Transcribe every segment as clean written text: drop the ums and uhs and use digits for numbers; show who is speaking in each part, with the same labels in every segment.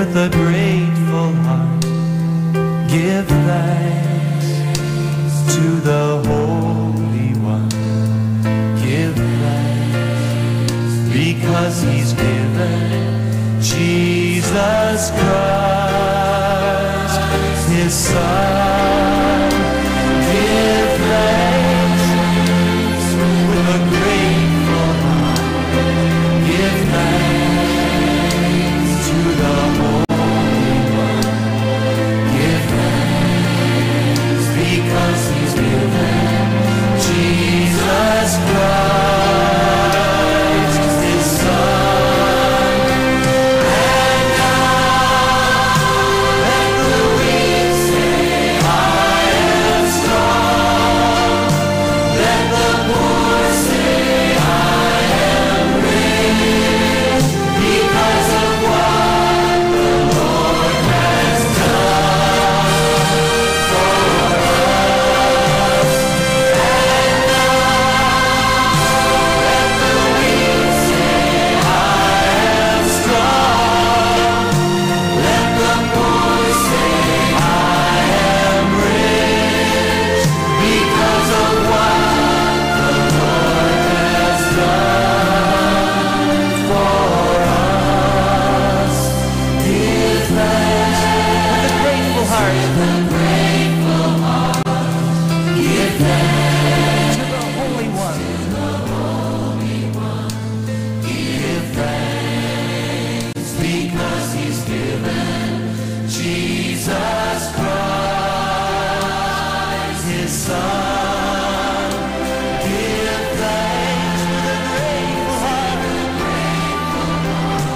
Speaker 1: with a grateful heart, give thanks to the Holy One. Give thanks because He's given Jesus Christ, His Son. Give thanks with a grateful heart. Give thanks to the Holy One. Give thanks because He's given Jesus Christ, His Son. And now let the weak say, I am strong. Let the poor say, I am rich, because of what the Lord has done for us. And now let the weak say, I am strong. Let the poor say, I am rich, because of what the Lord has done for us. Give thanks with a grateful heart. Give thanks to the Holy One. Give thanks because He's given Jesus Christ, His Son. Give thanks with a grateful heart.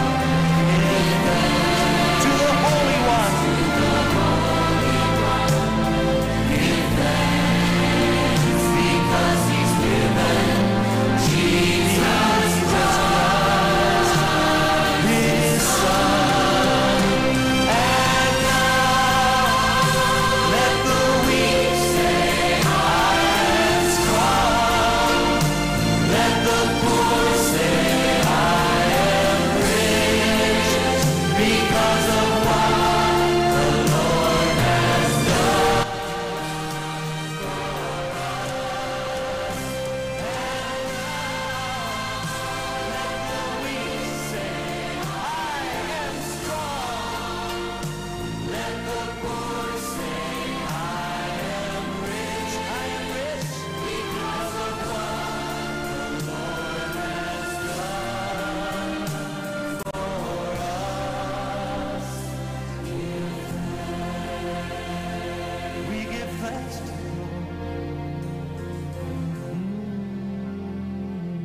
Speaker 1: Give thanks to the Holy One. Give thanks because He's given Jesus Christ, His Son. And now let the weak say, I am strong. Let the poor say, I am rich, because of what the Lord has done for us. Let the weak say, I am strong. Let the poor say, I am rich, because of what the Lord has done for us. We give thanks to the Lord.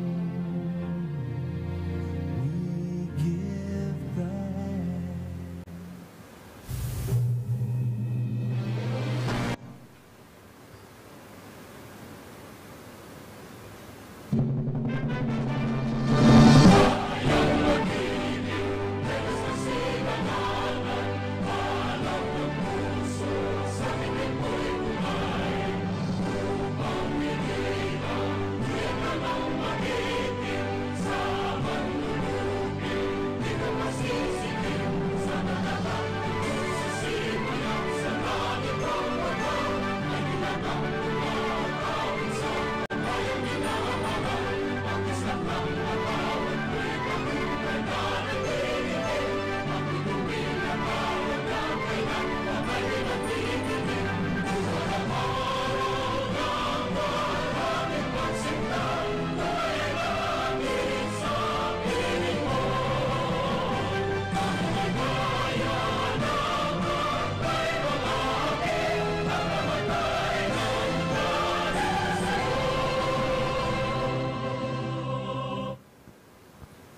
Speaker 1: We give thanks.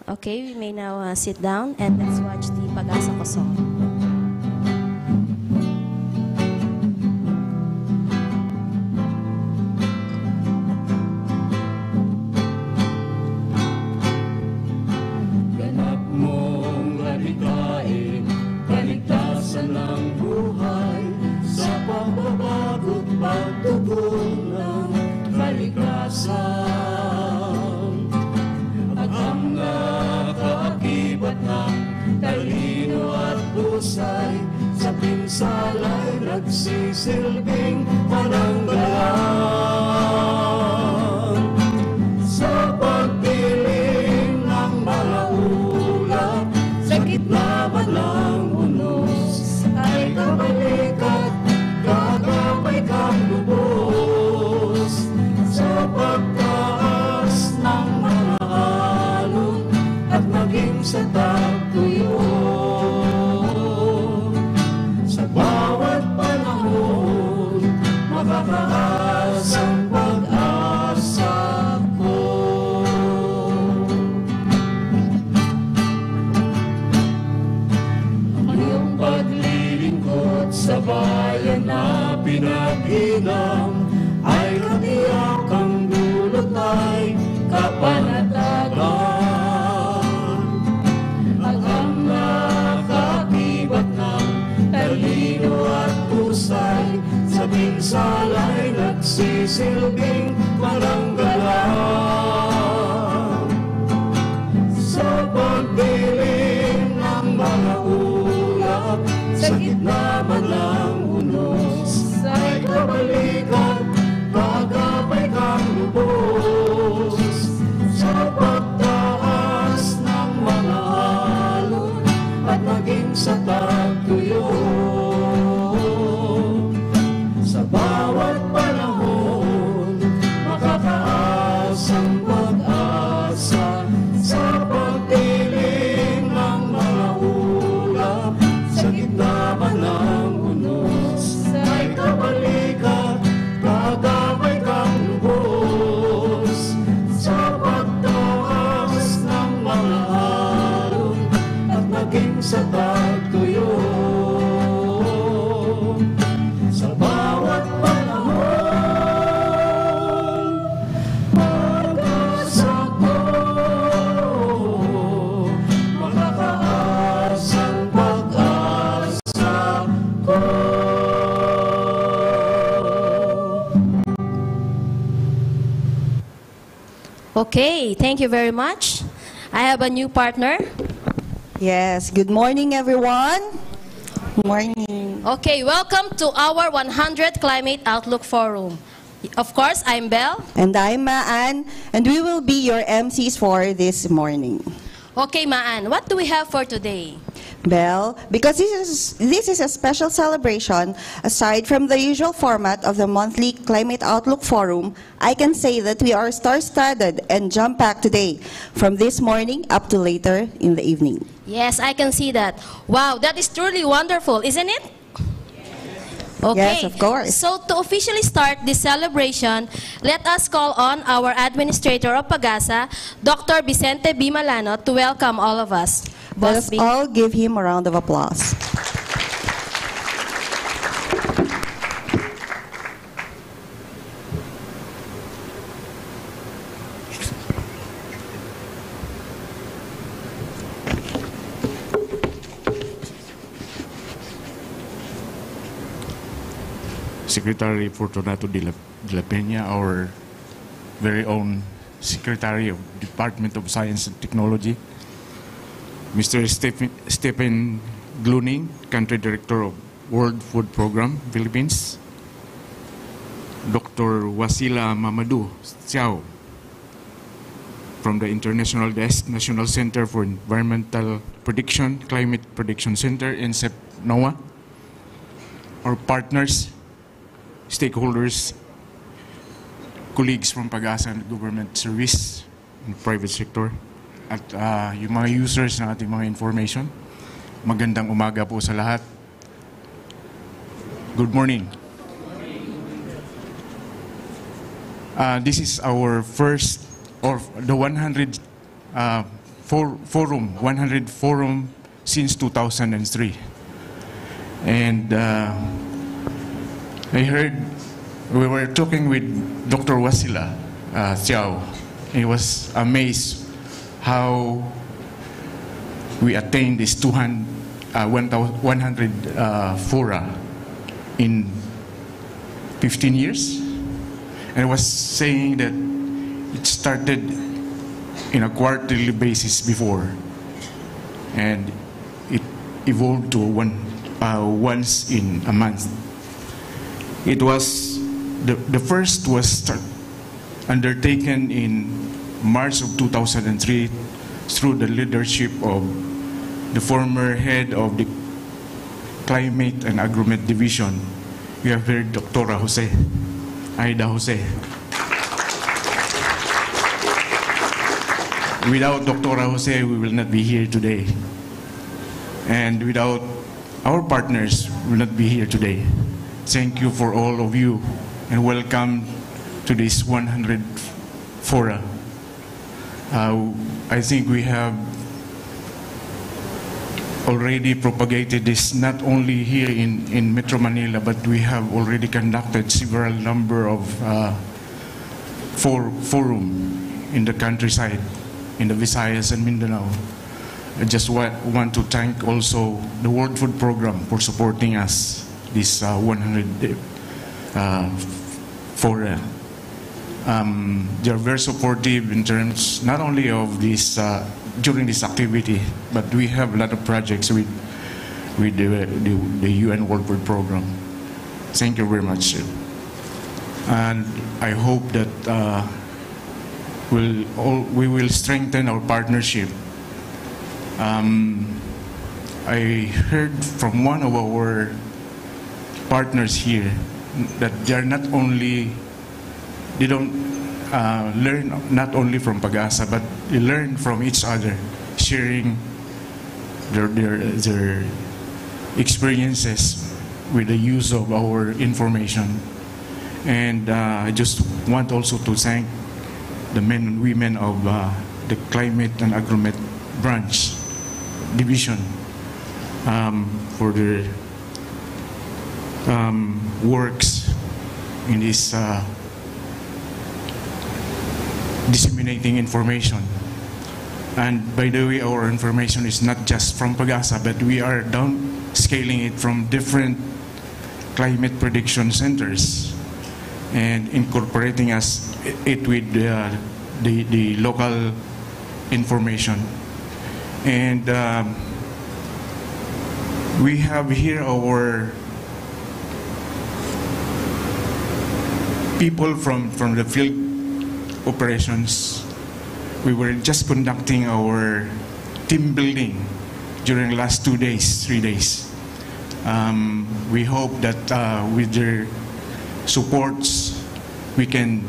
Speaker 2: Okay, we may now sit down and let's watch the Pag-asa ko song.
Speaker 3: Ganap mong lalikain, kaligtasan ng buhay, sa pagbabago't pagtugon ng kalikasan. At ang nakaakibat ng talino at puso husay sa pinsala'y nagsisilbing pananggalang. Sa pagdilim ng mga ulap, sa gitna man ng unos, ay kabalikat, gagapay kang lubos. Sa pagtaas ng mga alon, at maging sa tagtuyo, sa bawat panahon, makakaasang pag-asa ko. Ang iyong paglilingkod sa bayan na pinag-inang, ay katiyakang dulot ay kapanatagan. At ang nakakibat ng talino at husay, sa pinsala'y nagsisilbing pananggalang. Sa pagdilim ng mga ulap, sa gitna man ng unos, ay kabalikan, gagapay kang lubos. Sa pagtaas ng mga alon, at maging sa tagtuyo, sa bawat panahon, makakaasang pag-asa. Sa pagdilim ng mga ulap, sa gitna man ng unos, ay kabalikan, gagapay kang lubos. Sa pagtaas ng mga alon, at maging sa tagtuyo, sa bawat panahon, pag-asa ko, makakaasang pag-asa ko.
Speaker 2: Okay, thank you very much. I have a new partner.
Speaker 4: Yes, good morning everyone. Morning.
Speaker 2: Okay, welcome to our 100 Climate Outlook Forum. Of course, I'm Belle.
Speaker 4: And I'm Maan, and we will be your MCs for this morning.
Speaker 2: Okay, Maan, what do we have for today?
Speaker 4: Belle, because this is a special celebration, aside from the usual format of the monthly Climate Outlook Forum, I can say that we are star-studded and jam-packed today, from this morning up to later in the evening.
Speaker 2: Yes, I can see that. Wow, that is truly wonderful, isn't it? Okay.
Speaker 4: Yes, of course.
Speaker 2: So to officially start this celebration, let us call on our Administrator of PAGASA, Dr. Vicente B. Malano, to welcome all of us.
Speaker 4: Let us all give him a round of applause.
Speaker 5: Secretary Fortunato de la Peña, our very own Secretary of Department of Science and Technology, Mr. Stephen Gluning, Country Director of World Food Program, Philippines, Dr. Wasila Mamadou Xiao from the International Desk, National Center for Environmental Prediction, Climate Prediction Center, INCEP NOAA, our partners, stakeholders, colleagues from PAGASA and government service and private sector, at yung mga users ng ating mga information. Magandang umaga po sa lahat. Good morning. This is our first, or the 100 forum since 2003. And I heard we were talking with Dr. Wasila Xiao. He was amazed how we attained this 100 fora in 15 years. And I was saying that it started in a quarterly basis before. And it evolved to once in a month. It was the first was undertaken in March of 2003 through the leadership of the former head of the Climate and Agromet Division. You have heard Dr. Jose, Aida Jose. Without Dr. Jose, we will not be here today. And without our partners, we will not be here today. Thank you for all of you, and welcome to this 100 fora. I think we have already propagated this not only here in Metro Manila, but we have already conducted several number of forum in the countryside, in the Visayas and Mindanao. I just want to thank also the World Food Program for supporting us this 100 fora. They are very supportive in terms not only of this during this activity, but we have a lot of projects with the UN World Food Program. Thank you very much, sir. And I hope that we will strengthen our partnership. I heard from one of our partners here that they are not only, they don't learn not only from PAGASA, but they learn from each other, sharing their experiences with the use of our information. And I just want also to thank the men and women of the Climate and Agromet branch division for their works in this disseminating information. And by the way, our information is not just from PAGASA, but we are downscaling it from different climate prediction centers and incorporating it with the local information. And we have here our people from the field operations. We were just conducting our team building during the last 2 days, 3 days. We hope that with their supports, we can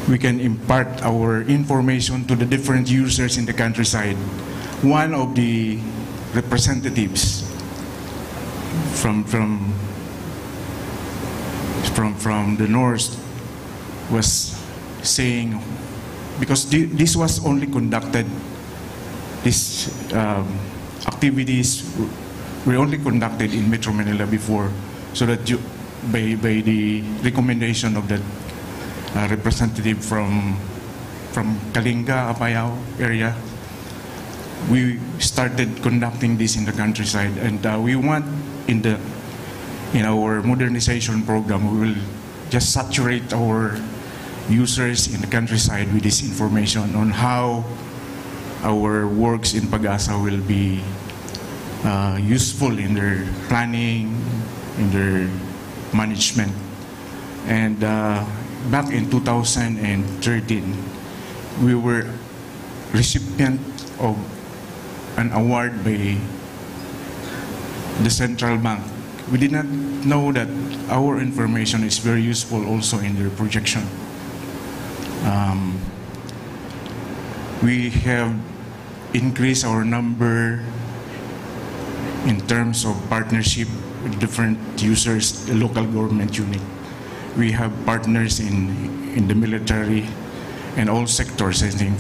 Speaker 5: impart our information to the different users in the countryside. One of the representatives from the north was saying, because this was only conducted, these activities were only conducted in Metro Manila before, so that by the recommendation of the representative from Kalinga, Apayao area, we started conducting this in the countryside, and we want in our modernization program, we will just saturate our users in the countryside with this information on how our works in PAGASA will be useful in their planning, in their management. And back in 2013, we were recipient of an award by the central bank. We did not know that our information is very useful also in their projection. We have increased our number in terms of partnership with different users, the local government unit. We have partners in the military and all sectors, I think.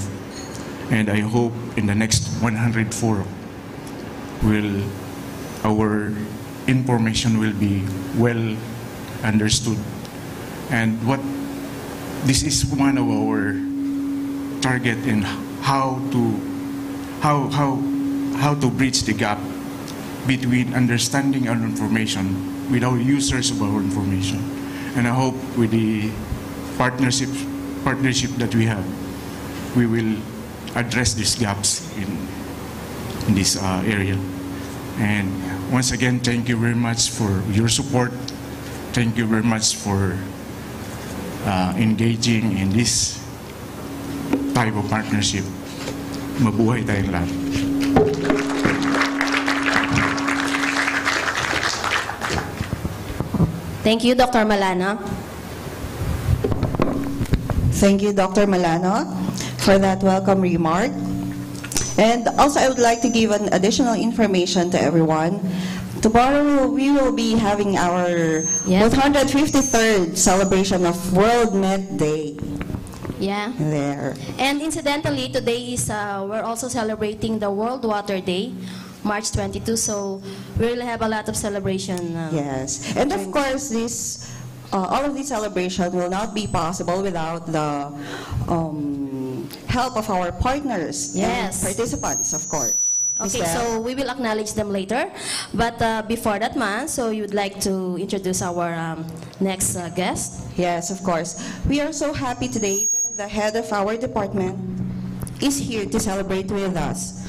Speaker 5: And I hope in the next 100 forum, our information will be well understood. And this is one of our target in how to bridge the gap between understanding our information with our users of our information. And I hope with the partnership that we have, we will address these gaps in this area. And once again, thank you very much for your support. Thank you very much for engaging in this type of partnership. Mabuhay tayong lahat.
Speaker 2: Thank you, Dr. Malano.
Speaker 4: Thank you, Dr. Malano, for that welcome remark. And also, I would like to give an additional information to everyone. Tomorrow, we will be having our 153rd celebration of World Met Day.
Speaker 2: Yeah.
Speaker 4: There.
Speaker 2: And incidentally, today is we're also celebrating the World Water Day, March 22. So we will have a lot of celebration.
Speaker 4: Yes, and of course, this all of these celebrations will not be possible without the help of our partners and participants, of course.
Speaker 2: Okay, so we will acknowledge them later. But before that, so you would like to introduce our next guest?
Speaker 4: Yes, of course. We are so happy today that the head of our department is here to celebrate with us.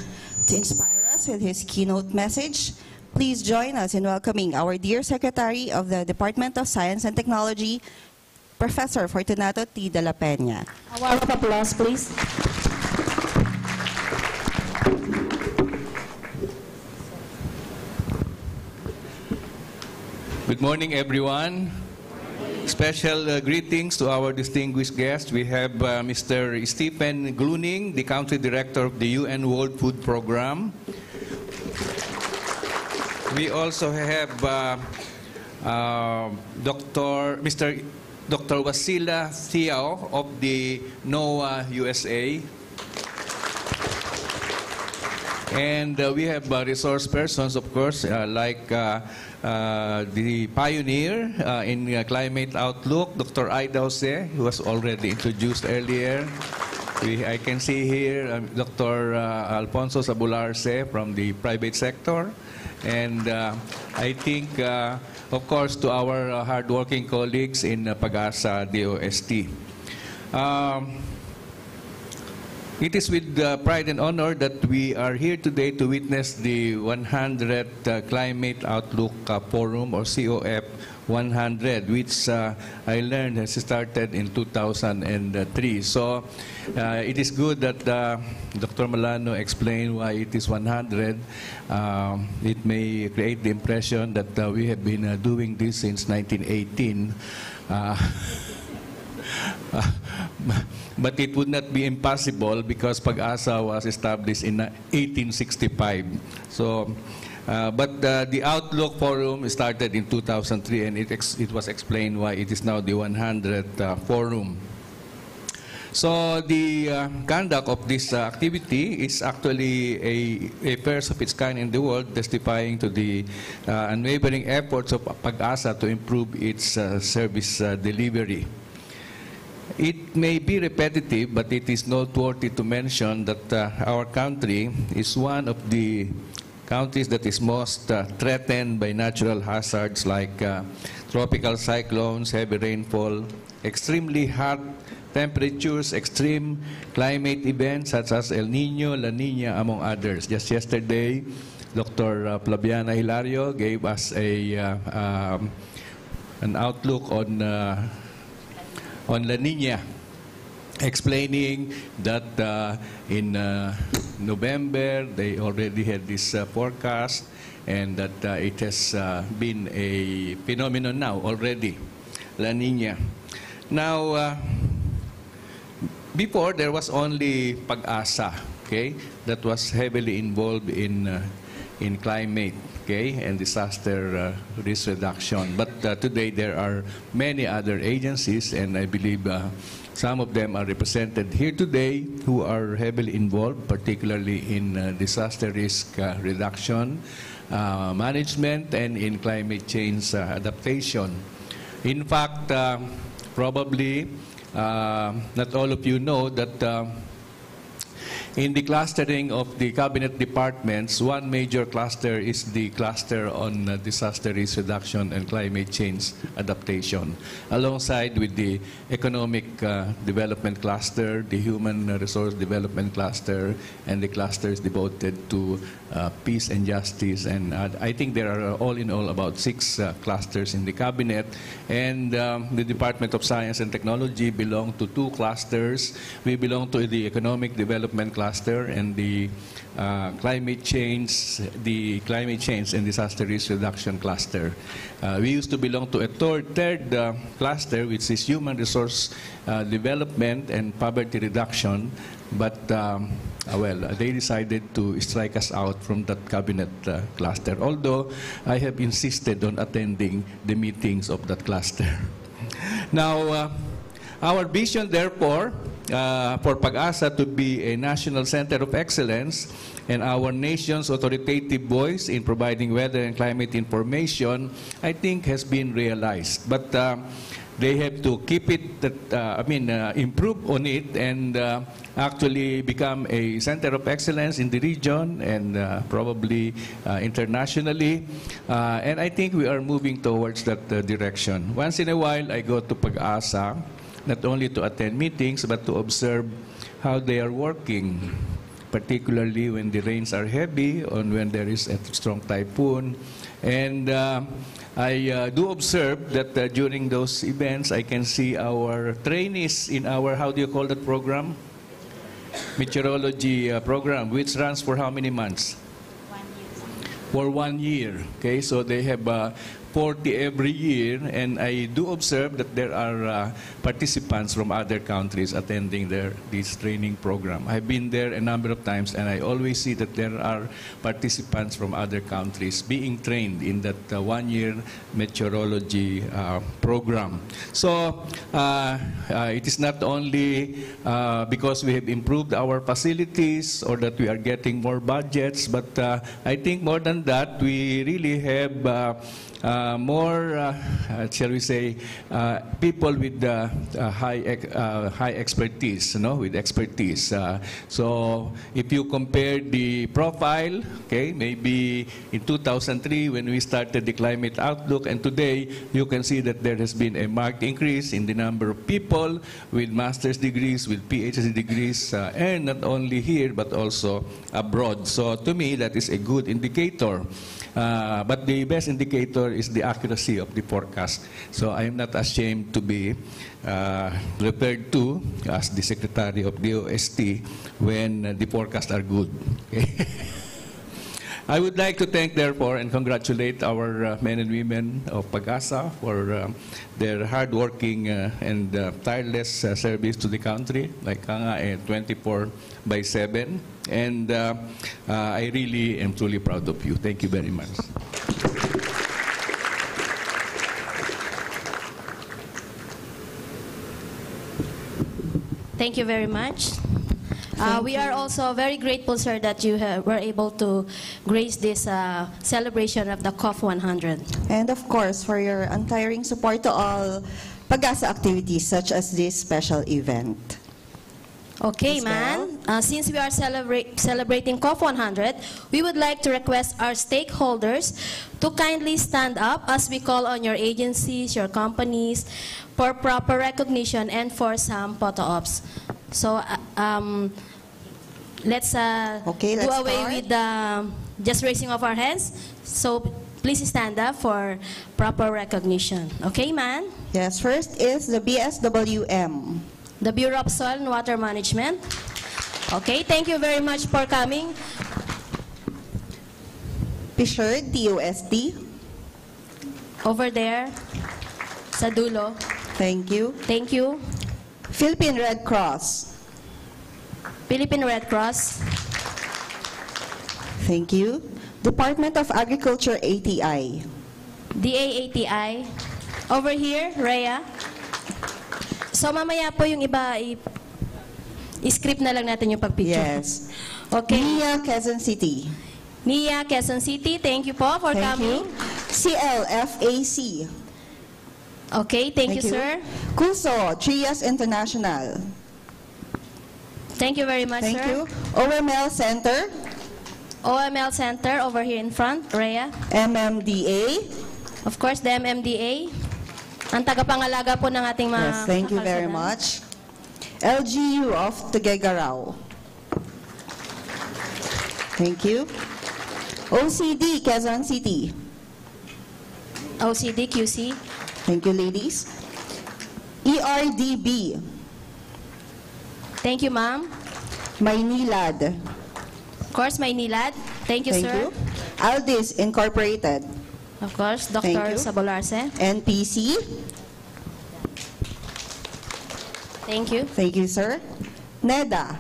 Speaker 4: To inspire us with his keynote message, please join us in welcoming our dear Secretary of the Department of Science and Technology, Professor Fortunato T. de la Peña.
Speaker 2: A round of applause, please.
Speaker 6: Good morning, everyone. Special greetings to our distinguished guests. We have Mr. Stephen Gluning, the Country Director of the UN World Food Program. We also have Dr. Wasila Thiao of the NOAA USA. And we have resource persons, of course, like the pioneer in climate outlook, Dr. Aida Jose, who was already introduced earlier. I can see here Dr. Alfonso Sabularse from the private sector. And I think, of course, to our hardworking colleagues in PAGASA, DOST. It is with pride and honor that we are here today to witness the 100th Climate Outlook Forum, or COF-100, which I learned has started in 2003. So it is good that Dr. Malano explained why it is 100. It may create the impression that we have been doing this since 1918. But it would not be impossible because PAGASA was established in 1865. So, but the Outlook Forum started in 2003, and it was explained why it is now the 100th Forum. So the conduct of this activity is actually a first of its kind in the world, testifying to the unwavering efforts of PAGASA to improve its service delivery. It may be repetitive, but it is noteworthy to mention that our country is one of the countries that is most threatened by natural hazards like tropical cyclones, heavy rainfall, extremely hot temperatures, extreme climate events such as El Nino, La Nina, among others. Just yesterday, Dr. Flaviana Hilario gave us an outlook on La Nina, explaining that in November they already had this forecast, and that it has been a phenomenon now already, La Nina. Now, before there was only PAGASA, okay, that was heavily involved in climate, okay, and disaster risk reduction. But today there are many other agencies, and I believe some of them are represented here today who are heavily involved, particularly in disaster risk reduction, management, and in climate change adaptation. In fact, probably not all of you know that in the clustering of the cabinet departments, one major cluster is the cluster on disaster risk reduction and climate change adaptation, alongside with the economic development cluster, the human resource development cluster, and the clusters devoted to peace and justice. And I think there are all in all about 6 clusters in the cabinet. And the Department of Science and Technology belong to 2 clusters. We belong to the economic development cluster and the climate change and disaster risk reduction cluster. We used to belong to a third cluster, which is human resource development and poverty reduction, but well, they decided to strike us out from that cabinet cluster, although I have insisted on attending the meetings of that cluster. Now, our vision, therefore, for PAGASA to be a national center of excellence and our nation's authoritative voice in providing weather and climate information, I think has been realized. But they have to keep it, improve on it and actually become a center of excellence in the region and probably internationally. And I think we are moving towards that direction. Once in a while, I go to PAGASA, not only to attend meetings, but to observe how they are working, particularly when the rains are heavy or when there is a strong typhoon. And I do observe that during those events, I can see our trainees in our, how do you call that program? Meteorology program, which runs for how many months?
Speaker 1: 1 year.
Speaker 6: For 1 year. Okay, so they have 40 every year, and I do observe that there are participants from other countries attending this training program. I've been there a number of times, and I always see that there are participants from other countries being trained in that 1-year meteorology program. So it is not only because we have improved our facilities or that we are getting more budgets, but I think more than that, we really have more, shall we say, people with high expertise, with expertise. So if you compare the profile, okay, maybe in 2003 when we started the climate outlook, and today you can see that there has been a marked increase in the number of people with master's degrees, with PhD degrees, and not only here but also abroad. So to me, that is a good indicator. But the best indicator is the accuracy of the forecast. So I am not ashamed to be referred to as the Secretary of DOST when the forecasts are good. Okay? I would like to thank, therefore, and congratulate our men and women of PAGASA for their hardworking and tireless service to the country, like 24/7. And I really am truly proud of you. Thank you very much.
Speaker 2: Thank you very much. We are also very grateful, sir, that you were able to grace this celebration of the COF-100.
Speaker 4: And of course, for your untiring support to all PAGASA activities such as this special event.
Speaker 2: Okay, man. Since we are celebrating COF-100, we would like to request our stakeholders to kindly stand up as we call on your agencies, your companies, for proper recognition and for some photo ops. So let's do away with the just raising of our hands. So please stand up for proper recognition. Okay, man?
Speaker 4: Yes, first is the BSWM.
Speaker 2: The Bureau of Soil and Water Management. Okay, thank you very much for coming.
Speaker 4: Fisher, DOST.
Speaker 2: Over there, sa dulo.
Speaker 4: Thank you.
Speaker 2: Thank you.
Speaker 4: Philippine Red Cross.
Speaker 2: Philippine Red Cross.
Speaker 4: Thank you. Department of Agriculture, ATI.
Speaker 2: DAATI. Over here, Rhea. So mamaya po yung iba, i-script na lang natin yung pag-picture.
Speaker 4: Yes.
Speaker 2: Okay.
Speaker 4: NIA, Quezon City.
Speaker 2: NIA, Quezon City. Thank you po for coming.
Speaker 4: CLFAC.
Speaker 2: Okay, thank you, sir.
Speaker 4: CUSO, Trias International.
Speaker 2: Thank you very much,
Speaker 4: Thank
Speaker 2: sir.
Speaker 4: you. OML Center,
Speaker 2: OML Center over here in front, Rhea.
Speaker 4: MMDA.
Speaker 2: Of course, the MMDA. Ang tagapangalaga po ng ating mga
Speaker 4: Yes, thank you very
Speaker 2: kakalsadan.
Speaker 4: much. LGU of Tuguegarao. Thank you. OCD, Quezon City.
Speaker 2: OCD, QC.
Speaker 4: Thank you, ladies. ERDB,
Speaker 2: Thank you, ma'am.
Speaker 4: Maynilad.
Speaker 2: Of course, Maynilad. Thank you,
Speaker 4: Thank
Speaker 2: sir.
Speaker 4: you. Aldis Incorporated.
Speaker 2: Of course,
Speaker 4: Thank
Speaker 2: Dr.
Speaker 4: you.
Speaker 2: Sabolarse.
Speaker 4: NPC.
Speaker 2: Thank you.
Speaker 4: Thank you, sir. NEDA.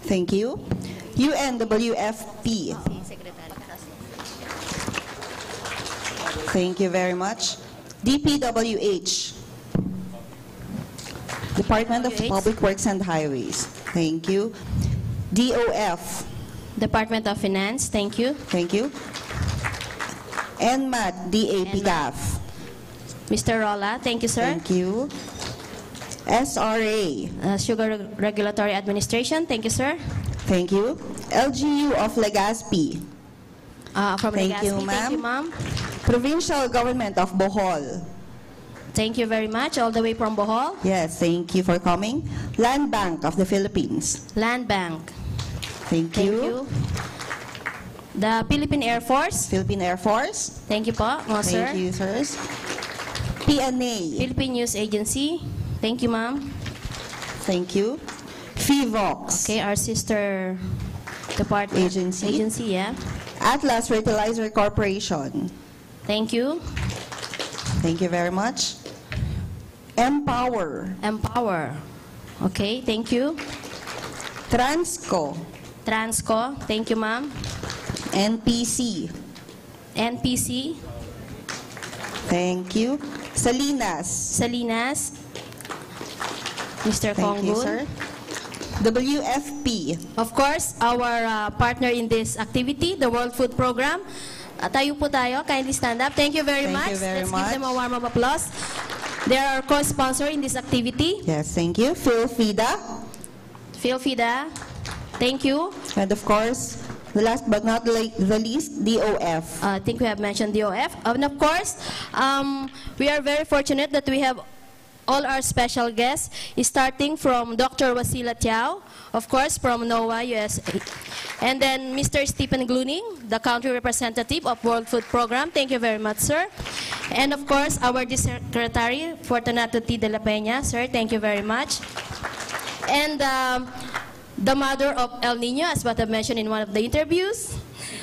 Speaker 4: Thank you. UNWFP. Thank you very much. DPWH. Department of
Speaker 2: DPWH.
Speaker 4: Public Works and Highways. Thank you. DOF.
Speaker 2: Department of Finance. Thank you.
Speaker 4: Thank you. NMAT, DAPGAF.
Speaker 2: Mr. Rolla. Thank you, sir.
Speaker 4: Thank you. SRA.
Speaker 2: Sugar Regulatory Administration. Thank you, sir.
Speaker 4: Thank you. LGU of Legazpi.
Speaker 2: From
Speaker 4: Thank
Speaker 2: Legazpi.
Speaker 4: you,
Speaker 2: Thank
Speaker 4: ma'am.
Speaker 2: you, ma'am.
Speaker 4: Provincial Government of Bohol.
Speaker 2: Thank you very much. All the way from Bohol.
Speaker 4: Yes, thank you for coming. Land Bank of the Philippines.
Speaker 2: Land Bank.
Speaker 4: Thank
Speaker 2: Thank
Speaker 4: you.
Speaker 2: you. The Philippine Air Force.
Speaker 4: Philippine Air Force.
Speaker 2: Thank you po, mga sir.
Speaker 4: Thank you, sirs. PNA.
Speaker 2: Philippine News Agency. Thank you, ma'am.
Speaker 4: Thank you. FIVOX.
Speaker 2: Okay, our sister department.
Speaker 4: Agency.
Speaker 2: Yeah.
Speaker 4: Atlas Fertilizer Corporation.
Speaker 2: Thank you.
Speaker 4: Thank you very much. Empower.
Speaker 2: Empower. Okay, thank you.
Speaker 4: Transco.
Speaker 2: Transco. Thank you, ma'am.
Speaker 4: NPC.
Speaker 2: NPC.
Speaker 4: Thank you. Salinas.
Speaker 2: Salinas. Mr.
Speaker 4: Thank you,
Speaker 2: Kongun.
Speaker 4: sir. WFP.
Speaker 2: Of course, our partner in this activity, the World Food Program. Tayo po tayo. Kindly stand up. Thank you very
Speaker 4: Thank
Speaker 2: much.
Speaker 4: you very
Speaker 2: Let's
Speaker 4: much.
Speaker 2: give them a warm of applause. They are our co-sponsor in this activity.
Speaker 4: Yes, thank you. PhilFida.
Speaker 2: PhilFida. Thank you.
Speaker 4: And of course, the last but not the least, DOF.
Speaker 2: I think we have mentioned DOF. And of course, we are very fortunate that we have all our special guests, starting from Dr. Wasila Tiao, of course, from NOAA, USA. And then Mr. Stephen Gluning, the country representative of World Food Program. Thank you very much, sir. And of course, our Secretary, Fortunato T. de la Peña. Sir, thank you very much. And the mother of El Nino, as what I mentioned in one of the interviews,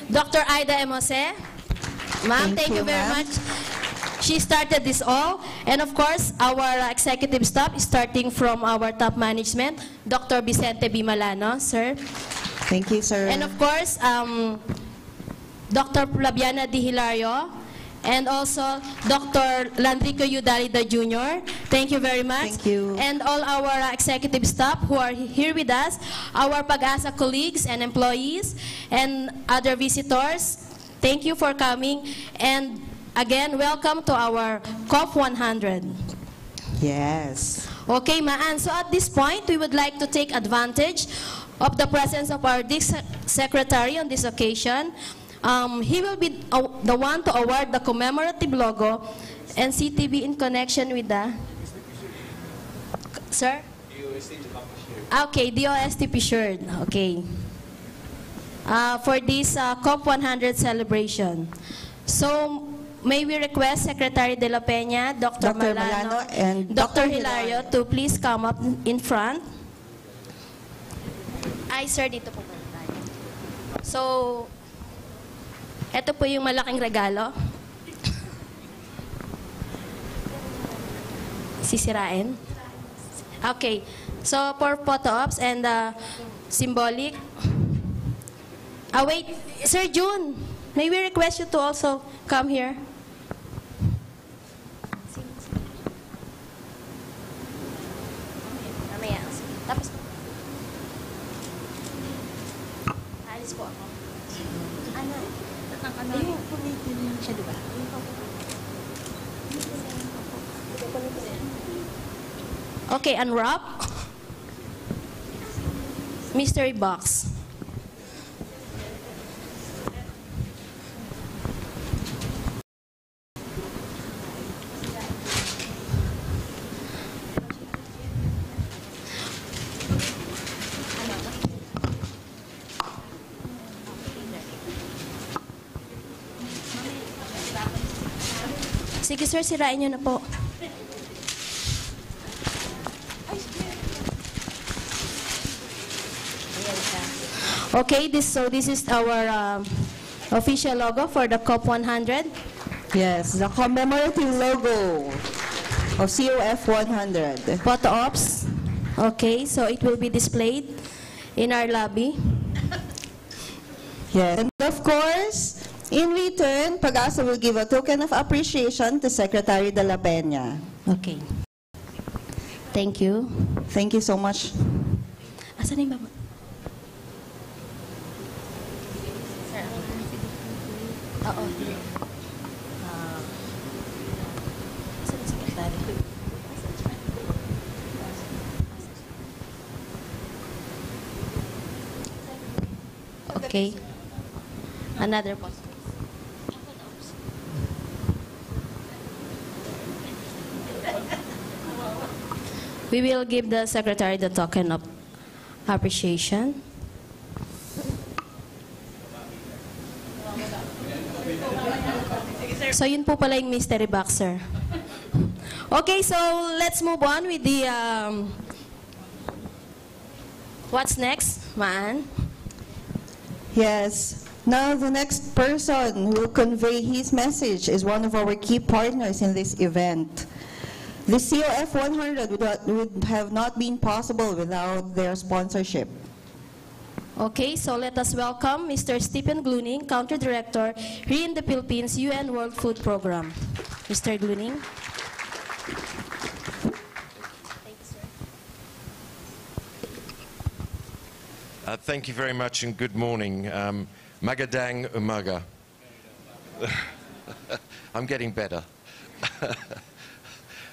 Speaker 2: Dr. Aida Emose. Ma'am, thank you very
Speaker 4: ma'am.
Speaker 2: much. She started this all. And of course, our executive staff, starting from our top management, Dr. Vicente Bimalano, sir.
Speaker 4: Thank you, sir.
Speaker 2: And of course, Dr. Flaviana Di Hilario, and also Dr. Landrico Udalida Jr. Thank you very much.
Speaker 4: Thank you.
Speaker 2: And all our executive staff who are here with us, our PAGASA colleagues and employees, and other visitors. Thank you for coming. And again, welcome to our COF-100.
Speaker 4: Yes.
Speaker 2: Okay, Maan. So at this point, we would like to take advantage of the presence of our Secretary on this occasion. He will be the one to award the commemorative logo and CTV in connection with the... Sir? Okay, DOST-PAGASA shirt. Okay. For this COF-100 celebration. So, may we request Secretary De La Peña, Dr. Malano,
Speaker 4: and
Speaker 2: Dr. Hilario to please come up in front. Ay, sir, dito po tayo. So, ito po yung malaking regalo. Sisirain. Okay. So, for photo ops and symbolic. Wait. Sir June, may we request you to also come here? Mamaya. Tapos po. Alis po ako. Ano? Ayun, pumitin siya, diba? Okay, unwrap. Mystery box. Sige sir, sirain nyo na po. Okay, this is our official logo for the COF-100.
Speaker 4: Yes, the commemorative logo of COF-100.
Speaker 2: Photo ops. Okay, so it will be displayed in our lobby.
Speaker 4: Yes. And of course, in return, PAGASA will give a token of appreciation to Secretary de la Peña.
Speaker 2: Okay. Thank you.
Speaker 4: Thank you so much.
Speaker 2: Asan yung baba? Oo. Asan yung secretary? Okay. Another post. We will give the secretary the token of appreciation. So yun po pala yung mystery box, sir. Okay, so let's move on with the what's next, Maan?
Speaker 4: Yes. Now the next person who will convey his message is one of our key partners in this event. The COF-100 would have not been possible without their sponsorship.
Speaker 2: Okay, so let us welcome Mr. Stephen Gluning, Country Director here in the Philippines UN World Food Program. Mr. Gluning.
Speaker 7: Thank you very much and good morning. Magadang umaga. I'm getting better.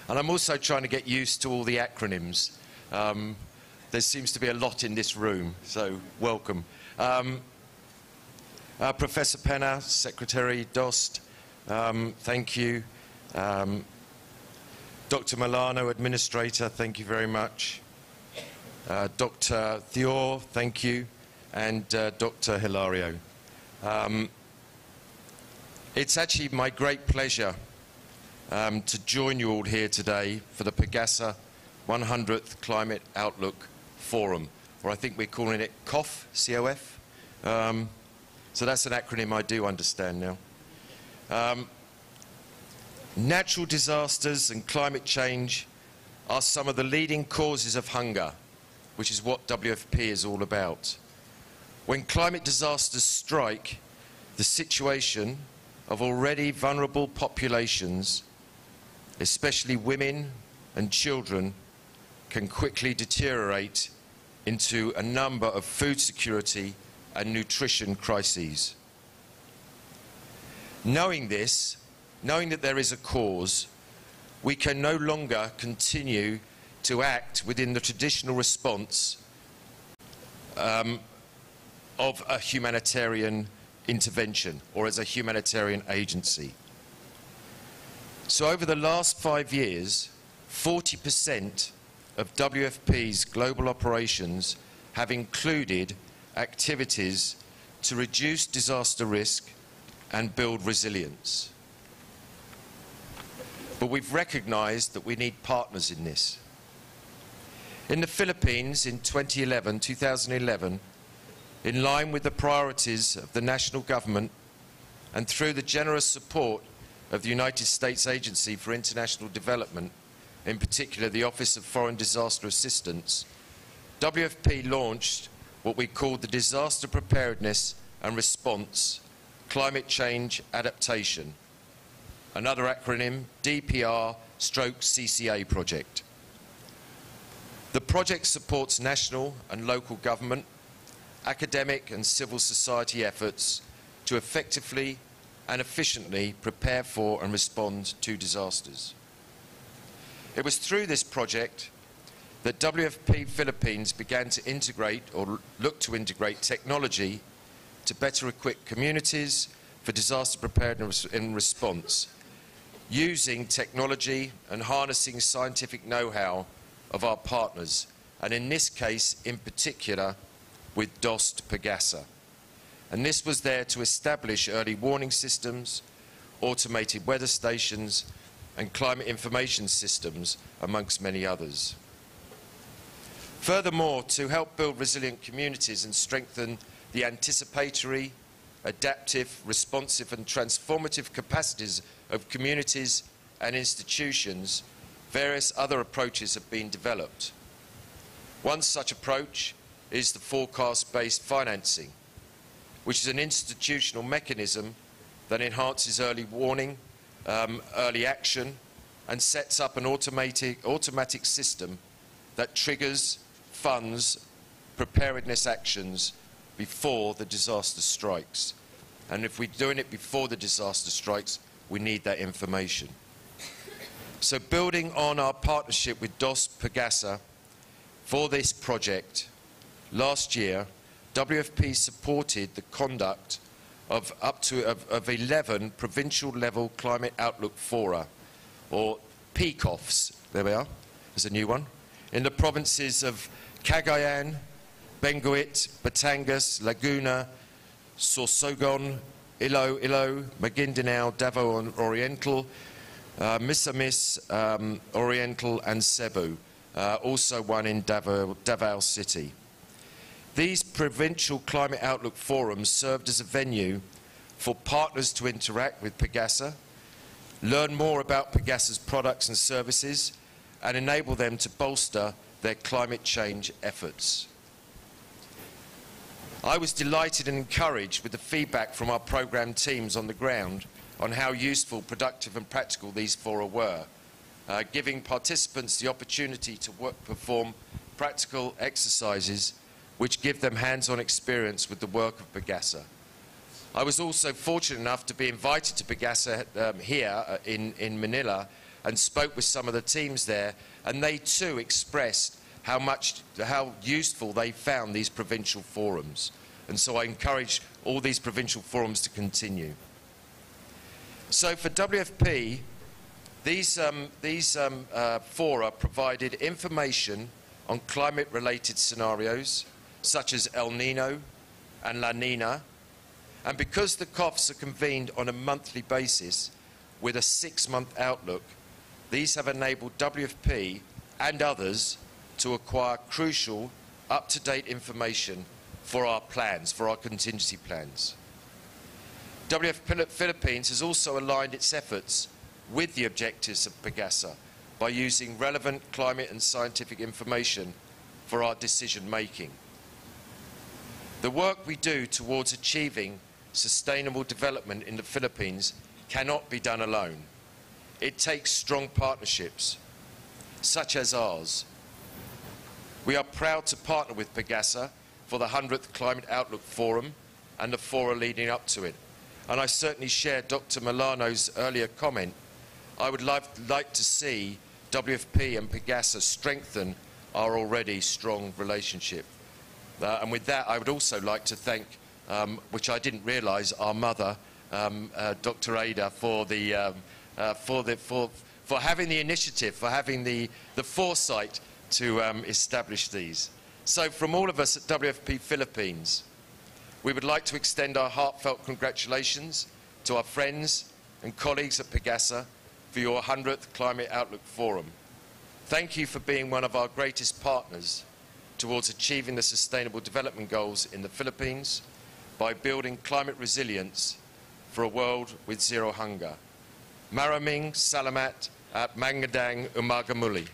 Speaker 7: And I'm also trying to get used to all the acronyms. There seems to be a lot in this room, so welcome. Professor Penna, Secretary DOST, thank you. Dr. Milano, Administrator, thank you very much. Dr. Thior, thank you. And Dr. Hilario. It's actually my great pleasure to join you all here today for the PAGASA 100th Climate Outlook Forum, or I think we're calling it COF, C-O-F. So that's an acronym I do understand now. Natural disasters and climate change are some of the leading causes of hunger, which is what WFP is all about. When climate disasters strike, the situation of already vulnerable populations, especially women and children, can quickly deteriorate into a number of food security and nutrition crises. Knowing this, knowing that there is a cause, we can no longer continue to act within the traditional response of a humanitarian intervention or as a humanitarian agency. So over the last 5 years, 40% of WFP's global operations have included activities to reduce disaster risk and build resilience. But we've recognized that we need partners in this. In the Philippines in 2011, in line with the priorities of the national government and through the generous support of the United States Agency for International Development, in particular the Office of Foreign Disaster Assistance, WFP launched what we called the Disaster Preparedness and Response Climate Change Adaptation, another acronym, DPR/CCA project. The project supports national and local government, academic and civil society efforts to effectively and efficiently prepare for and respond to disasters. It was through this project that WFP Philippines began to integrate or look to integrate technology to better equip communities for disaster preparedness and response, using technology and harnessing scientific know-how of our partners, and in this case, in particular, with DOST-PAGASA. And this was there to establish early warning systems, automated weather stations, and climate information systems, amongst many others. Furthermore, to help build resilient communities and strengthen the anticipatory, adaptive, responsive, and transformative capacities of communities and institutions, various other approaches have been developed. One such approach is the forecast-based financing, which is an institutional mechanism that enhances early warning, early action, and sets up an automatic system that triggers, funds preparedness actions before the disaster strikes. And if we're doing it before the disaster strikes, we need that information. So building on our partnership with DOST-PAGASA for this project, last year, WFP supported the conduct of 11 provincial-level climate outlook fora, or COFs, there we are, there's a new one, in the provinces of Cagayan, Benguet, Batangas, Laguna, Sorsogon, Iloilo, Maguindanao, Davao Oriental, Misamis Oriental, and Cebu, also one in Davao City. These provincial climate outlook forums served as a venue for partners to interact with PAGASA, learn more about PAGASA's products and services, and enable them to bolster their climate change efforts. I was delighted and encouraged with the feedback from our program teams on the ground on how useful, productive, and practical these fora were, giving participants the opportunity to perform practical exercises which give them hands-on experience with the work of PAGASA. I was also fortunate enough to be invited to PAGASA here in Manila and spoke with some of the teams there, and they too expressed how useful they found these provincial forums. And so I encourage all these provincial forums to continue. So for WFP, these fora provided information on climate-related scenarios, such as El Nino and La Nina, and because the COFs are convened on a monthly basis with a 6-month outlook, these have enabled WFP and others to acquire crucial, up-to-date information for our plans, for our contingency plans. WFP Philippines has also aligned its efforts with the objectives of PAGASA by using relevant climate and scientific information for our decision-making. The work we do towards achieving sustainable development in the Philippines cannot be done alone. It takes strong partnerships, such as ours. We are proud to partner with PAGASA for the 100th Climate Outlook Forum and the fora leading up to it. And I certainly share Dr. Milano's earlier comment. I would like to see WFP and PAGASA strengthen our already strong relationship. And with that, I would also like to thank, which I didn't realize, our mother, Dr. Ada, for having the initiative, for having the foresight to establish these. So from all of us at WFP Philippines, we would like to extend our heartfelt congratulations to our friends and colleagues at PAGASA for your 100th Climate Outlook Forum. Thank you for being one of our greatest partners towards achieving the Sustainable Development Goals in the Philippines by building climate resilience for a world with zero hunger. Maraming salamat at magandang umaga muli.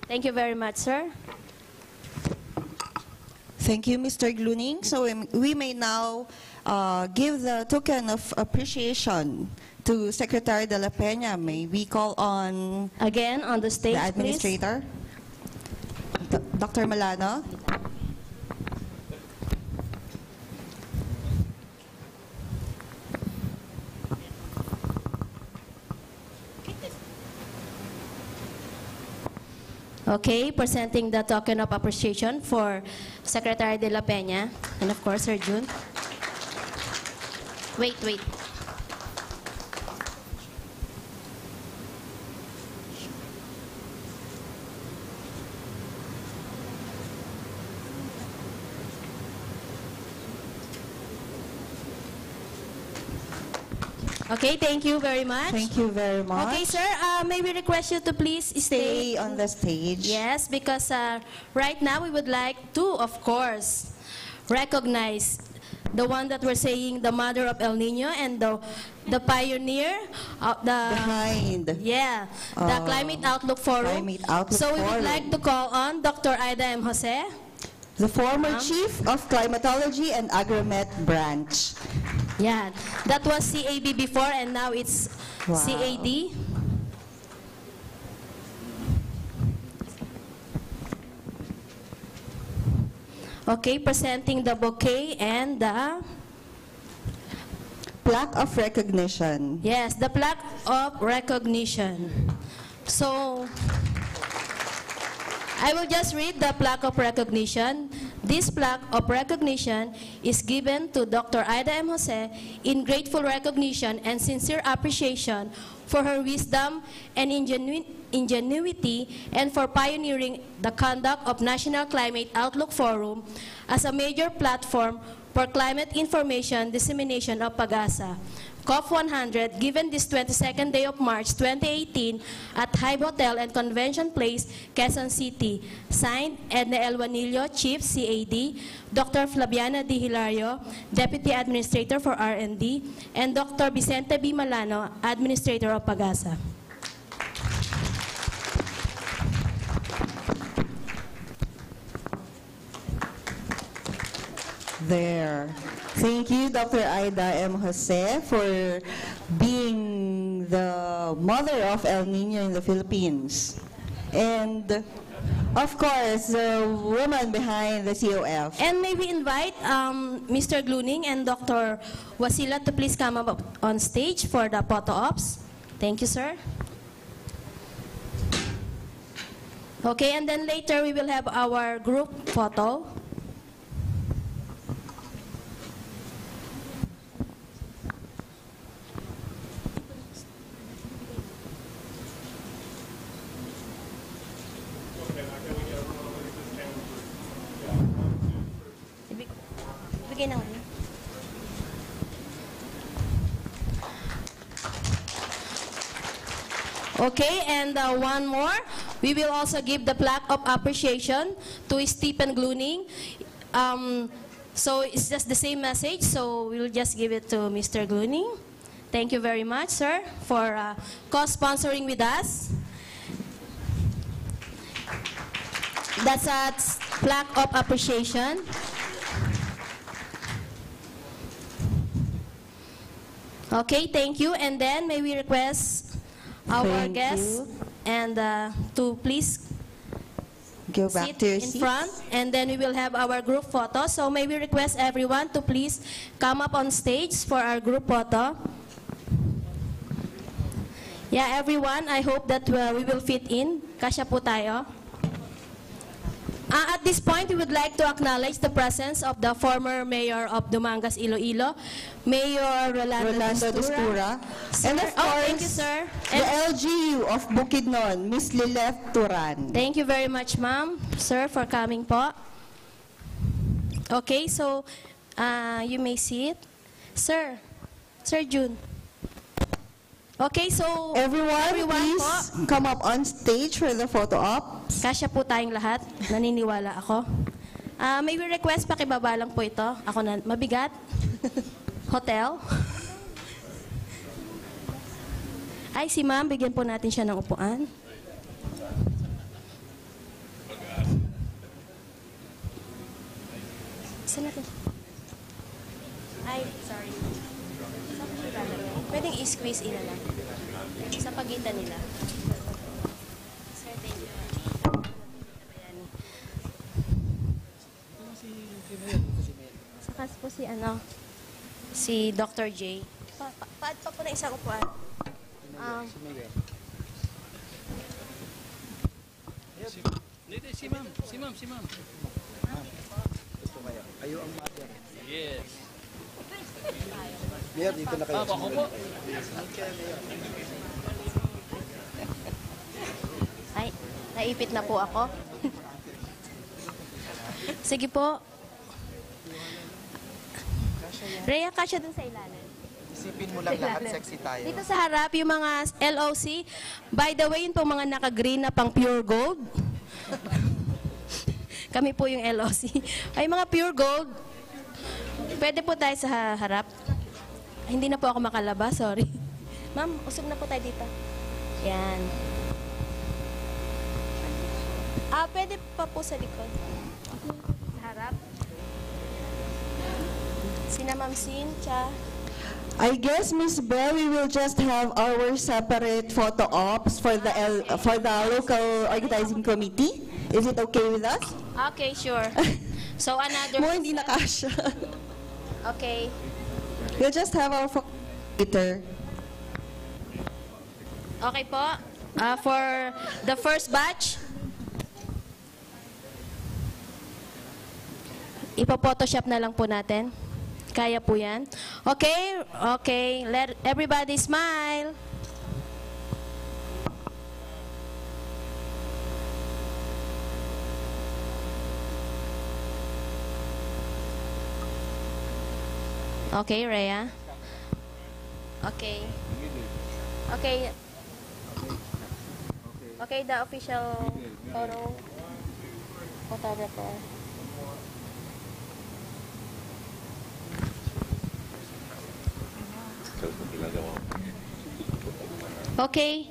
Speaker 2: Thank you very much, sir.
Speaker 4: Thank you, Mr. Gluning. So we may now give the token of appreciation to Secretary de la Peña. May we call on
Speaker 2: Again, on the stage,
Speaker 4: the Administrator, Dr. Milano.
Speaker 2: Okay, presenting the token of appreciation for Secretary De La Peña and of course Sir June. Wait. Okay, thank you very much.
Speaker 4: Thank you very much.
Speaker 2: Okay, sir, may we request you to please
Speaker 4: Stay on the stage.
Speaker 2: Yes, because right now we would like to, of course, recognize the one that we're saying the mother of El Nino and the pioneer of
Speaker 4: Behind.
Speaker 2: the Climate Outlook Forum.
Speaker 4: Climate Outlook
Speaker 2: so we would
Speaker 4: Forum.
Speaker 2: like to call on Dr. Aida M. Jose.
Speaker 4: The former Chief of Climatology and Agromet Branch.
Speaker 2: Yeah, that was CAB before and now it's
Speaker 4: Wow.
Speaker 2: CAD. Okay, presenting the bouquet and the,
Speaker 4: Plaque of recognition.
Speaker 2: yes, the plaque of recognition. So, I will just read the plaque of recognition. This plaque of recognition is given to Dr. Aida M. Jose in grateful recognition and sincere appreciation for her wisdom and ingenuity and for pioneering the conduct of National Climate Outlook Forum as a major platform for climate information dissemination of PAGASA. COF-100, given this 22nd day of March 2018 at Hive Hotel and Convention Place, Quezon City. Signed, Edna Elwanillo, Chief, CAD, Dr. Flaviana D. Hilario, Deputy Administrator for R&D, and Dr. Vicente B. Malano, Administrator of PAGASA.
Speaker 4: There. Thank you, Dr. Aida M. Jose, for being the mother of El Nino in the Philippines. And, of course, the woman behind the COF.
Speaker 2: And may we invite Mr. Gluning and Dr. Wasila to please come up on stage for the photo ops. Thank you, sir. Okay, and then later we will have our group photo. Ibigay na nga niya. Okay, and one more. We will also give the plaque of appreciation to Stephen Gluning. So it's just the same message, so we'll just give it to Mr. Gluning. Thank you very much, sir, for co-sponsoring with us. That's a plaque of appreciation. Okay, thank you. And then may we request our
Speaker 4: Thank
Speaker 2: guests
Speaker 4: you.
Speaker 2: and to please
Speaker 4: Go back
Speaker 2: sit
Speaker 4: to your
Speaker 2: in
Speaker 4: seats.
Speaker 2: front, and then we will have our group photo. So may we request everyone to please come up on stage for our group photo. Yeah, everyone, I hope that we will fit in. Kasya po tayo. At this point, we would like to acknowledge the presence of the former mayor of Dumangas, Iloilo, Mayor Rolando Destura.
Speaker 4: And of
Speaker 2: Oh,
Speaker 4: course,
Speaker 2: thank you, sir.
Speaker 4: the
Speaker 2: And
Speaker 4: LGU of Bukidnon, Miss Lileth Turan.
Speaker 2: thank you very much, ma'am, sir, for coming po. Okay, so you may sit. Sir June. Okay, so
Speaker 4: Everyone, please
Speaker 2: po,
Speaker 4: come up on stage for the photo op.
Speaker 2: kasya po tayong lahat. Naniniwala ako. May we request, pakibaba lang po ito. Ako na, mabigat. Hotel. Ay, si ma'am, bigyan po natin siya ng upuan. Saan natin? Ay, sorry. Saan ko siya lalagay? Pwedeng i-squeeze in na lang. Sa pagitan nila. Sir, thank you. Sakas po si si Dr. J. Paad pa po na isang upuan.
Speaker 1: Si ma'am.
Speaker 8: Kayo ang mother.
Speaker 1: Yes.
Speaker 8: Mayor, dito na kayo.
Speaker 1: Ako po.
Speaker 2: Ay, naipit na po ako. Sige po. Rhea, kasya dun sa ilalim.
Speaker 8: Isipin mo lang lahat, sexy tayo.
Speaker 2: Dito sa harap, yung mga LOC. By the way, yun po mga naka-green na pang pure gold. Kami po yung LOC. Ay, mga pure gold. Pwede po tayo sa harap. Hindi na po ako makalabas, sorry. Ma'am, usog na po tayo dito. Yan. Pwede pa po sa likod. Sa harap. Sina Ma'am Cynthia.
Speaker 4: I guess, Miss Bell, we will just have our separate photo ops for the local organizing committee. Is it okay with us?
Speaker 2: Okay, sure. So another...
Speaker 4: Mo hindi na kasha.
Speaker 2: Okay.
Speaker 4: We'll just have our photo later.
Speaker 2: Okay po. For the first batch, ipo-photoshop na lang po natin. Kaya po yan. Okay, okay. Let everybody smile. Okay, Rhea. Okay. Okay. Okay, the official photographer. Okay.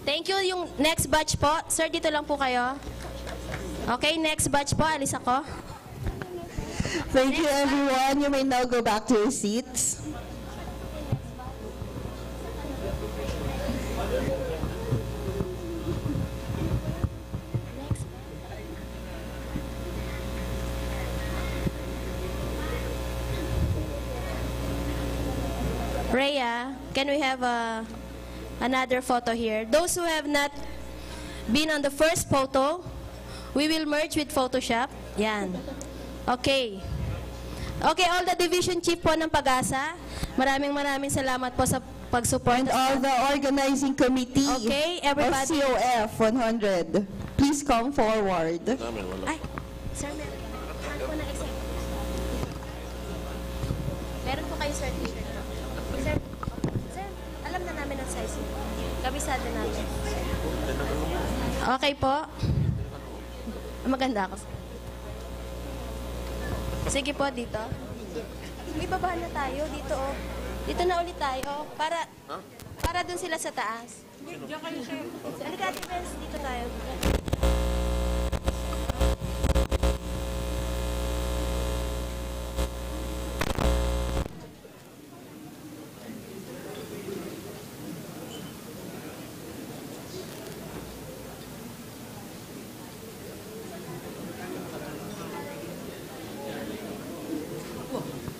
Speaker 2: Thank you. Yung next batch po. Sir, dito lang po kayo. Okay, next batch po. Alis ako.
Speaker 4: Thank you, everyone. You may now go back to your seats.
Speaker 2: Rhea, can we have another photo here? Those who have not been on the first photo, we will merge with Photoshop. Yan. Okay. Okay, all the division chief po ng PAGASA, maraming salamat po sa pag-support.
Speaker 4: And all the organizing committee
Speaker 2: Okay, everybody.
Speaker 4: of COF-100, please come forward.
Speaker 2: Ay, sir, meron po ng executive. Meron po kayo certificate po. Sir, alam na namin ang size niyo. Kabisado namin. Okay po. Maganda ako. Sige po, dito. May baba na tayo. Dito, oh. Dito na ulit tayo. Para dun sila sa taas. Diyan kayo, sir. Halika, Ate, dito tayo.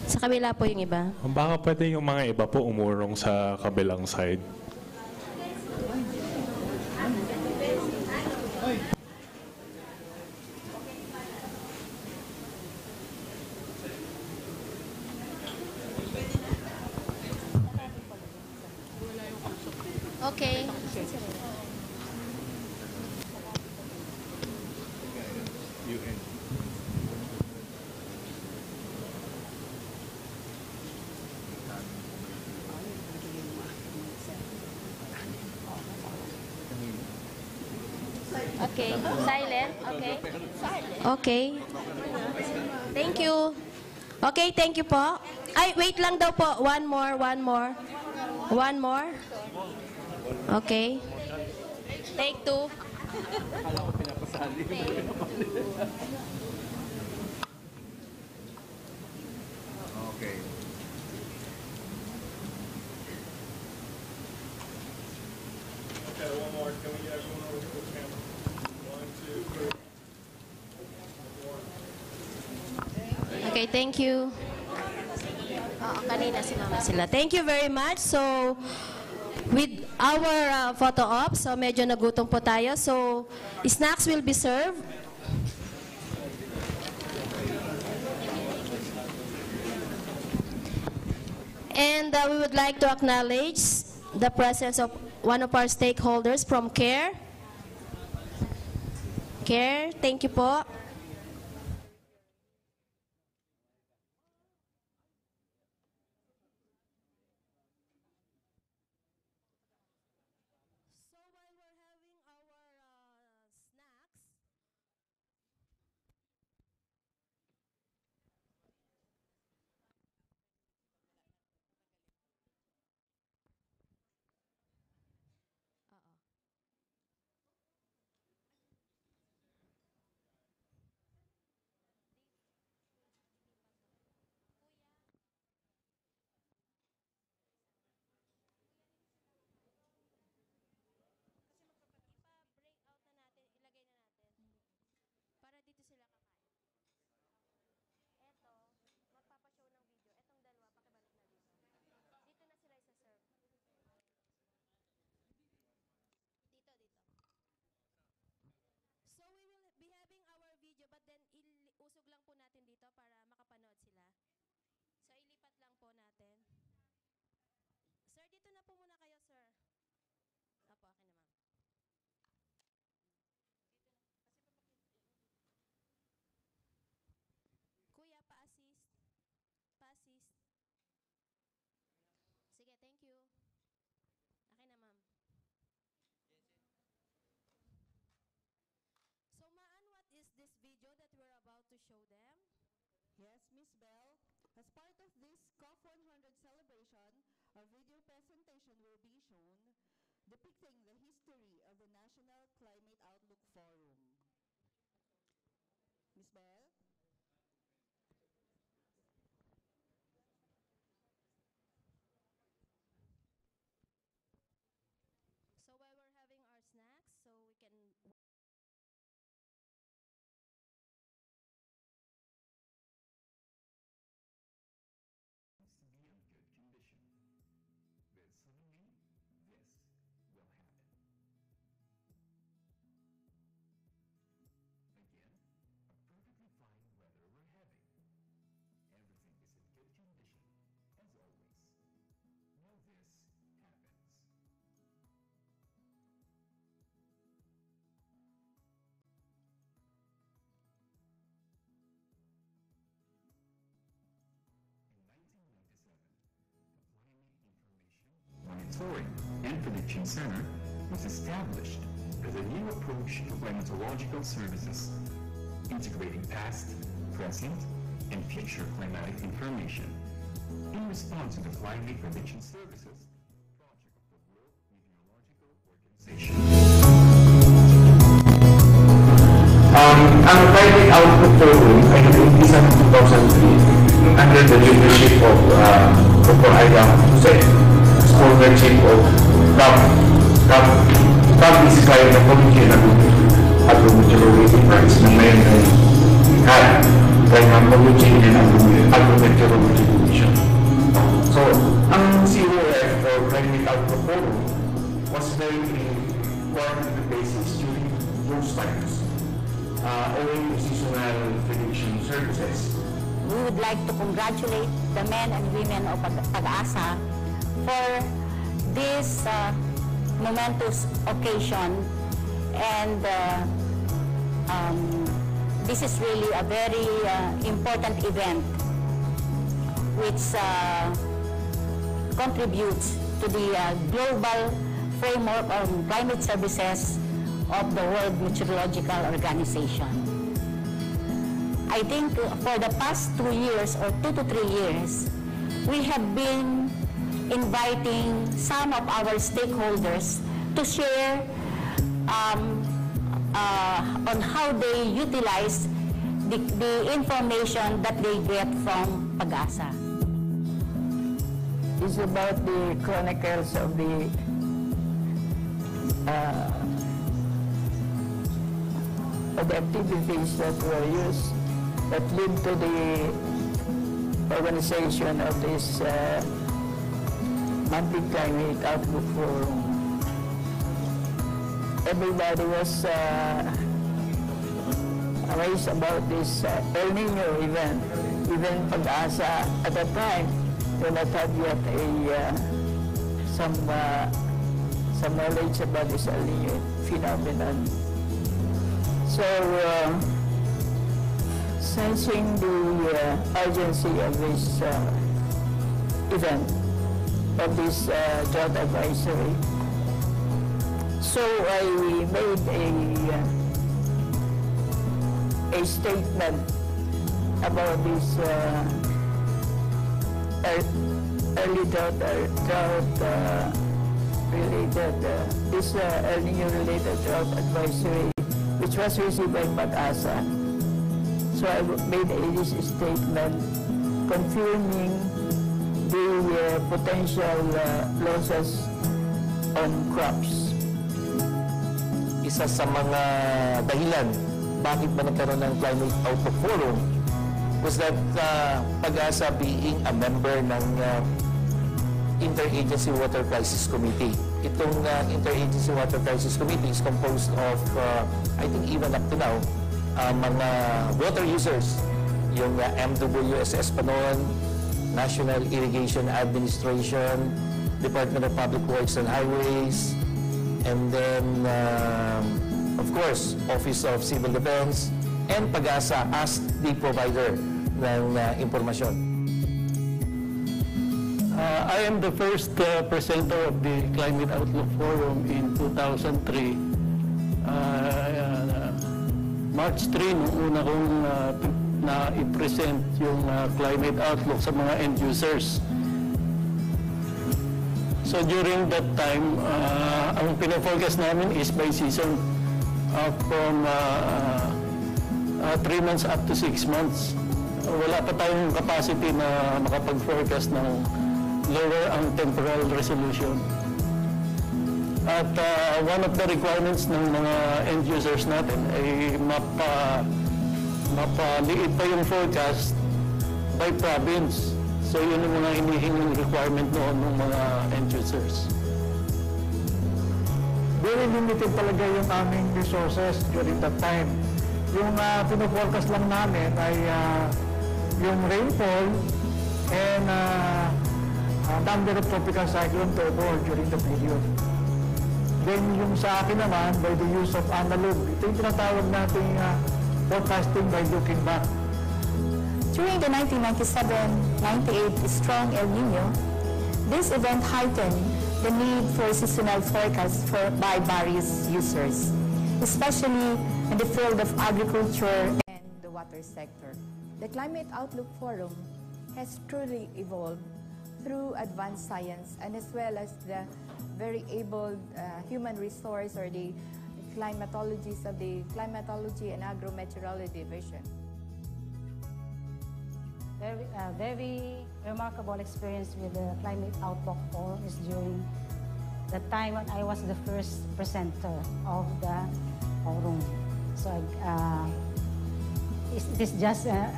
Speaker 2: Sa kabila po yung iba.
Speaker 9: Baka pwede yung mga iba po umurong sa kabilang side.
Speaker 2: Okay. Okay. Silent. Okay. Okay. Thank you. Okay, thank you po. Ay, wait lang daw po. One more. One more. Okay. Take two.
Speaker 7: Okay.
Speaker 9: Okay, one more. Can we get everyone over to the camera? 1, 2, 3.
Speaker 2: Okay, thank you. Oo, kanina si Mama sila. Thank you very much. So, with our photo op. So medyo nagutom po tayo. So snacks will be served. And we would like to acknowledge the presence of one of our stakeholders from CARE. CARE, thank you po. Usog lang po natin dito para makapanood sila. So, ilipat lang po natin. Sir, dito na po muna kayo, sir. Apo, akin na, ma'am. Kuya, pa-assist. Pa-assist. Sige, thank you. Akin na, ma'am. So, Maan, what is this video that we're about to show them?
Speaker 4: Yes, Miss Bell. As part of this COF-100 celebration, a video presentation will be shown depicting the history of the National Climate Outlook Forum. Miss Bell?
Speaker 2: So while we're having our snacks, so we can...
Speaker 10: Monitoring and Prediction Center was established as a new approach to climatological services, integrating past, present, and future climatic information in response to the Climate Prediction Services project of the World Meteorological Organization.
Speaker 11: Ang Climate Outlook Forum ay nag-umpisa ng 2003 under the leadership of Dr. Hive, former chief of COF is kaya na Committee na Agro-Meteorology Branch na ngayon ay Hive, kaya ng Committee and Agro-Meteorology Commission. So, ang COF or Climate Outlook Forum was very important to the basis during those times, owing to seasonal prediction services.
Speaker 12: We would like to congratulate the men and women of PAGASA for this momentous occasion, and this is really a very important event which contributes to the global framework on climate services of the World Meteorological Organization. I think for the past 2 years or 2 to 3 years, we have been inviting some of our stakeholders to share on how they utilize the information that they get from PAGASA.
Speaker 13: It's about the chronicles of the activities that were used that led to the organization of this monthly climate outlook forum. everybody was amazed about this El Nino event. Even PAGASA at that time do not have yet some knowledge about this El Nino phenomenon. So, sensing the urgency of this event, of this drought advisory, so I made a statement about this early drought related, this El Nino related drought advisory, which was received by PAGASA. So I made this statement confirming the potential losses on crops.
Speaker 14: Isa sa mga dahilan bakit ba nagkaroon ng Climate Outlook Forum was that PAGASA being a member ng Interagency Water Crisis Committee. Itong Interagency Water Crisis Committee is composed of, I think even up to now, mga water users, yung MWSS pa noon, National Irrigation Administration, Department of Public Works and Highways, and then, of course, Office of Civil Defense, and PAGASA as the provider ng impormasyon.
Speaker 15: I am the first presenter of the Climate Outlook Forum in 2003. March 3, nung una kong na-i-present yung Climate Outlook sa mga end users. So during that time, ang pina-forecast namin is by season from 3 months up to 6 months. Wala pa tayong capacity na makapag-forecast ng lower ang temporal resolution. At one of the requirements ng mga end users natin ay mapaliit pa yung forecast by province. So yun yung mga hinihinging requirement noon ng mga end users.
Speaker 16: Very limited talaga yung aming resources during that time. Yung pino-forecast lang namin ay yung rainfall and number of tropical cyclone to occur during the period. Then yung sa akin naman, by the use of analog, ito yung tinatawag nating forecasting by looking back.
Speaker 17: During the 1997-98 strong El Nino, this event heightened the need for seasonal forecasts by various users, especially in the field of agriculture and the water sector.
Speaker 18: The Climate Outlook Forum has truly evolved through advanced science and as well as the very able human resource or the climatologists of the Climatology and Agrometeorology Division.
Speaker 19: Very remarkable experience with the Climate Outlook Forum is during the time when I was the first presenter of the forum. So it is just a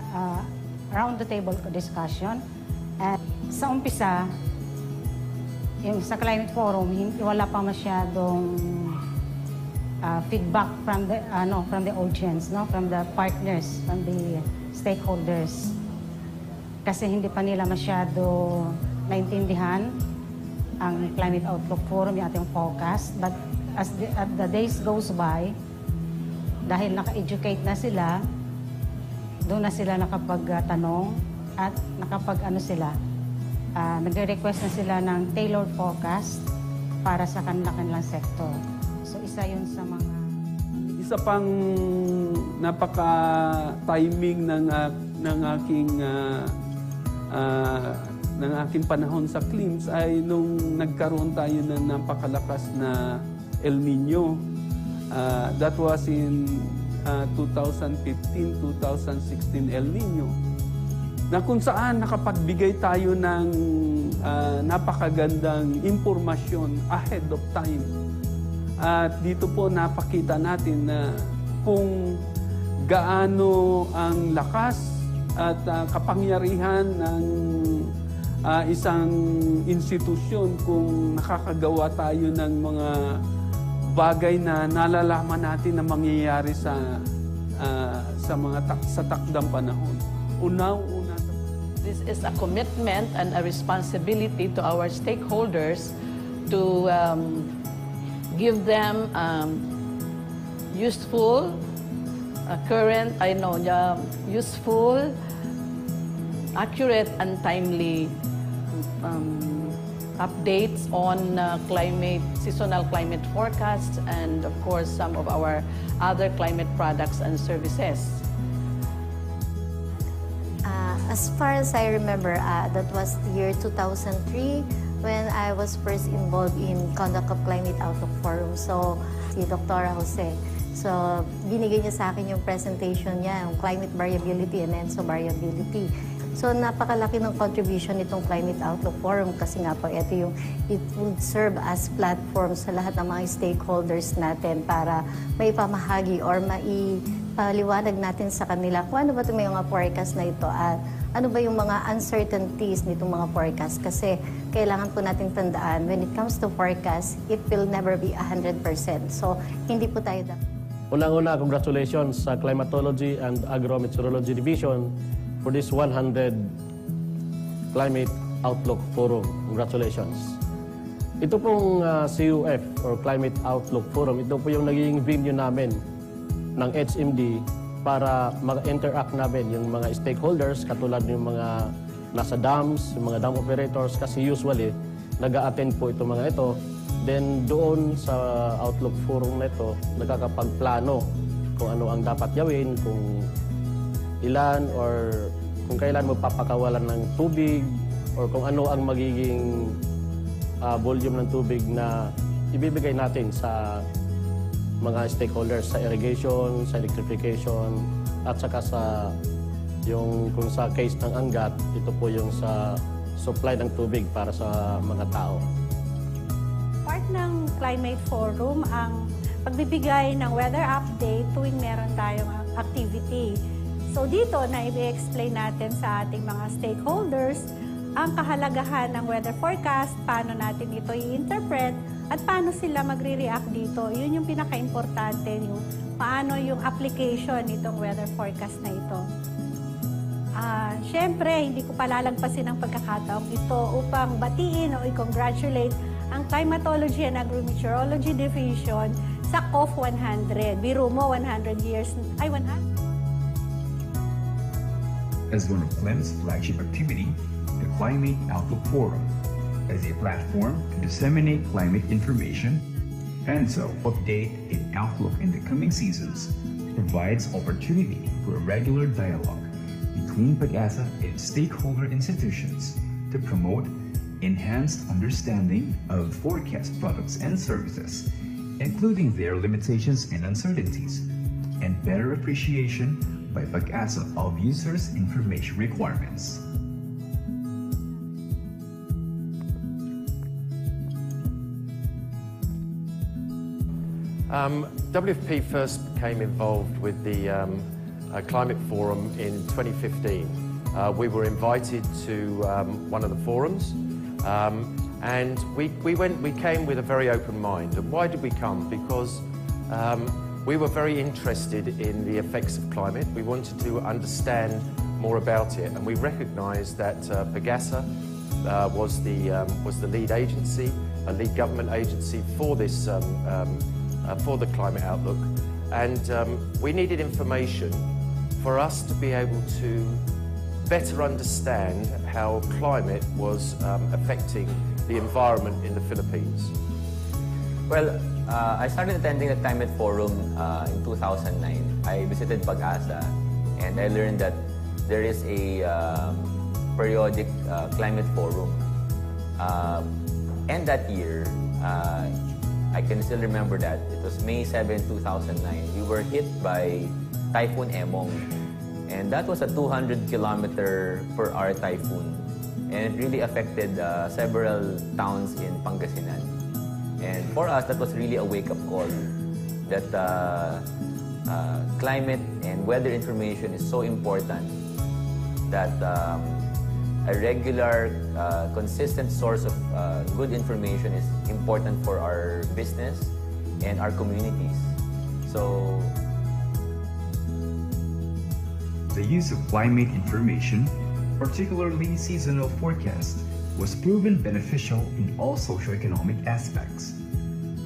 Speaker 19: round the table discussion. And sa umpisa, yung sa Climate Forum, wala pa masyadong feedback from the audience, from the partners, from the stakeholders. Kasi hindi pa nila masyado naintindihan ang Climate Outlook Forum, yung ating forecast. But as the days goes by, dahil naka-educate na sila, doon na sila nakapagtanong at nagre-request na sila ng tailored forecast para sa kanilang sector. So isa yun sa mga...
Speaker 20: Isa pang napaka-timing ng aking panahon sa CLIMS ay nung nagkaroon tayo ng napakalakas na El Nino. That was in 2015-2016 El Nino, na kung saan nakapagbigay tayo ng napakagandang impormasyon ahead of time. At dito po napakita natin na kung gaano ang lakas at kapangyarihan ng isang institusyon kung nakakagawa tayo ng mga bagay na nalalaman natin na mangyayari sa takdang panahon. Una.
Speaker 21: This is a commitment and a responsibility to our stakeholders to give them useful, useful, accurate, and timely updates on seasonal climate forecasts, and of course some of our other climate products and services.
Speaker 22: As far as I remember, that was the year 2003 when I was first involved in conduct of Climate Outlook Forum. So, si Dr. Jose. So, binigay niya sa akin yung presentation niya, yung climate variability and variability. So, napakalaki ng contribution nitong Climate Outlook Forum kasi nga po, it would serve as platform sa lahat ng mga stakeholders natin para may pamahagi or maipaliwanag natin sa kanila kung ano ba itong mga forecast na ito at ano ba yung mga uncertainties nitong mga forecast. Kasi kailangan po natin tandaan, when it comes to forecast, it will never be 100%. So, hindi po tayo dapat.
Speaker 23: Unang-una, congratulations sa Climatology and Agro-Meteorology Division for this 100 Climate Outlook Forum. Congratulations. Ito pong COF or Climate Outlook Forum, ito po yung naging venue namin ng HMD para mag-interact namin yung mga stakeholders, katulad yung mga nasa dams, yung mga dam operators, kasi usually nag-a-attend po itong mga ito. Then doon sa Outlook Forum na ito, nagkakapagplano kung ano ang dapat gawin, kung ilan or kung kailan magpapakawalan ng tubig or kung ano ang magiging volume ng tubig na ibibigay natin sa mga stakeholders sa irrigation, sa electrification, at saka sa kung sa case ng Angat, ito po yung sa supply ng tubig para sa mga tao.
Speaker 24: Part ng Climate Forum ang pagbibigay ng weather update tuwing meron tayong activity. So dito na i-explain natin sa ating mga stakeholders ang kahalagahan ng weather forecast, paano natin ito i-interpret, at paano sila magre-react dito. Yun yung pinaka-importante, yung paano yung application nitong weather forecast na ito. Siyempre, hindi ko palalagpasin ang pagkakataong ito upang batiin o i-congratulate ang Climatology and Agro-Meteorology Division sa COF-100. Biro mo, 100 years, 100.
Speaker 10: As one of CLEM's flagship activity, the Climate Outlook Forum as a platform to disseminate climate information and so update an outlook in the coming seasons, provides opportunity for a regular dialogue between PAGASA and stakeholder institutions to promote enhanced understanding of forecast products and services, including their limitations and uncertainties, and better appreciation by PAGASA of users' information requirements.
Speaker 7: WFP first became involved with the Climate Forum in 2015. We were invited to one of the forums, and we came with a very open mind. And why did we come? Because we were very interested in the effects of climate. We wanted to understand more about it, and we recognised that PAGASA was the lead agency, a lead government agency for this for the climate outlook, and we needed information for us to be able to better understand how climate was affecting the environment in the Philippines.
Speaker 25: Well, I started attending the Climate Forum in 2009. I visited PAGASA and I learned that there is a periodic climate forum. And that year, I can still remember that. It was May 7, 2009. We were hit by Typhoon Emong. And that was a 200-kilometer-per-hour typhoon. And it really affected several towns in Pangasinan. And for us, that was really a wake-up call that climate and weather information is so important that a regular, consistent source of good information is important for our business and our communities. So
Speaker 10: the use of climate information, particularly seasonal forecast, was proven beneficial in all socioeconomic aspects.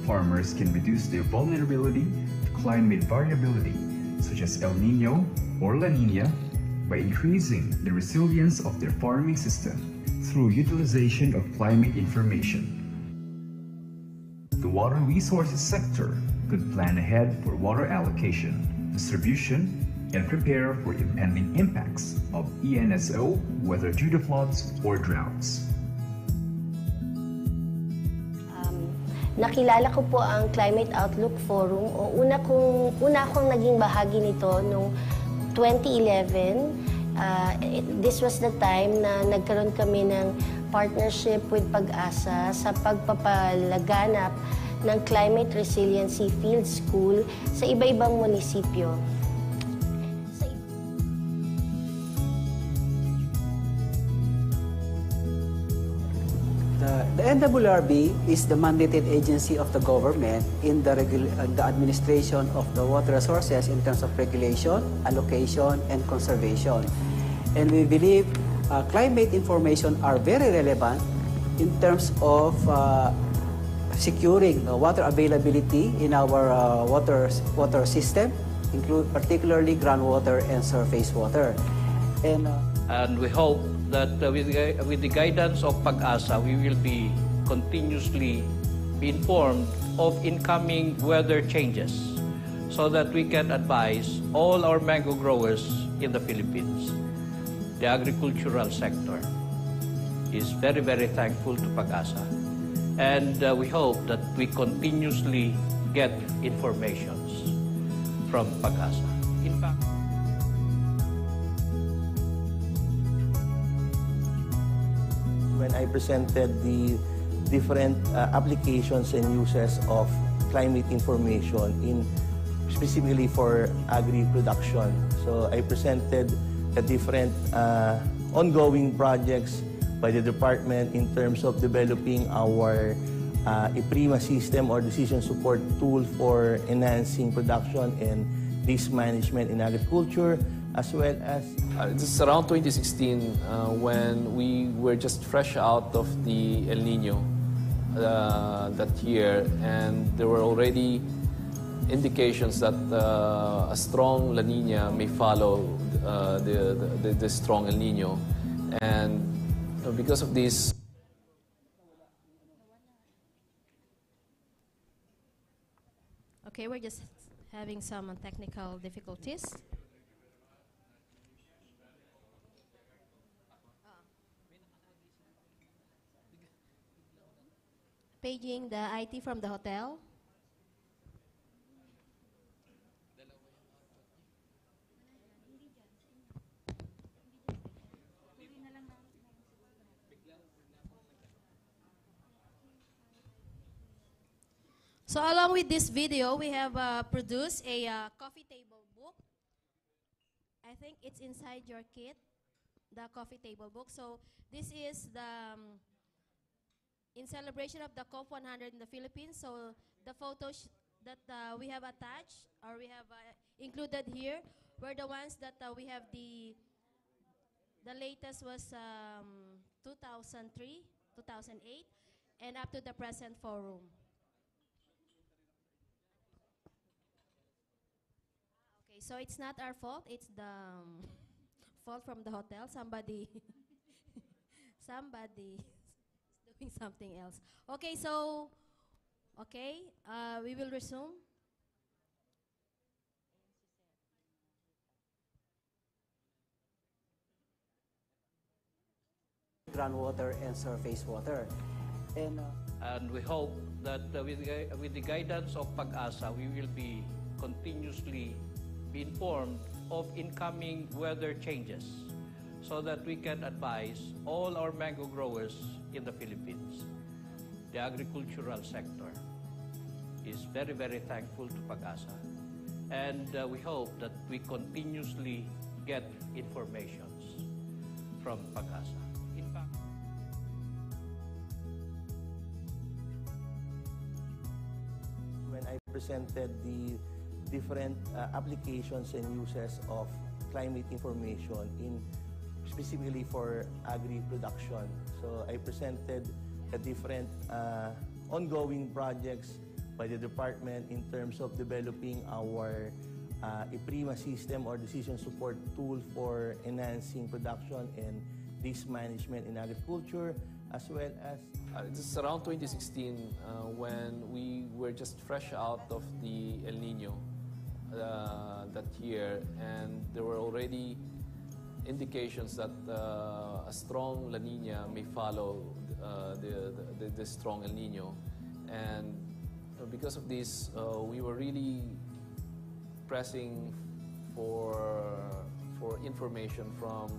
Speaker 10: Farmers can reduce their vulnerability to climate variability, such as El Niño or La Niña, by increasing the resilience of their farming system through utilization of climate information. The water resources sector could plan ahead for water allocation, distribution, and prepare for impending impacts of ENSO, whether due to floods or droughts.
Speaker 1: Nakilala ko po ang Climate Outlook Forum o una akong naging bahagi nito noong 2011. This was the time na nagkaroon kami ng partnership with PAGASA sa pagpapalaganap ng Climate Resiliency Field School sa iba-ibang munisipyo.
Speaker 3: The NWRB is the mandated agency of the government in the administration of the water resources in terms of regulation, allocation, and conservation. And we believe climate information are very relevant in terms of securing water availability in our water system, particularly groundwater and surface water.
Speaker 5: And we hope that with the guidance of PAGASA, we will be continuously informed of incoming weather changes so that we can advise all our mango growers in the Philippines. The agricultural sector is very, very thankful to PAGASA. And we hope that we continuously get informations from PAGASA. In fact,
Speaker 6: when I presented the different applications and uses of climate information specifically for agri-production. So I presented the different ongoing projects by the department in terms of developing our IPRIMA system or decision support tool for enhancing production and risk management in agriculture, as well as...
Speaker 8: This is around 2016 when we were just fresh out of the El Nino that year, and there were already indications that a strong La Nina may follow the strong El Nino. And because of this...
Speaker 2: Okay, we're just having some technical difficulties. Paging the IT from the hotel. So along with this video, we have produced a coffee table book. I think it's inside your kit, the coffee table book. So this is the in celebration of the COF-100 in the Philippines. So the photos that we have attached or we have included here were the ones that we have the latest was 2003, 2008, and up to the present forum. Okay, so it's not our fault, it's the fault from the hotel. Somebody doing something else. Okay, so, we will resume.
Speaker 3: Groundwater and surface water.
Speaker 5: And we hope that with the guidance of PAGASA, we will be continuously informed of incoming weather changes so that we can advise all our mango growers in the Philippines. The agricultural sector is very, very thankful to PAGASA. And we hope that we continuously get informations from PAGASA. In fact,
Speaker 6: when I presented the different applications and uses of climate information specifically for agri-production. So I presented the different ongoing projects by the department in terms of developing our IPRIMA system or decision support tool for enhancing production and risk management in agriculture, as well as...
Speaker 8: This is around 2016 when we were just fresh out of the El Nino that year, and there were already indications that a strong La Nina may follow the strong El Nino. And because of this, we were really pressing for information from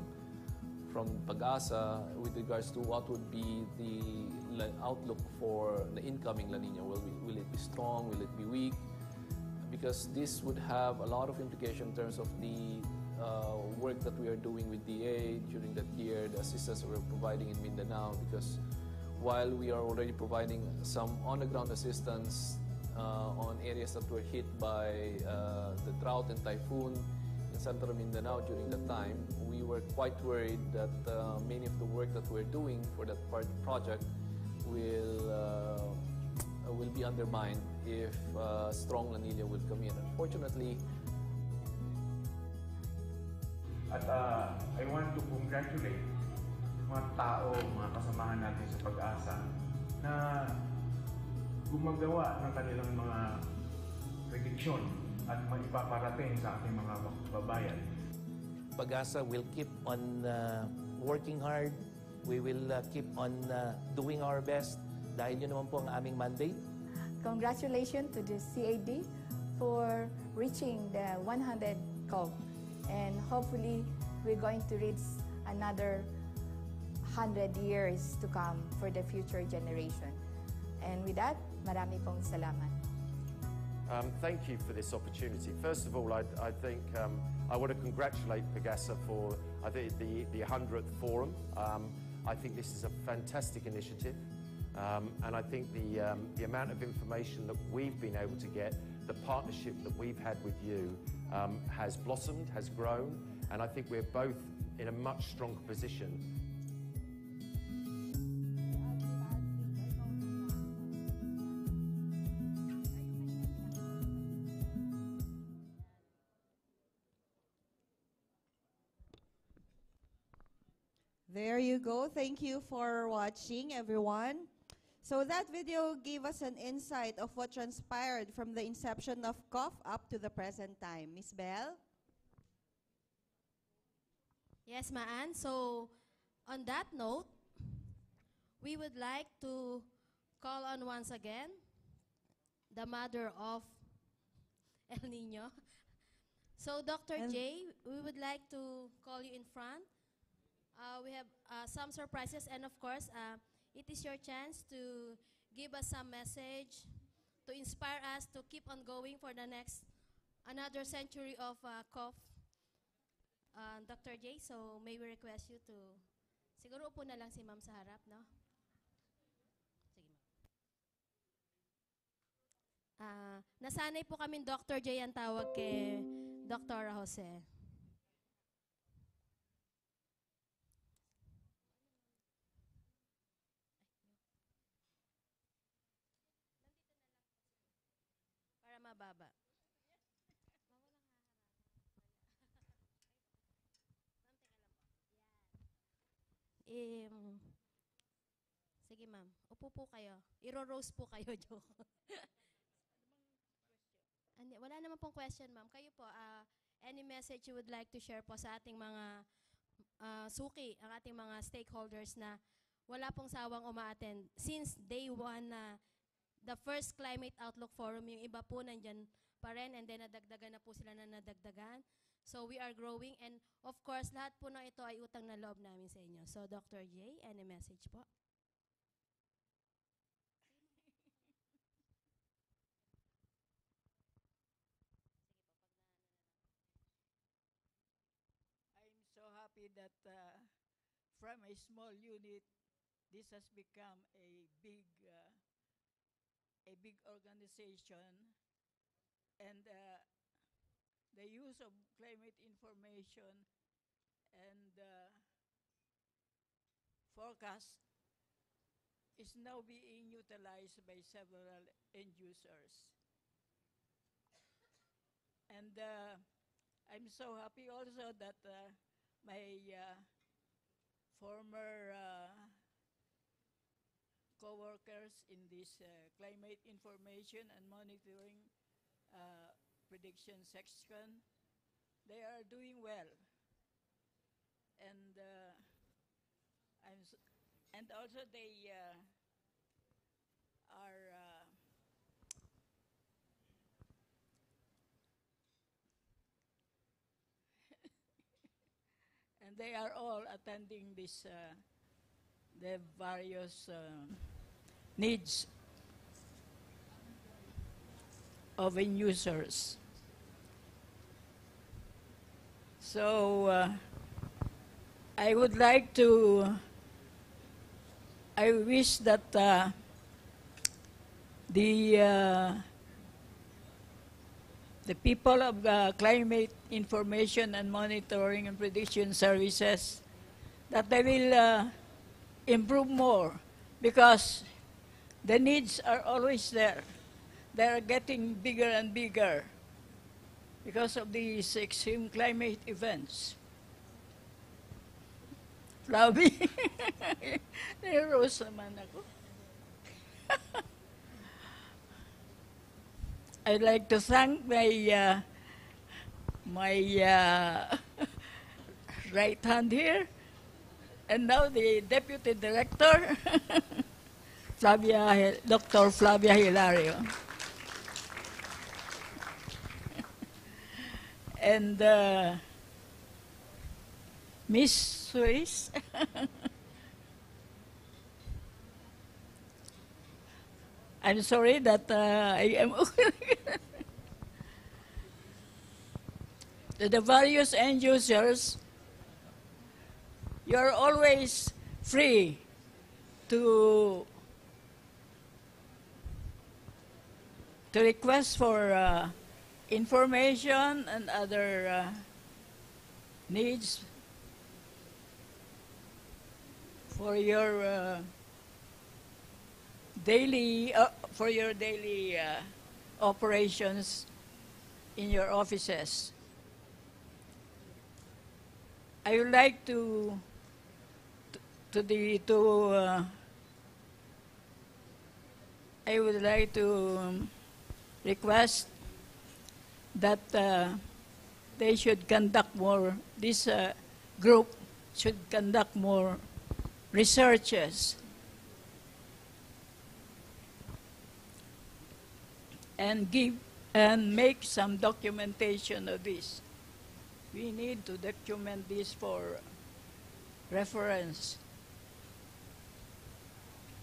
Speaker 8: PAGASA with regards to what would be the outlook for the incoming La Nina. Will it be strong? Will it be weak? Because this would have a lot of implication in terms of the work that we are doing with DA during that year, the assistance we're providing in Mindanao, because while we are already providing some on-the-ground assistance on areas that were hit by the drought and typhoon in Central Mindanao during that time, we were quite worried that many of the work that we're doing for that project will be undermined if strong La Nina will come in. Unfortunately,
Speaker 4: at I want to congratulate mga tao, mga kasamahan natin sa PAGASA na gumagawa ng kanilang mga prediksyon at maipaparating sa ating mga babayan.
Speaker 14: PAGASA will keep on working hard. We will keep on doing our best dahil yun naman po ang aming mandate.
Speaker 18: Congratulations to the CAD for reaching the 100 COF, and hopefully we're going to reach another 100 years to come for the future generation. And with that, marami pong salamat.
Speaker 7: Thank you for this opportunity. First of all, I think I want to congratulate PAGASA for the 100th forum. I think this is a fantastic initiative. And I think the amount of information that we've been able to get, the partnership that we've had with you has blossomed, has grown, and I think we're both in a much stronger position.
Speaker 9: There you go. Thank you for watching, everyone. So that video gave us an insight of what transpired from the inception of COF up to the present time. Miss Bell?
Speaker 2: Yes, Maan. So, on that note, we would like to call on once again the mother of El Nino. So, Dr. J, we would like to call you in front. We have some surprises, and of course, it is your chance to give us some message to inspire us to keep on going for the next another century of COF. Dr. J, so may we request you to, siguro upo na lang si ma'am sa harap, no? Sige, ma'am. Nasanay po kami Dr. J ang tawag kay Dr. Jose. Para mababa. Sige ma'am, upo po kayo. Iro-roast po kayo, joke. Wala naman pong question ma'am. Kayo po, any message you would like to share po sa ating mga suki, ang ating mga stakeholders na wala pong sawang uma-attend since day one na the first Climate Outlook Forum, yung iba po nandyan pa rin, and then nadagdagan na po sila na nadagdagan. So we are growing, and of course, lahat po na ito ay utang na loob namin sa inyo. So Dr. J, any message po?
Speaker 11: I'm so happy that from a small unit, this has become a big organization And the use of climate information and forecast is now being utilized by several end users. And I'm so happy also that my former co-workers in this climate information and monitoring prediction section, they are doing well. And and also they are and they are all attending this the various needs of end users. So I would like to, I wish that the people of climate information and monitoring and prediction services, that they will improve more, because the needs are always there. They are getting bigger and bigger because of these extreme climate events. Flavi, nirose naman ako. I'd like to thank my right hand here, and now the Deputy Director, Dr. Flavia Hilario. And Miss Swiss. I'm sorry that I am to the various end users, you're always free to request for information and other needs for your daily operations in your offices. I would like to request that they should conduct more, this group should conduct more researches and make some documentation of this. We need to document this for reference.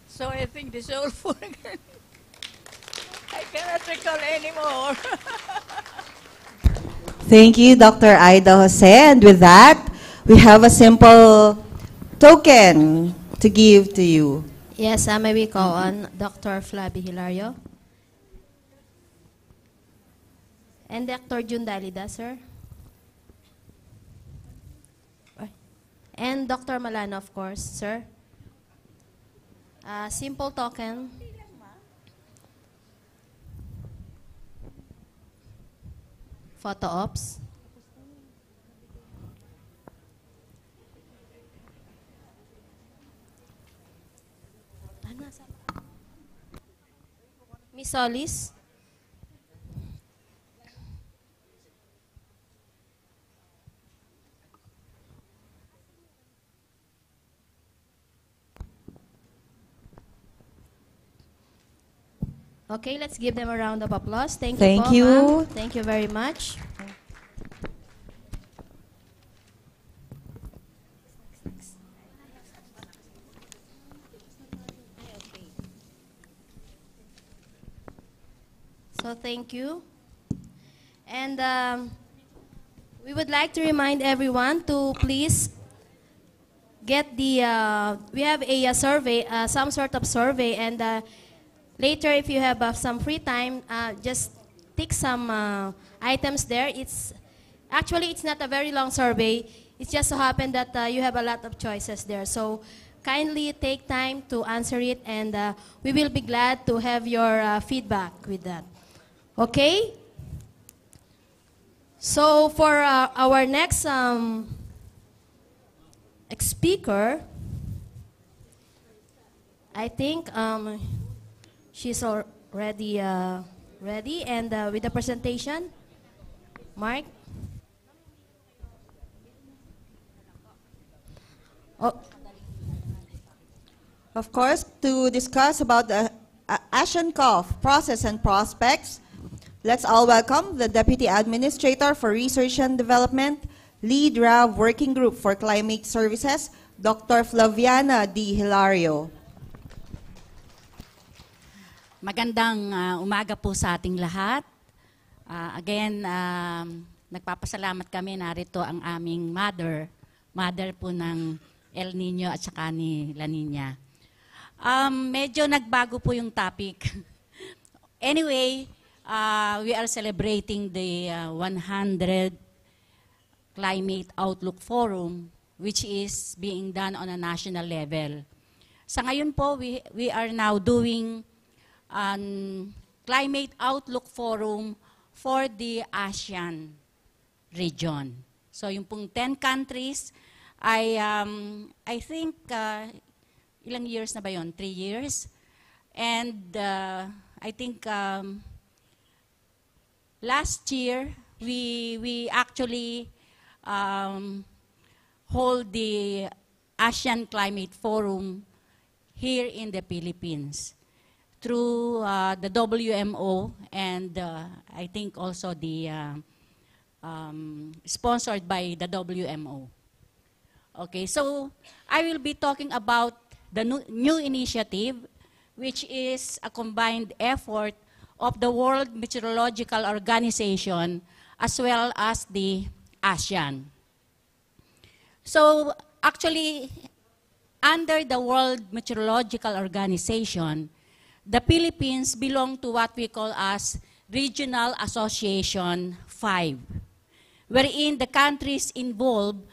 Speaker 11: So I think this is all for I cannot recall anymore.
Speaker 9: Thank you, Dr. Aida Jose. And with that, we have a simple token to give to you.
Speaker 2: Yes, may we call on Dr. Flavia Hilario. And Dr. June Dalida, sir. And Dr. Malano, of course, sir. Simple token. Photo ops. Miss Solis. Okay, let's give them a round of applause. Thank you. Ma'am. Thank you very much. So thank you. And we would like to remind everyone to please get the, we have a survey, some sort of survey, and later if you have some free time, just tick some items there. Actually, it's not a very long survey. It just so happened that you have a lot of choices there. So kindly take time to answer it, and we will be glad to have your feedback with that. Okay? So for our next speaker, I think she's already ready, and with the presentation, Mark.
Speaker 9: Oh. Of course, to discuss about the Asian COF process and prospects, let's all welcome the Deputy Administrator for Research and Development, Lead RAV Working Group for Climate Services, Dr. Flaviana D. Hilario.
Speaker 12: Magandang umaga po sa ating lahat. Again, nagpapasalamat kami, narito ang aming mother po ng El Nino at saka ni La Nina. Medyo nagbago po yung topic. Anyway, we are celebrating the 100 Climate Outlook Forum, which is being done on a national level. Sa ngayon po, we are now doing an Climate Outlook Forum for the ASEAN region. So yung pong 10 countries, I think, ilang years na ba yun? 3 years? And I think last year, we actually hold the ASEAN Climate Forum here in the Philippines through the WMO and I think also the sponsored by the WMO. Okay, so I will be talking about the new initiative, which is a combined effort of the World Meteorological Organization as well as the ASEAN. So actually, under the World Meteorological Organization, the Philippines belong to what we call as Regional Association 5, wherein the countries involved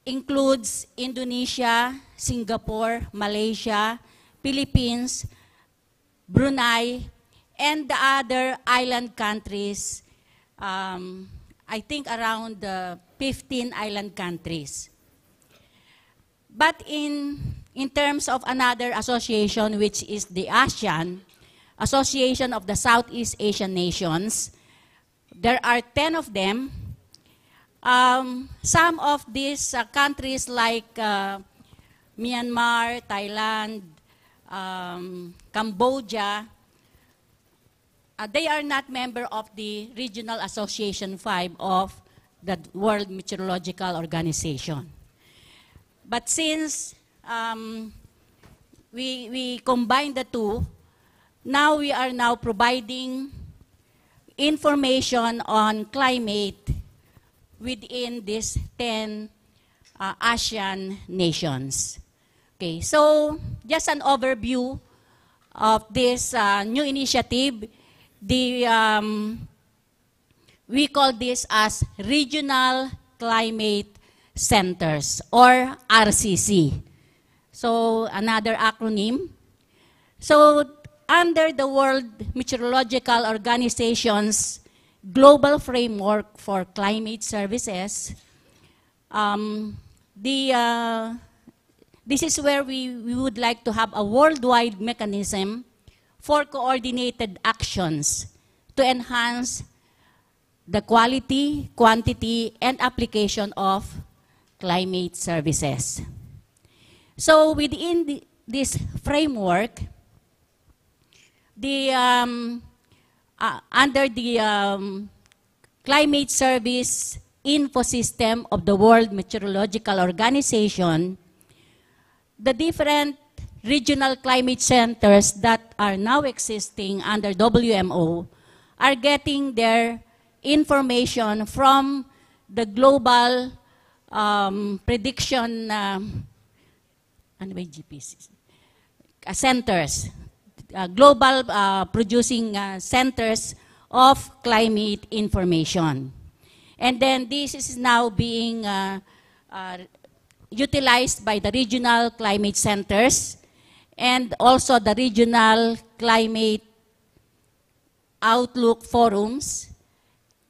Speaker 12: includes Indonesia, Singapore, Malaysia, Philippines, Brunei, and the other island countries, I think around 15 island countries. But in terms of another association, which is the ASEAN, Association of the Southeast Asian Nations, there are 10 of them. Some of these countries like Myanmar, Thailand, Cambodia, they are not member of the Regional Association 5 of the World Meteorological Organization. But since we combine the two, now we are now providing information on climate within these 10 ASEAN nations. Okay, so just an overview of this new initiative. We call this as Regional Climate Centers, or RCC. So another acronym. So under the World Meteorological Organization's Global Framework for Climate Services, this is where we would like to have a worldwide mechanism for coordinated actions to enhance the quality, quantity, and application of climate services. So within this framework, under the climate service info system of the World Meteorological Organization, the different regional climate centers that are now existing under WMO are getting their information from the global prediction centers, global producing centers of climate information. And then this is now being utilized by the regional climate centers and also the regional climate outlook forums,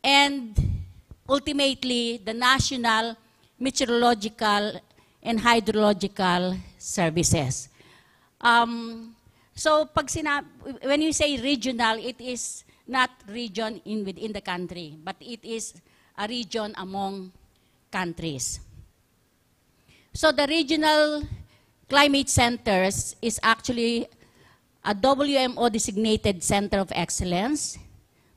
Speaker 12: and ultimately the national meteorological and hydrological services. So when you say regional, it is not region within the country, but it is a region among countries. So the regional climate centers is actually a WMO designated center of excellence,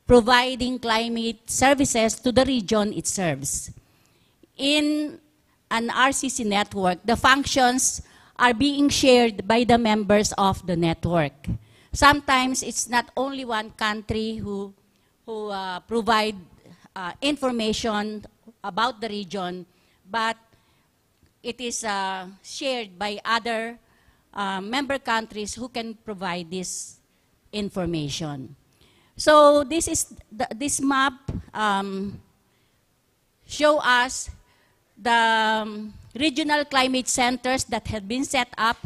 Speaker 12: providing climate services to the region it serves. In an RCC network, the functions are being shared by the members of the network. Sometimes it's not only one country who provide information about the region, but it is shared by other member countries who can provide this information. So this map show us the regional climate centers that have been set up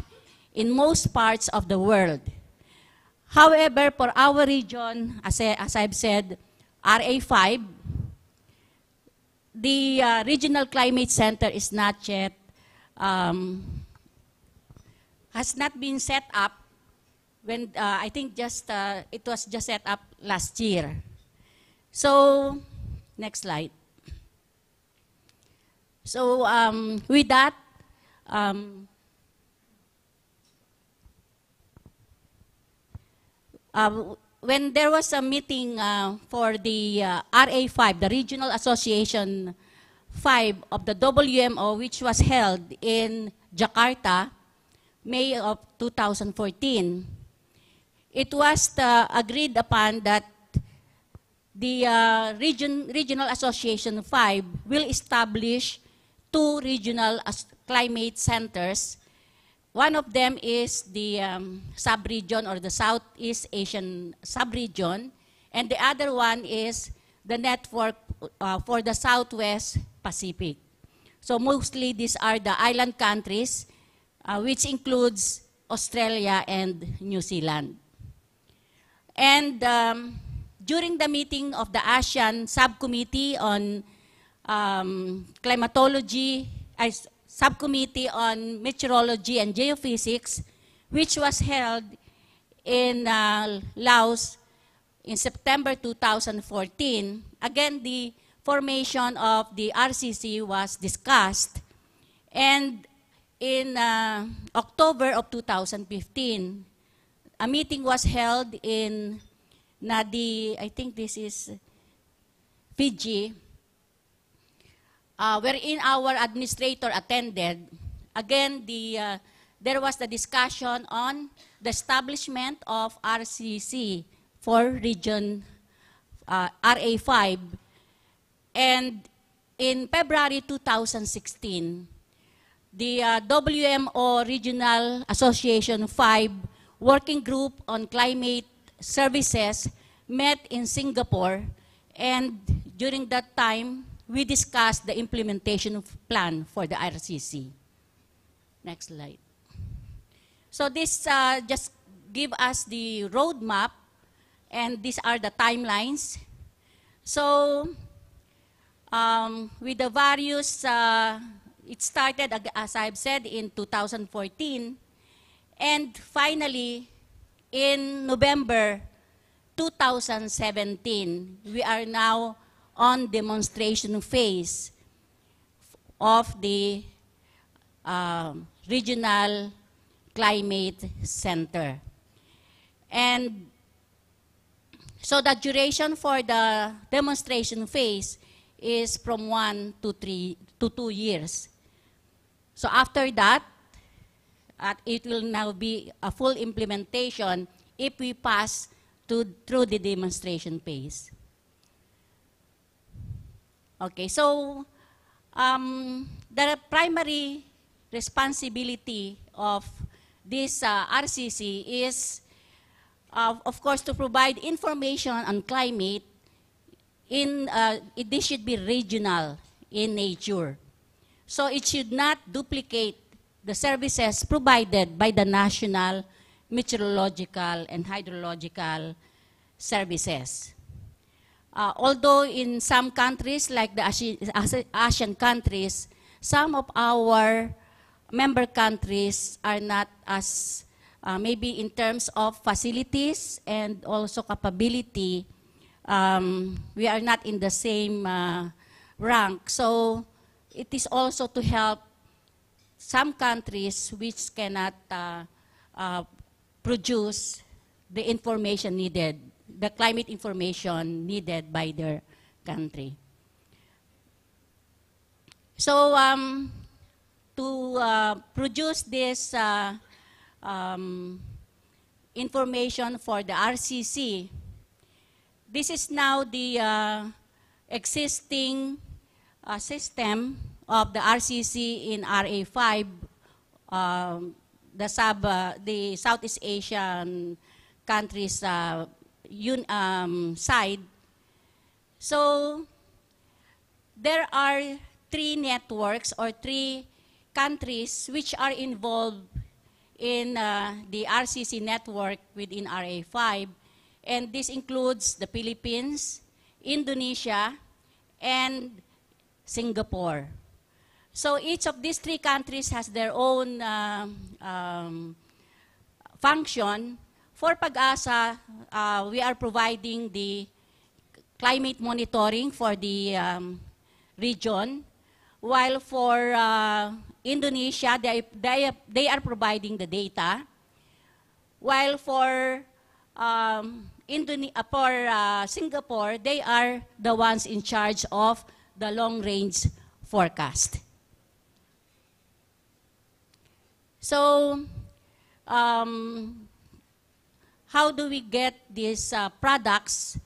Speaker 12: in most parts of the world. However, for our region, as I've said, RA5, the regional climate center is not yet, has not been set up when, I think just, it was just set up last year. So, next slide. So, with that, when there was a meeting for the RA5, the Regional Association 5 of the WMO, which was held in Jakarta, May of 2014, it was agreed upon that the Regional Association 5 will establish 2 regional climate centers. One of them is the sub-region or the Southeast Asian sub-region, and the other one is the network for the Southwest Pacific. So mostly these are the island countries, which includes Australia and New Zealand. And during the meeting of the ASEAN Subcommittee on Climatology, Subcommittee on Meteorology and Geophysics, which was held in Laos in September 2014, again, the formation of the RCC was discussed. And in October of 2015, a meeting was held in Nadi, I think this is Fiji, wherein our administrator attended. Again, there was the discussion on the establishment of RCC for region RA5. And in February 2016, the WMO Regional Association 5 Working Group on Climate Services met in Singapore, and during that time, we discussed the implementation plan for the RCC. Next slide. So this just give us the roadmap, and these are the timelines. So with the various, it started, as I've said, in 2014, and finally, in November 2017, we are now on demonstration phase of the Regional Climate Center. And so the duration for the demonstration phase is from 1 to 2 years. So after that, it will now be a full implementation if we pass through the demonstration phase. Okay, so the primary responsibility of this RCC is of course, to provide information on climate, this should be regional in nature. So it should not duplicate the services provided by the national meteorological and hydrological services. Although in some countries, like the Asian countries, some of our member countries are not as, maybe in terms of facilities and also capability, we are not in the same rank. So it is also to help some countries which cannot produce the information needed, the climate information needed by their country. So to produce this information for the RCC, this is now the existing system of the RCC in RA5, the Southeast Asian countries side. So there are 3 networks or 3 countries which are involved in the RCC network within RA5, and this includes the Philippines, Indonesia, and Singapore. So each of these 3 countries has their own function. For PAGASA, we are providing the climate monitoring for the region, while for Indonesia, they are providing the data, while for Singapore, they are the ones in charge of the long-range forecast. So, how do we get these products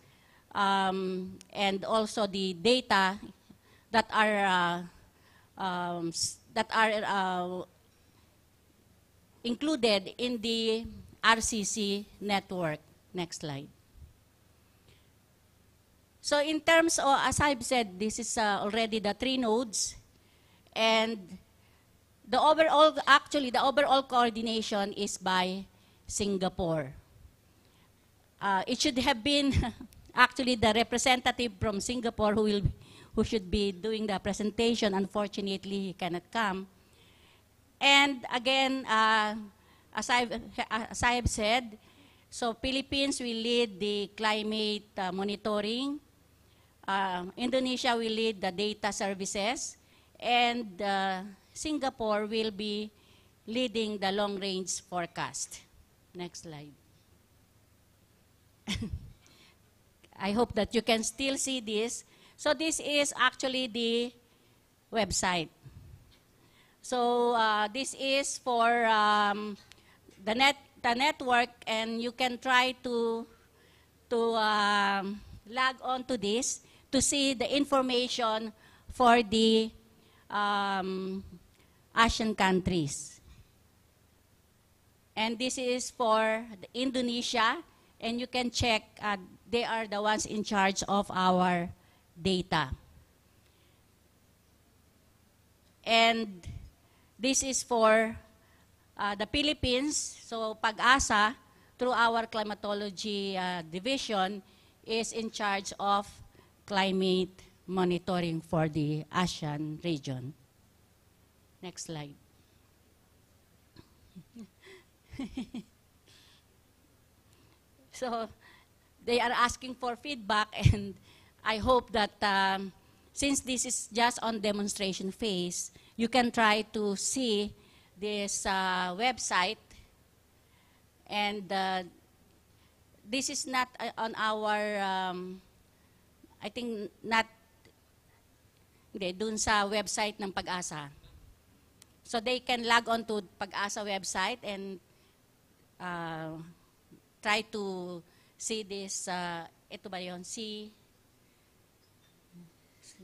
Speaker 12: and also the data that are included in the RCC network? Next slide. So in terms of, as I've said, this is already the 3 nodes, and the overall coordination is by Singapore. It should have been actually the representative from Singapore who should be doing the presentation. Unfortunately, he cannot come. And again, as I have said, so Philippines will lead the climate monitoring. Indonesia will lead the data services, and Singapore will be leading the long-range forecast. Next slide. I hope that you can still see this. So this is actually the website. So this is for the network, and you can try to log on to this to see the information for the Asian countries. And this is for Indonesia, and you can check, they are the ones in charge of our data. And this is for the Philippines. So PAGASA, through our climatology division, is in charge of climate monitoring for the ASEAN region. Next slide. So they are asking for feedback, and I hope that since this is just on demonstration phase, you can try to see this website. And this is not on our, I think not, hindi, dun sa website ng PAGASA. So they can log on to PAGASA website and try to see this, ito ba yun, see.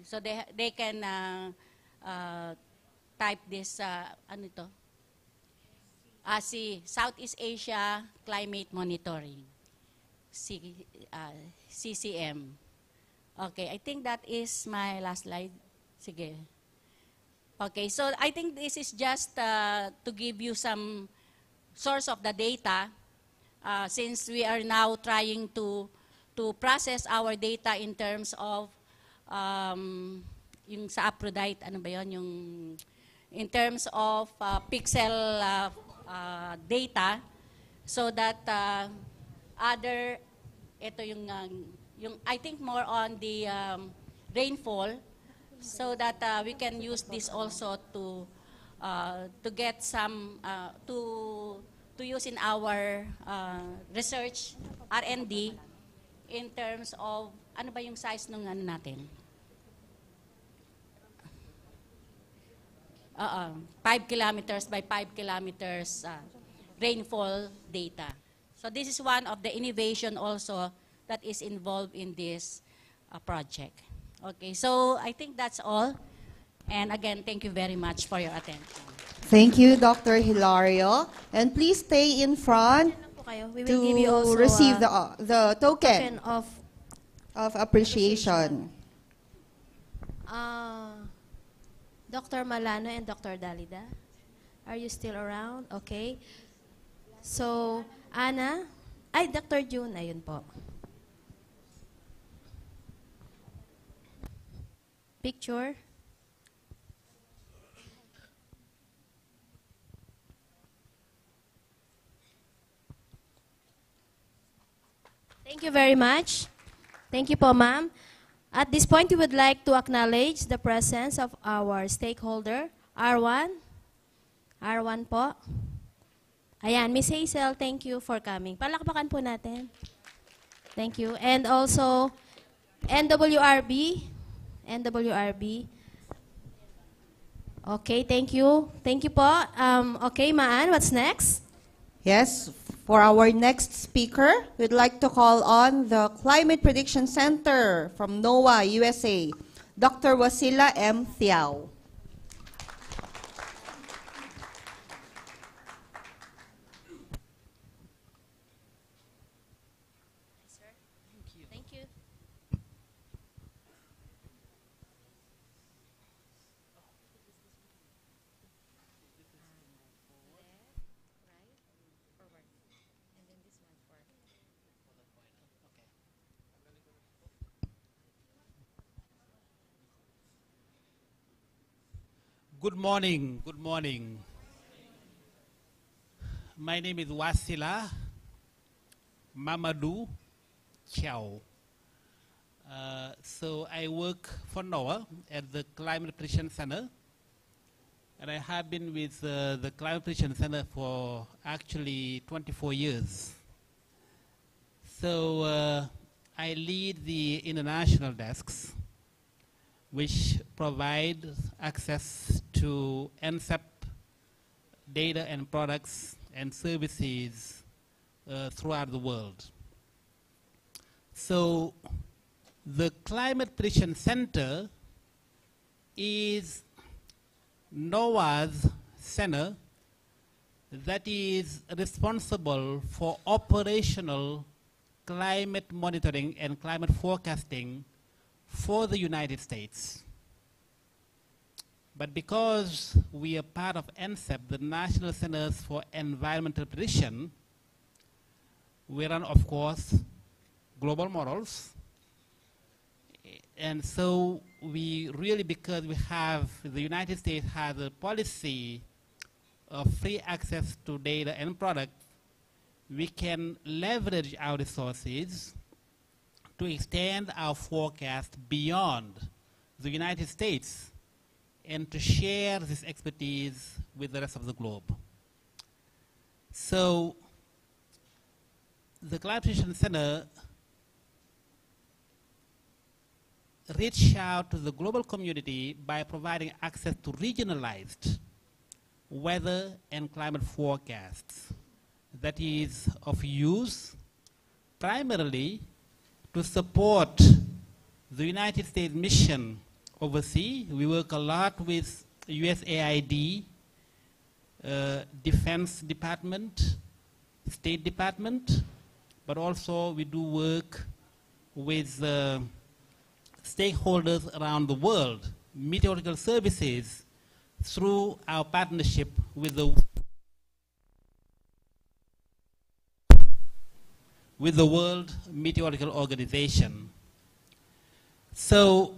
Speaker 12: So they can type this, ano ito? See Southeast Asia Climate Monitoring. CCM. Okay, I think that is my last slide. Sige. Okay, so I think this is just to give you some source of the data since we are now trying to process our data in terms of yung sa Aphrodite, ano ba yun? Yung in terms of pixel data so that ito yung I think more on the rainfall so that we can use this also to get some to use in our research R&D in terms of ano ba yung size ng ano natin? 5 kilometers by 5 kilometers rainfall data. So this is one of the innovation also that is involved in this project. Okay, so I think that's all. And again, thank you very much for your attention.
Speaker 9: Thank you, Dr. Hilario. And please stay in front
Speaker 2: We will give you also
Speaker 9: receive the token of appreciation.
Speaker 2: Dr. Malano and Dr. Dalida, are you still around? Okay. So, Ana, Dr. June, ayun po. Picture. Thank you very much. Thank you po, ma'am. At this point, we would like to acknowledge the presence of our stakeholder, R1. R1 po. Ayan, Miss Hazel, thank you for coming. Palakpakan po natin. Thank you. And also, NWRB. NWRB. Okay, thank you. Thank you po. Okay, Maan, what's next?
Speaker 9: Yes, for our next speaker, we'd like to call on the Climate Prediction Center from NOAA, USA, Dr. Wasila M. Thiao.
Speaker 2: Thank you.
Speaker 13: Good morning. Good morning. My name is Wasila Mamadou Chow. So I work for NOAA at the Climate Prediction Center. And I have been with the Climate Prediction Center for actually 24 years. So I lead the international desks, which provide access to NCEP data and products and services throughout the world. So the Climate Prediction Center is NOAA's center that is responsible for operational climate monitoring and climate forecasting for the United States. But because we are part of NCEP, the National Centers for Environmental Prediction, we run, of course, global models. And so we really, because we have, the United States has a policy of free access to data and products, we can leverage our resources to extend our forecast beyond the United States and to share this expertise with the rest of the globe. So the Climate Prediction Center reached out to the global community by providing access to regionalized weather and climate forecasts that is of use primarily to support the United States mission overseas. We work a lot with USAID, Defense Department, State Department, but also we do work with stakeholders around the world, meteorological services, through our partnership with the World Meteorological Organization. So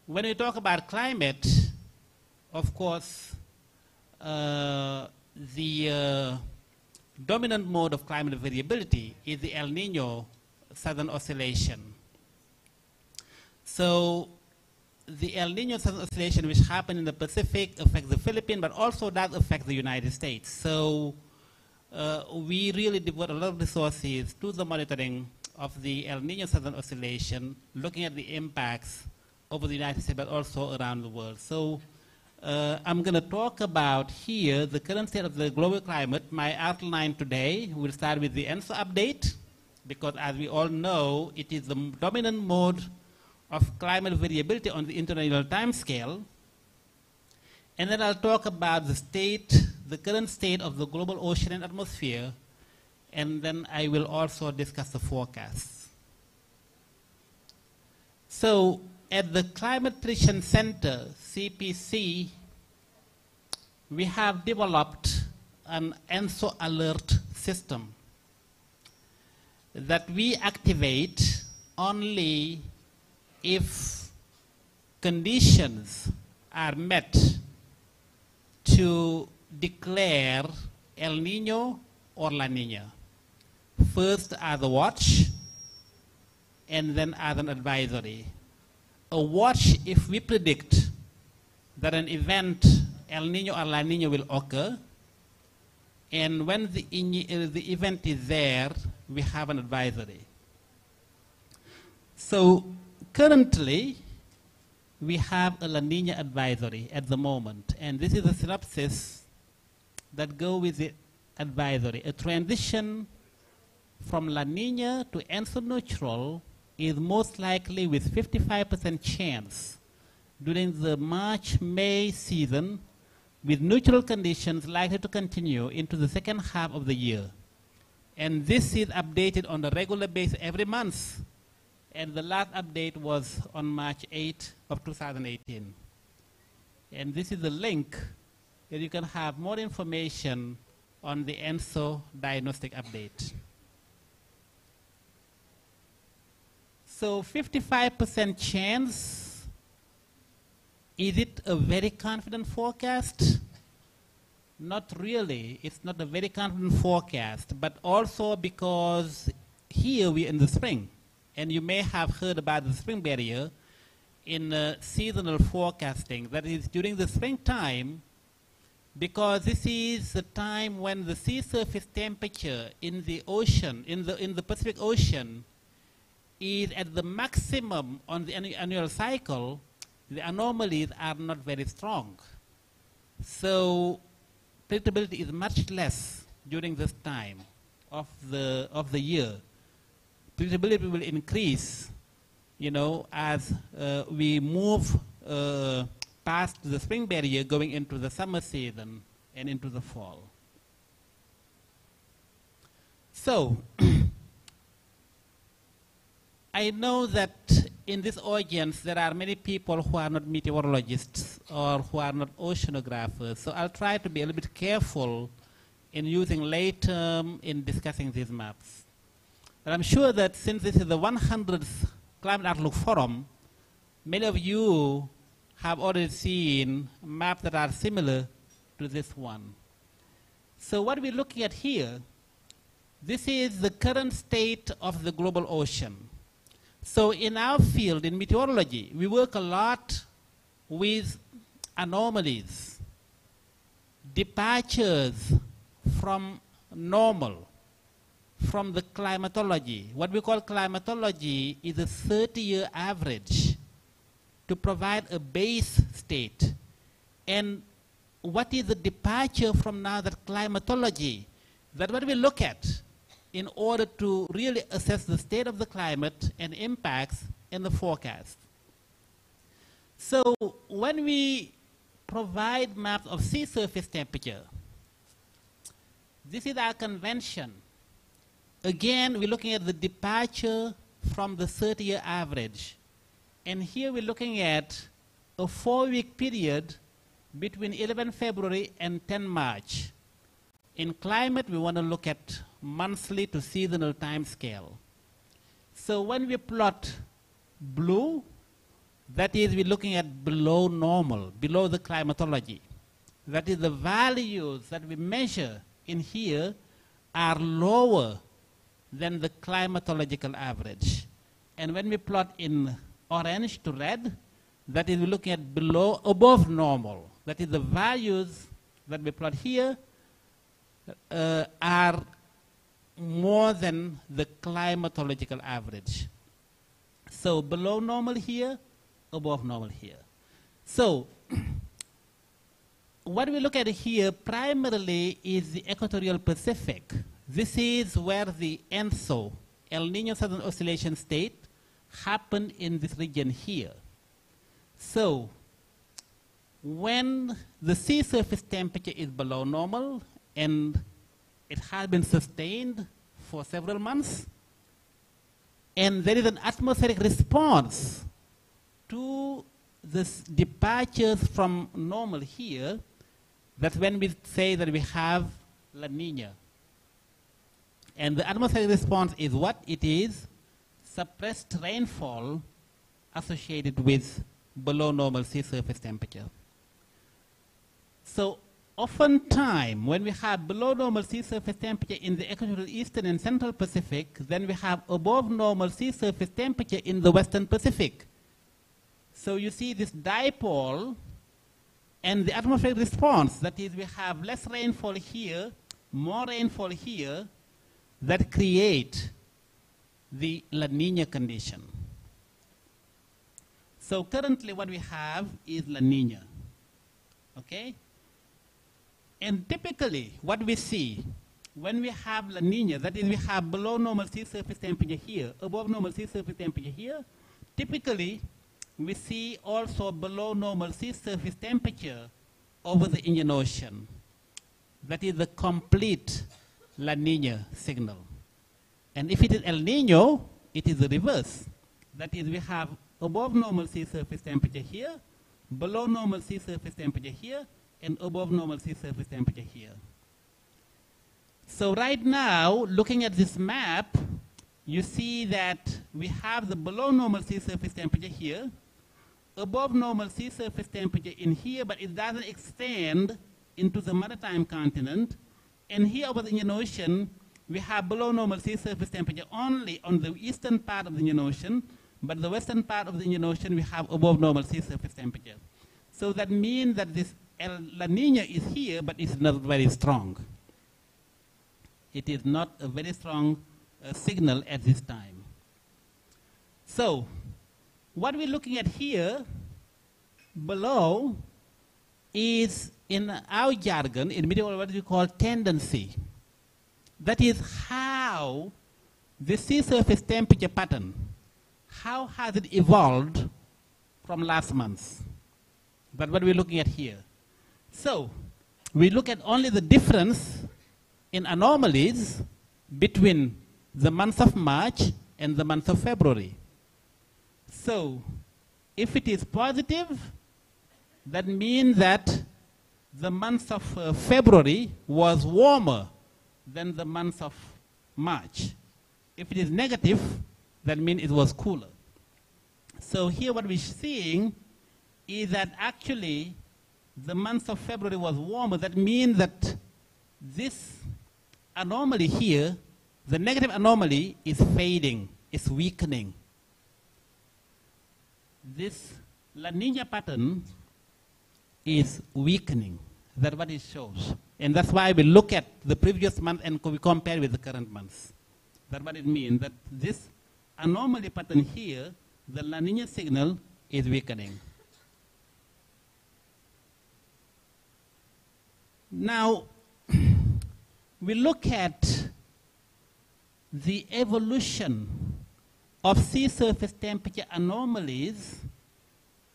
Speaker 13: when we talk about climate, of course, the dominant mode of climate variability is the El Nino Southern Oscillation. So the El Nino Southern Oscillation, which happens in the Pacific, affects the Philippines, but also does affect the United States. So we really devote a lot of resources to the monitoring of the El Nino Southern Oscillation, looking at the impacts over the United States, but also around the world. So I'm going to talk about here the current state of the global climate. My outline today will start with the ENSO update, because as we all know, it is the dominant mode of climate variability on the international time scale. And then I'll talk about the current state of the global ocean and atmosphere, and then I will also discuss the forecasts. So at the Climate Prediction Center, CPC, we have developed an ENSO alert system that we activate only if conditions are met to declare El Nino or La Nina. First as a watch, and then as an advisory. A watch if we predict that an event, El Nino or La Nina, will occur, and when the event is there, we have an advisory. So currently, we have a La Nina advisory at the moment, and this is a synopsis that goes with the advisory. A transition from La Nina to ENSO neutral is most likely with 55% chance during the March-May season, with neutral conditions likely to continue into the second half of the year. And this is updated on a regular basis every month. And the last update was on March 8 of 2018. And this is the link where you can have more information on the ENSO diagnostic update. So 55% chance, is it a very confident forecast? Not really. It's not a very confident forecast, but also because here we're in the spring. And you may have heard about the spring barrier in seasonal forecasting. That is during the springtime, because this is the time when the sea surface temperature in the ocean, in the Pacific Ocean, is at the maximum on the annual cycle. The anomalies are not very strong. So predictability is much less during this time of the year. Predictability will increase, you know, as we move past the spring barrier, going into the summer season and into the fall. So I know that in this audience there are many people who are not meteorologists or who are not oceanographers, so I'll try to be a little bit careful in using lay term in discussing these maps. But I'm sure that since this is the 100th Climate Outlook Forum, many of you have already seen maps that are similar to this one. So what we're looking at here, this is the current state of the global ocean. So in our field, in meteorology, we work a lot with anomalies, departures from normal, from the climatology. What we call climatology is a 30-year average to provide a base state. And what is the departure from now that climatology? That's what we look at in order to really assess the state of the climate and impacts in the forecast. So when we provide maps of sea surface temperature, this is our convention. again, we're looking at the departure from the 30-year average. And here we're looking at a 4-week period between 11 February and 10 March. In climate, we want to look at monthly to seasonal time scale. So when we plot blue, that is, we're looking at below normal, below the climatology. That is, the values that we measure in here are lower than the climatological average. And when we plot in orange to red, that is, we're looking at above normal. That is, the values that we plot here are more than the climatological average. So below normal here, above normal here. So what we look at here primarily is the equatorial Pacific. This is where the ENSO, El Niño Southern Oscillation State, happened in this region here. So when the sea surface temperature is below normal and it has been sustained for several months, and there is an atmospheric response to the departures from normal here, that's when we say that we have La Nina. And the atmospheric response is what? It is suppressed rainfall associated with below normal sea surface temperature. So oftentimes, when we have below normal sea surface temperature in the equatorial eastern and central Pacific, then we have above normal sea surface temperature in the western Pacific. So you see this dipole and the atmospheric response, that is, we have less rainfall here, more rainfall here, that create the La Nina condition. So currently what we have is La Nina, okay? And typically what we see when we have La Nina, that is, we have below normal sea surface temperature here, above normal sea surface temperature here, typically we see also below normal sea surface temperature over the Indian Ocean. That is the complete La Nina signal. And if it is El Nino, it is the reverse. That is, we have above normal sea surface temperature here, below normal sea surface temperature here, and above normal sea surface temperature here. So right now, looking at this map, you see that we have the below normal sea surface temperature here, above normal sea surface temperature in here, but it doesn't extend into the maritime continent. And here over the Indian Ocean, we have below normal sea surface temperature only on the eastern part of the Indian Ocean, but the western part of the Indian Ocean, we have above normal sea surface temperature. So that means that this La Nina is here, but it's not very strong. It is not a very strong signal at this time. So what we're looking at here below is, in our jargon, in meteorology, what we call tendency. That is how the sea surface temperature pattern, how has it evolved from last month? That's what we're looking at here. So we look at only the difference in anomalies between the month of March and the month of February. So if it is positive, that means that the month of February was warmer than the month of March. If it is negative, that means it was cooler. So here what we're seeing is that actually the month of February was warmer. That means that this anomaly here, the negative anomaly, is fading, is weakening. This La Nina pattern is weakening. That's what it shows. And that's why we look at the previous month and we compare with the current month. That's what it means, that this anomaly pattern here, the La Nina signal, is weakening. Now, we look at the evolution of sea surface temperature anomalies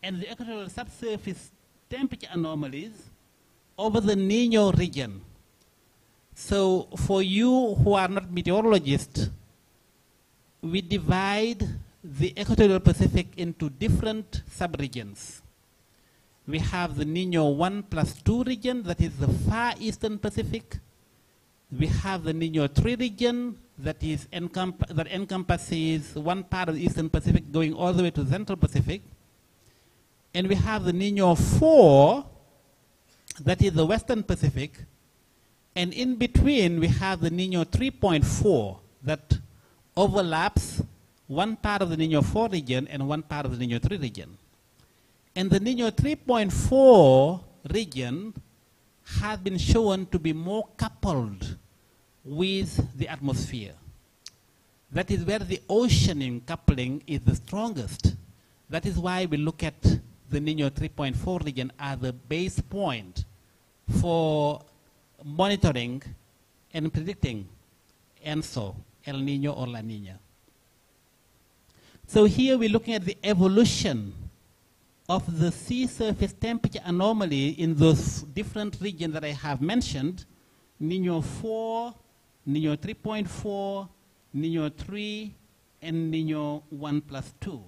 Speaker 13: and the equatorial subsurface temperature anomalies over the Nino region. So for you who are not meteorologists, we divide the equatorial Pacific into different subregions. We have the Niño 1+2 region, that is the far eastern Pacific. We have the Niño 3 region, that encompasses one part of the eastern Pacific going all the way to the central Pacific. And we have the Niño 4, that is the western Pacific. And in between, we have the Niño 3.4 that overlaps one part of the Niño 4 region and one part of the Niño 3 region. And the Niño 3.4 region has been shown to be more coupled with the atmosphere. That is where the ocean coupling is the strongest. That is why we look at the Niño 3.4 region as the base point for monitoring and predicting ENSO, El Niño or La Niña. So here we're looking at the evolution of the sea surface temperature anomaly in those different regions that I have mentioned, Niño 4, Niño 3.4, Niño 3, and Niño 1+2.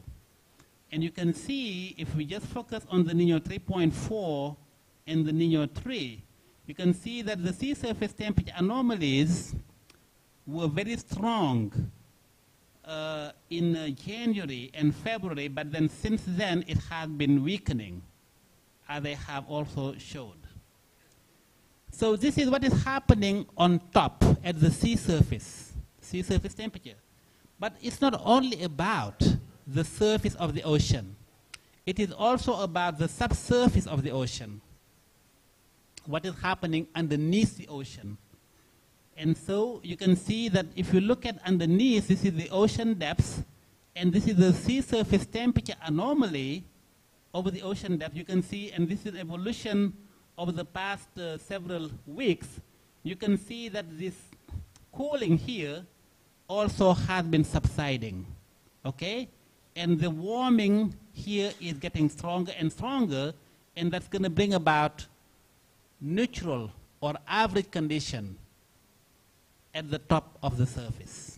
Speaker 13: And you can see, if we just focus on the Niño 3.4 and the Niño 3, you can see that the sea surface temperature anomalies were very strong in January and February, but then since then it has been weakening, as I have also showed. So this is what is happening on top at the sea surface temperature. But it's not only about the surface of the ocean. It is also about the subsurface of the ocean, what is happening underneath the ocean. And so you can see that if you look at underneath, this is the ocean depths, and this is the sea surface temperature anomaly over the ocean depth. You can see, and this is evolution over the past several weeks. You can see that this cooling here also has been subsiding, okay? And the warming here is getting stronger and stronger, and that's going to bring about neutral or average condition at the top of the surface.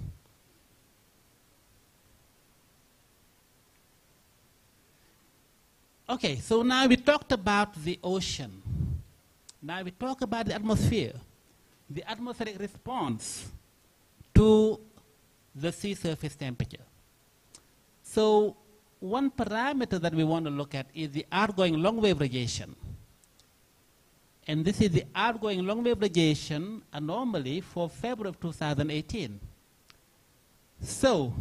Speaker 13: Okay, so now we talked about the ocean. Now we talk about the atmosphere, the atmospheric response to the sea surface temperature. So one parameter that we want to look at is the outgoing long wave radiation. And this is the outgoing long wave radiation anomaly for February of 2018. So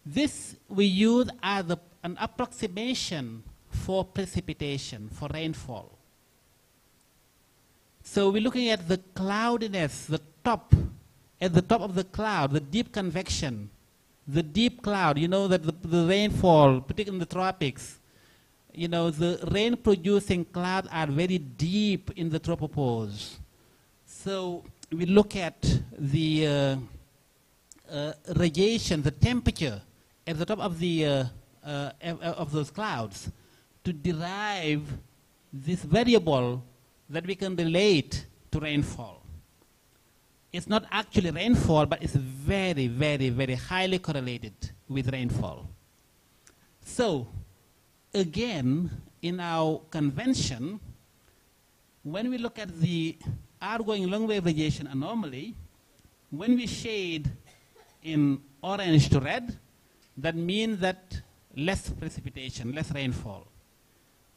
Speaker 13: this we use as an approximation for precipitation, for rainfall. So we're looking at the cloudiness, the top, at the top of the cloud, the deep convection, the deep cloud. You know that the rainfall, particularly in the tropics, you know, the rain-producing clouds are very deep in the tropopause. So we look at the radiation, the temperature at the top of the of those clouds to derive this variable that we can relate to rainfall. It's not actually rainfall, but it's very, very, very highly correlated with rainfall. So again, in our convention, when we look at the outgoing long wave radiation anomaly, when we shade in orange to red, that means that less precipitation, less rainfall.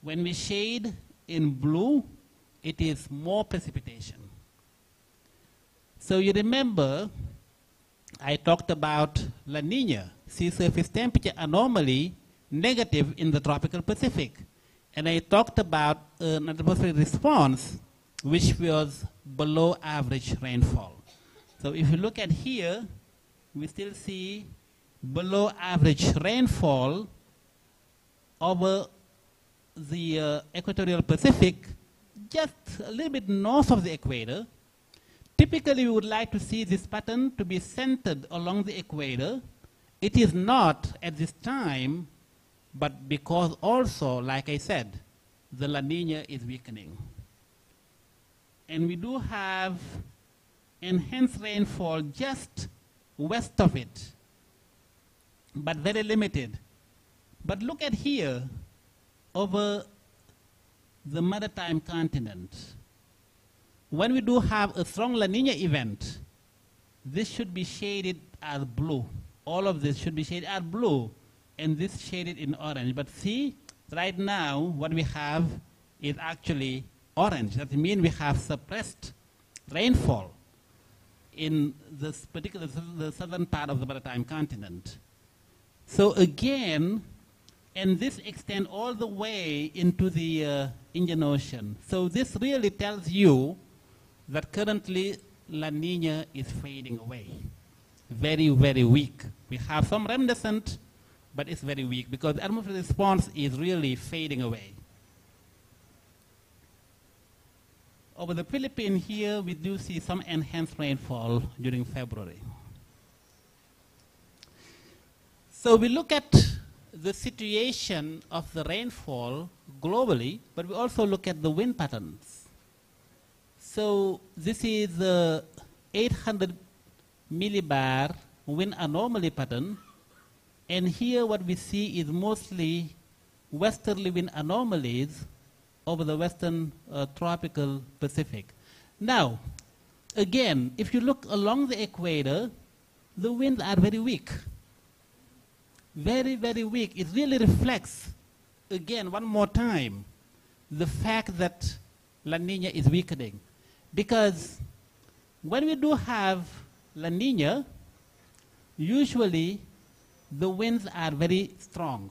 Speaker 13: When we shade in blue, it is more precipitation. So you remember, I talked about La Niña, sea surface temperature anomaly, negative in the tropical Pacific. And I talked about an atmospheric response, which was below average rainfall. So if you look at here, we still see below average rainfall over the equatorial Pacific, just a little bit north of the equator. Typically, we would like to see this pattern to be centered along the equator. It is not at this time, but because also, like I said, the La Niña is weakening. And we do have enhanced rainfall just west of it, but very limited. But look at here, over the maritime continent. When we do have a strong La Nina event, this should be shaded as blue. All of this should be shaded as blue, and this shaded in orange. But see, right now, what we have is actually orange. That means we have suppressed rainfall in this particular the southern part of the maritime continent. So again, and this extends all the way into the Indian Ocean. So this really tells you that currently La Nina is fading away. Very, very weak. We have some reminiscent, but it's very weak because the atmospheric response is really fading away. Over the Philippines here, we do see some enhanced rainfall during February. So we look at the situation of the rainfall globally, but we also look at the wind patterns. So this is the 800 millibar wind anomaly pattern, and here what we see is mostly westerly wind anomalies over the western tropical Pacific. Now, again, if you look along the equator, the winds are very weak. Very, very weak. It really reflects, again, one more time, the fact that La Nina is weakening. Because when we do have La Nina, usually the winds are very strong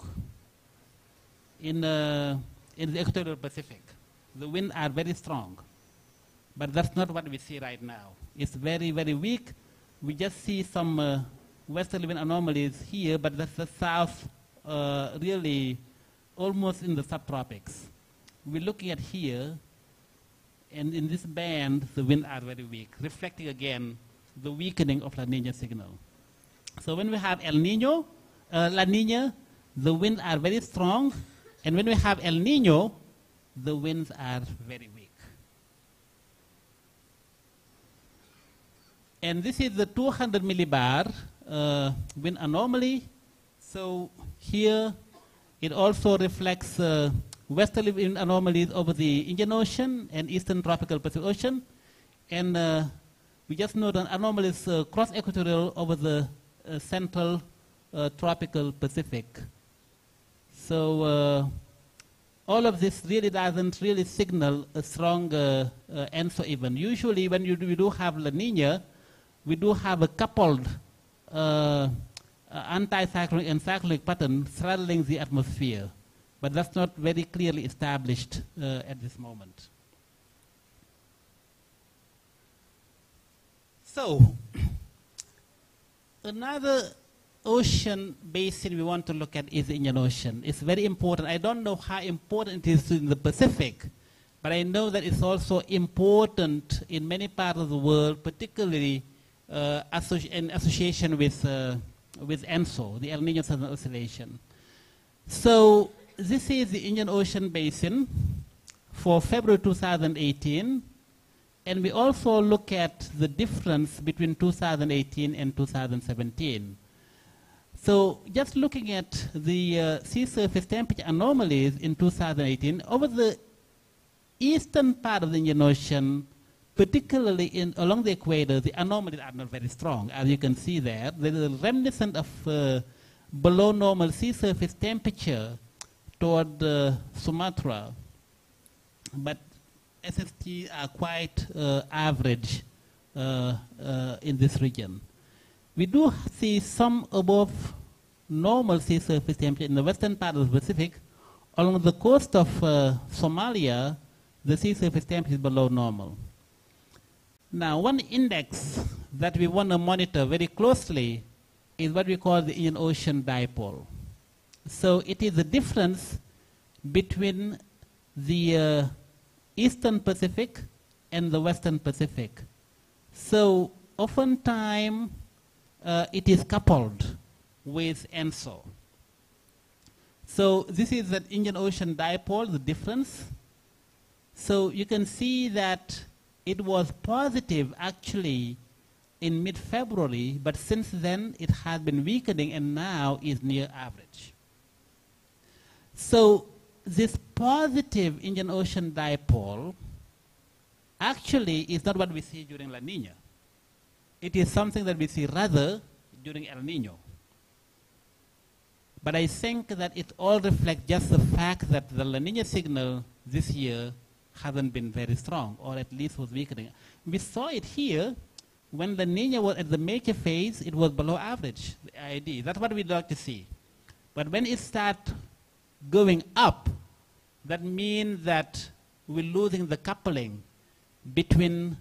Speaker 13: in the equatorial Pacific. The winds are very strong. But that's not what we see right now. It's very, very weak. We just see some westerly wind anomalies here, but that's the south, really almost in the subtropics. We're looking at here, and in this band, the winds are very weak, reflecting again the weakening of La Nina signal. So when we have El Nino, La Nina, the winds are very strong, and when we have El Nino, the winds are very weak. And this is the 200 millibar wind anomaly. So here it also reflects westerly wind anomalies over the Indian Ocean and eastern tropical Pacific Ocean. And we just note an anomalies cross-equatorial over the central tropical Pacific. So all of this really doesn't really signal a strong ENSO event. Usually when we do have La Nina, we do have a coupled anticyclonic and cyclonic pattern straddling the atmosphere, but that's not very clearly established at this moment. So, another ocean basin we want to look at is the Indian Ocean. It's very important. I don't know how important it is in the Pacific, but I know that it's also important in many parts of the world, particularly in association with ENSO, the El Nino Southern Oscillation. So this is the Indian Ocean Basin for February 2018, and we also look at the difference between 2018 and 2017. So just looking at the sea surface temperature anomalies in 2018, over the eastern part of the Indian Ocean, particularly along the equator, the anomalies are not very strong. As you can see there, there is a reminiscent of below normal sea surface temperature toward Sumatra, but SST are quite average in this region. We do see some above normal sea surface temperature in the western part of the Pacific. Along the coast of Somalia, the sea surface temperature is below normal. Now, one index that we want to monitor very closely is what we call the Indian Ocean dipole. So it is the difference between the Eastern Pacific and the Western Pacific. So oftentimes it is coupled with ENSO. So this is the Indian Ocean dipole, the difference. So you can see that it was positive actually in mid-February, but since then it has been weakening and now is near average. So this positive Indian Ocean dipole actually is not what we see during La Nina. It is something that we see rather during El Nino. But I think that it all reflects just the fact that the La Nina signal this year hasn't been very strong, or at least was weakening. We saw it here when La Nina was at the major phase, it was below average, the IID. That's what we'd like to see. But when it starts going up, that means that we're losing the coupling between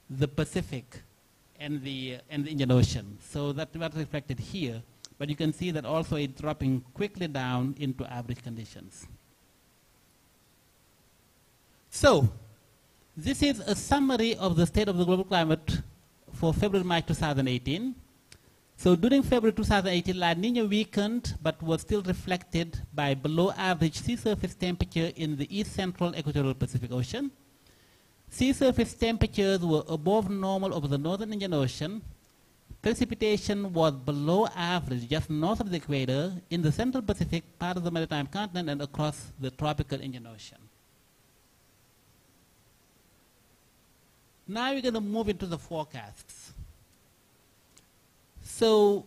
Speaker 13: the Pacific and the Indian Ocean. So that's reflected here. But you can see that also it's dropping quickly down into average conditions. So this is a summary of the state of the global climate for February-March 2018. So during February 2018, La Nina weakened, but was still reflected by below average sea surface temperature in the east central equatorial Pacific Ocean. Sea surface temperatures were above normal over the northern Indian Ocean. Precipitation was below average just north of the equator in the central Pacific, part of the maritime continent, and across the tropical Indian Ocean. Now we're going to move into the forecasts. So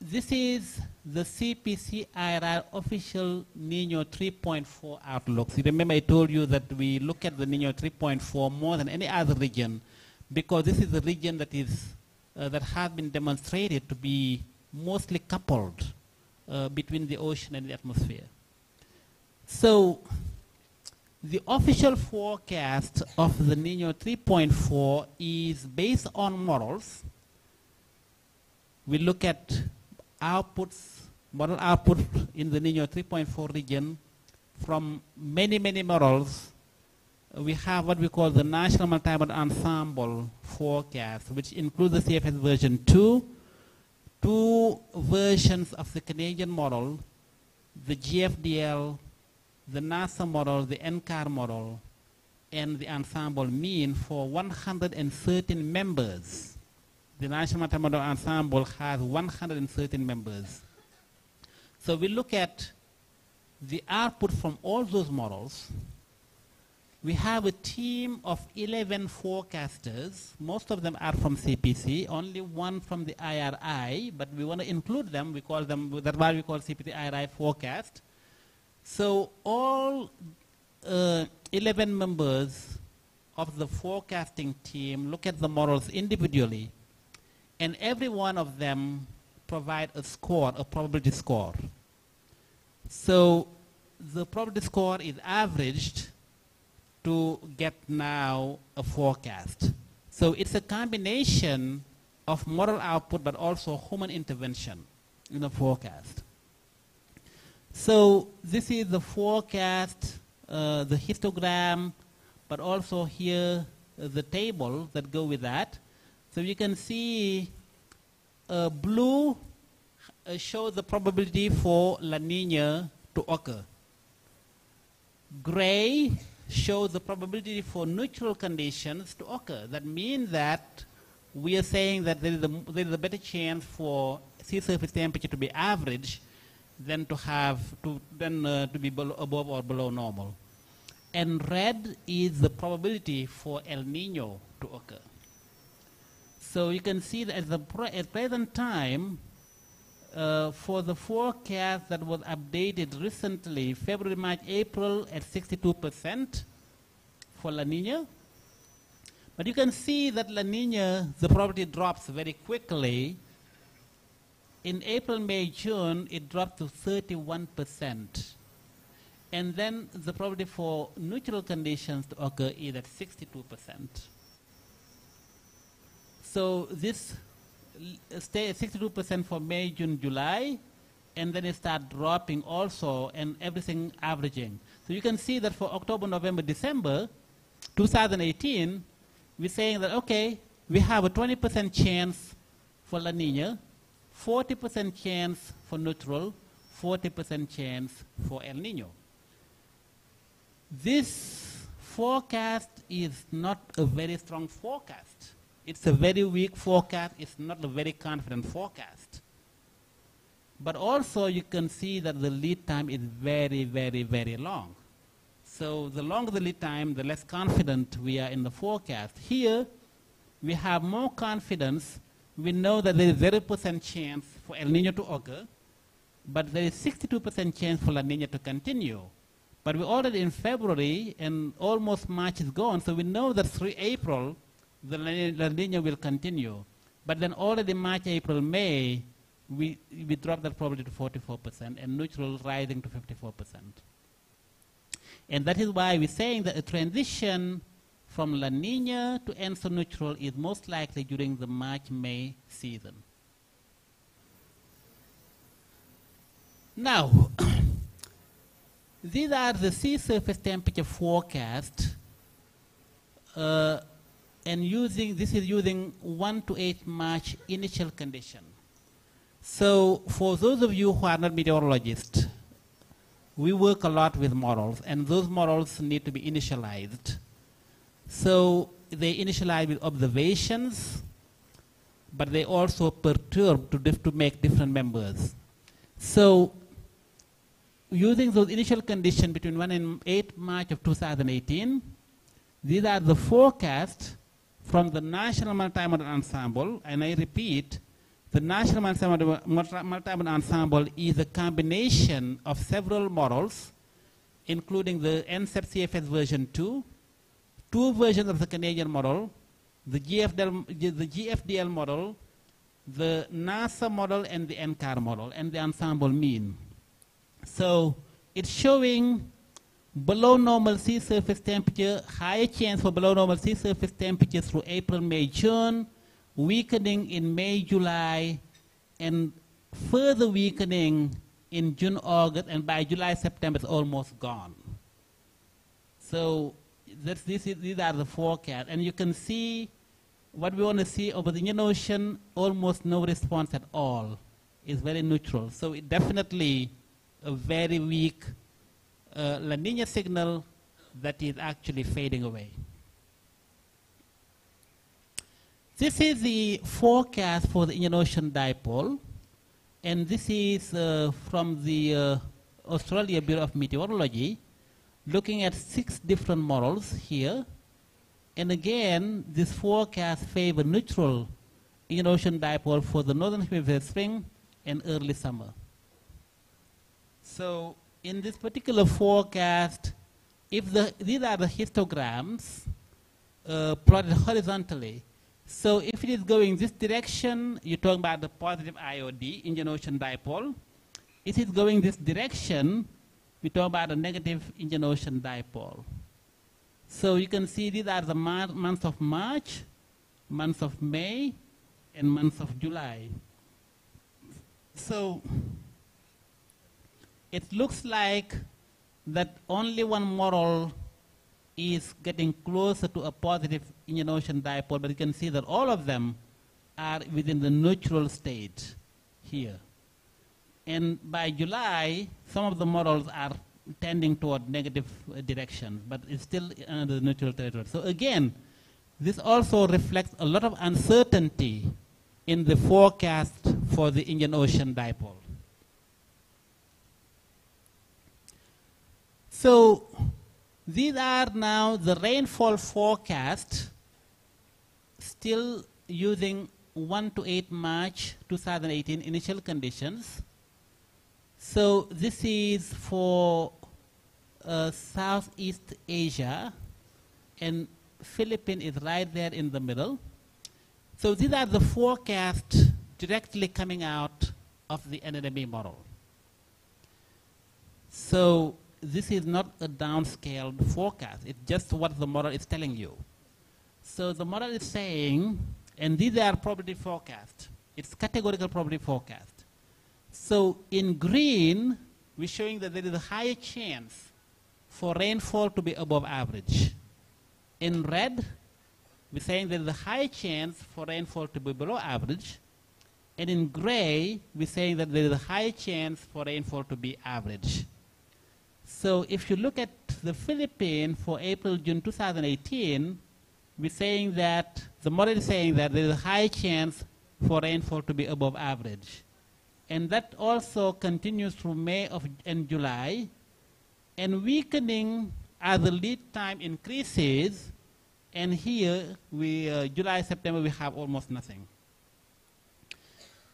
Speaker 13: this is the CPCIRR official Nino 3.4 outlook. So remember I told you that we look at the Nino 3.4 more than any other region because this is the region that is that has been demonstrated to be mostly coupled between the ocean and the atmosphere. So the official forecast of the Nino 3.4 is based on models. We look at outputs, model output in the Nino 3.4 region from many, many models. We have what we call the National Multimodal Ensemble forecast, which includes the CFS version 2, two versions of the Canadian model, the GFDL, the NASA model, the NCAR model, and the ensemble mean for 113 members. The National Multimodal Ensemble has 113 members. So we look at the output from all those models. We have a team of 11 forecasters. Most of them are from CPC, only one from the IRI, but we want to include them. We call them, that's why we call CPC IRI forecast. So all 11 members of the forecasting team look at the models individually, and every one of them provide a score, a probability score. So the probability score is averaged to get now a forecast. So it's a combination of model output but also human intervention in the forecast. So this is the forecast, the histogram, but also here the table that go with that. So you can see blue shows the probability for La Nina to occur. Gray shows the probability for neutral conditions to occur. That means that we are saying that there is a better chance for sea surface temperature to be average than to have to be above or below normal. And red is the probability for El Nino to occur. So you can see that at present time, for the forecast that was updated recently, February, March, April at 62% for La Nina. But you can see that La Nina, the probability drops very quickly. In April, May, June, it dropped to 31%. And then the probability for neutral conditions to occur is at 62%. So this stay at 62% for May, June, July, and then it starts dropping also, and everything averaging. So you can see that for October, November, December 2018, we're saying that, okay, we have a 20% chance for La Nina, 40% chance for neutral, 40% chance for El Nino. This forecast is not a very strong forecast. It's a very weak forecast. It's not a very confident forecast. But also you can see that the lead time is very, very, very long. So the longer the lead time, the less confident we are in the forecast. Here, we have more confidence. We know that there is 0% chance for El Nino to occur, but there is 62% chance for La Nina to continue. But we're already in February, and almost March is gone, so we know that through April, the La Nina will continue. But then already March, April, May, we drop that probability to 44%, and neutral rising to 54%. And that is why we're saying that a transition from La Nina to ENSO neutral is most likely during the March-May season. Now, these are the sea surface temperature forecast, and this is using 1 to 8 March initial condition. So for those of you who are not meteorologists, we work a lot with models, and those models need to be initialized. So they initialize with observations, but they also perturb to make different members. So using those initial conditions between 1 and 8 March of 2018, these are the forecasts from the National Multimodal Ensemble, and I repeat, the National Multimodal Ensemble is a combination of several models, including the NCEP CFS version 2, 2 versions of the Canadian model, the GFDL model, the NASA model, and the NCAR model, and the ensemble mean. So it's showing below normal sea surface temperature, higher chance for below normal sea surface temperature through April, May, June, weakening in May, July, and further weakening in June, August, and by July, September, it's almost gone. So these are the forecasts. And you can see what we want to see over the Indian Ocean, almost no response at all. It's very neutral. So it definitely a very weak La Nina signal that is actually fading away. This is the forecast for the Indian Ocean dipole, and this is from the Australia Bureau of Meteorology, looking at 6 different models here. And again, this forecast favor neutral Indian Ocean dipole for the northern hemisphere spring and early summer. So in this particular forecast, these are the histograms plotted horizontally. So if it is going this direction, you're talking about the positive IOD, Indian Ocean dipole. If it's going this direction, we talk about a negative Indian Ocean dipole. So you can see these are the months of March, months of May, and months of July. So it looks like that only one model is getting closer to a positive Indian Ocean dipole, but you can see that all of them are within the neutral state here. And by July, some of the models are tending toward negative direction, but it's still under the neutral territory. So again, this also reflects a lot of uncertainty in the forecast for the Indian Ocean dipole. So these are now the rainfall forecast, still using 1 to 8 March 2018 initial conditions. So this is for Southeast Asia, and Philippines is right there in the middle. So these are the forecasts directly coming out of the NNME model. So this is not a downscaled forecast. It's just what the model is telling you. So the model is saying, and these are probability forecasts. It's categorical probability forecast. So in green, we're showing that there is a higher chance for rainfall to be above average. In red, we're saying there is a high chance for rainfall to be below average. And in gray, we're saying that there is a high chance for rainfall to be average. So if you look at the Philippines for April-June 2018, we're saying that, the model is saying that there is a high chance for rainfall to be above average. And that also continues through May and July. And weakening as the lead time increases, and here, July, September, we have almost nothing.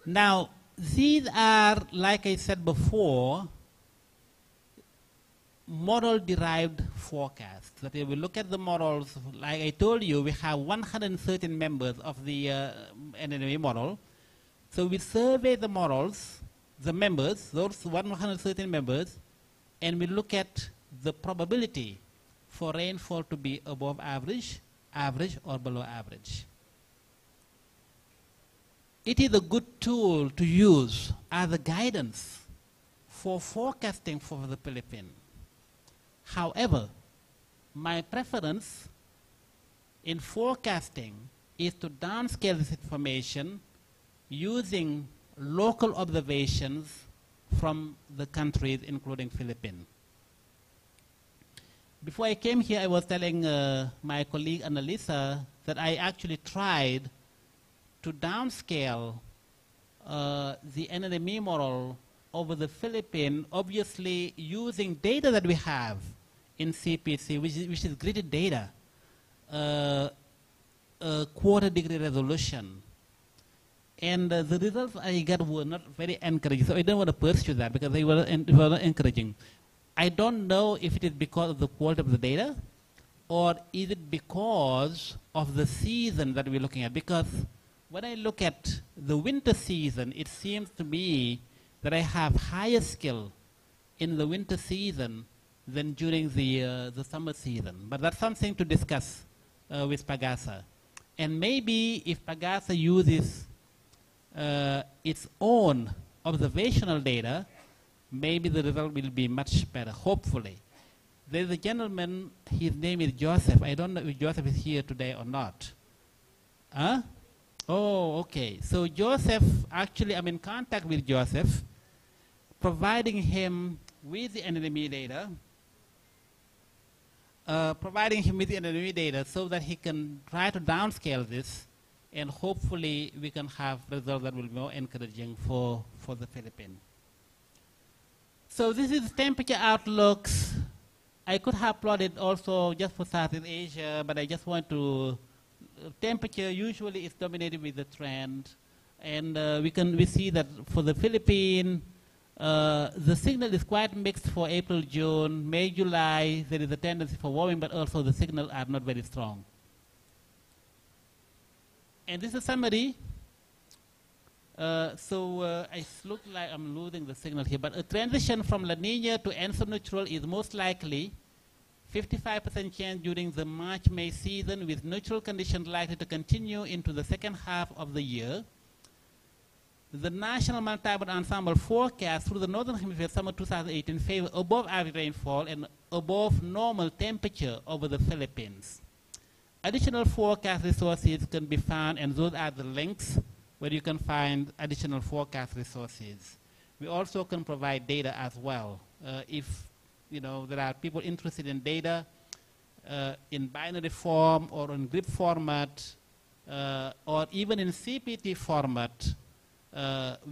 Speaker 13: Now, these are, like I said before, model-derived forecasts. That if we look at the models, like I told you, we have 113 members of the NNME model. So we survey the models, the members, those 113 members, and we look at the probability for rainfall to be above average, average, or below average. It is a good tool to use as a guidance for forecasting for the Philippines. However, my preference in forecasting is to downscale this information using local observations from the countries, including Philippines. Before I came here, I was telling my colleague Annalisa that I actually tried to downscale the NNME model over the Philippines, obviously using data that we have in CPC, which is gridded data, quarter-degree resolution. And the results I got were not very encouraging, so I don't want to pursue that because they were not encouraging. I don't know if it is because of the quality of the data, or is it because of the season that we're looking at? Because when I look at the winter season, it seems to me that I have higher skill in the winter season than during the summer season. But that's something to discuss with PAGASA. And maybe if PAGASA uses its own observational data, maybe the result will be much better, hopefully. There's a gentleman, his name is Joseph. I don't know if Joseph is here today or not. Huh? Oh, okay. So Joseph, actually I'm in contact with Joseph, providing him with the NNME data, so that he can try to downscale this, and hopefully we can have results that will be more encouraging for the Philippines. So this is temperature outlooks. I could have plotted also just for Southeast Asia, but I just want to, temperature usually is dominated with the trend. And we see that for the Philippines, the signal is quite mixed for April, June. May, July, there is a tendency for warming, but also the signals are not very strong. And this is a summary. I look like I'm losing the signal here, but a transition from La Nina to ENSO neutral is most likely 55% chance during the March-May season, with neutral conditions likely to continue into the second half of the year. The National Multi-Mode Ensemble forecast through the Northern Hemisphere summer 2018 favor above average rainfall and above normal temperature over the Philippines. Additional forecast resources can be found, and those are the links where you can find additional forecast resources. We also can provide data as well. If there are people interested in data in binary form or in grid format, or even in CPT format,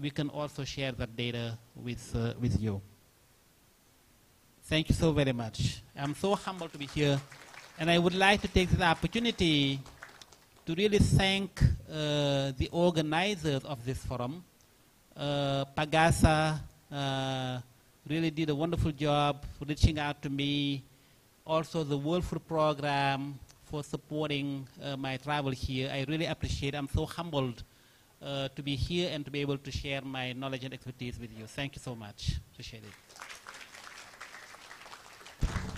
Speaker 13: we can also share that data with you. Thank you so very much. I'm so humbled to be here, and I would like to take this opportunity to really thank the organizers of this forum. PAGASA really did a wonderful job for reaching out to me. Also the World Food Program for supporting my travel here. I really appreciate it. I'm so humbled to be here and to be able to share my knowledge and expertise with you. Thank you so much. Appreciate it.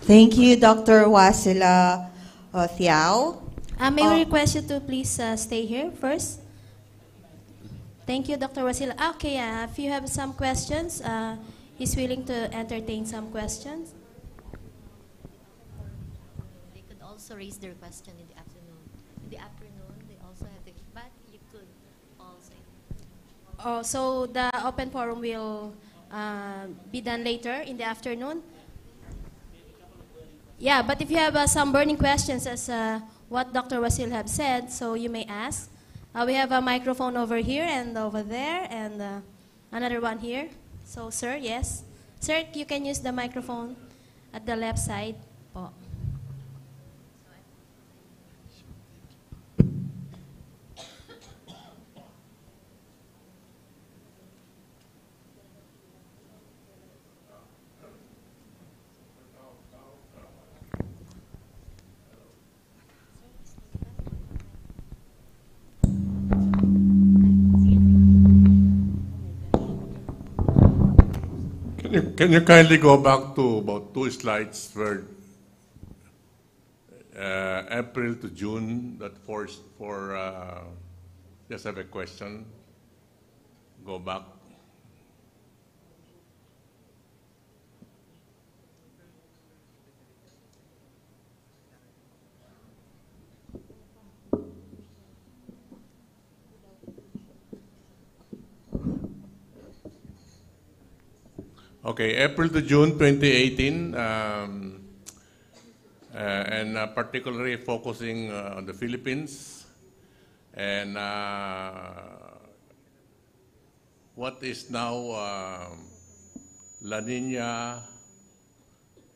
Speaker 9: Thank you, Dr. Wasila Thiao.
Speaker 2: May we request you to please stay here first? Thank you, Dr. Wasila. Okay, if you have some questions, he's willing to entertain some questions.
Speaker 22: They could also raise their question in the afternoon. In the afternoon, they also have the, but you could also.
Speaker 2: Oh, so the open forum will be done later in the afternoon? Yeah, but if you have some burning questions as what Dr. Wasil have said, so you may ask. We have a microphone over here and over there and another one here. So, sir, yes. Sir, you can use the microphone at the left side. Po.
Speaker 15: Can you kindly go back to about 2 slides where April to June, that for just have a question. Go back. Okay, April to June 2018, and particularly focusing on the Philippines, and what is now La Nina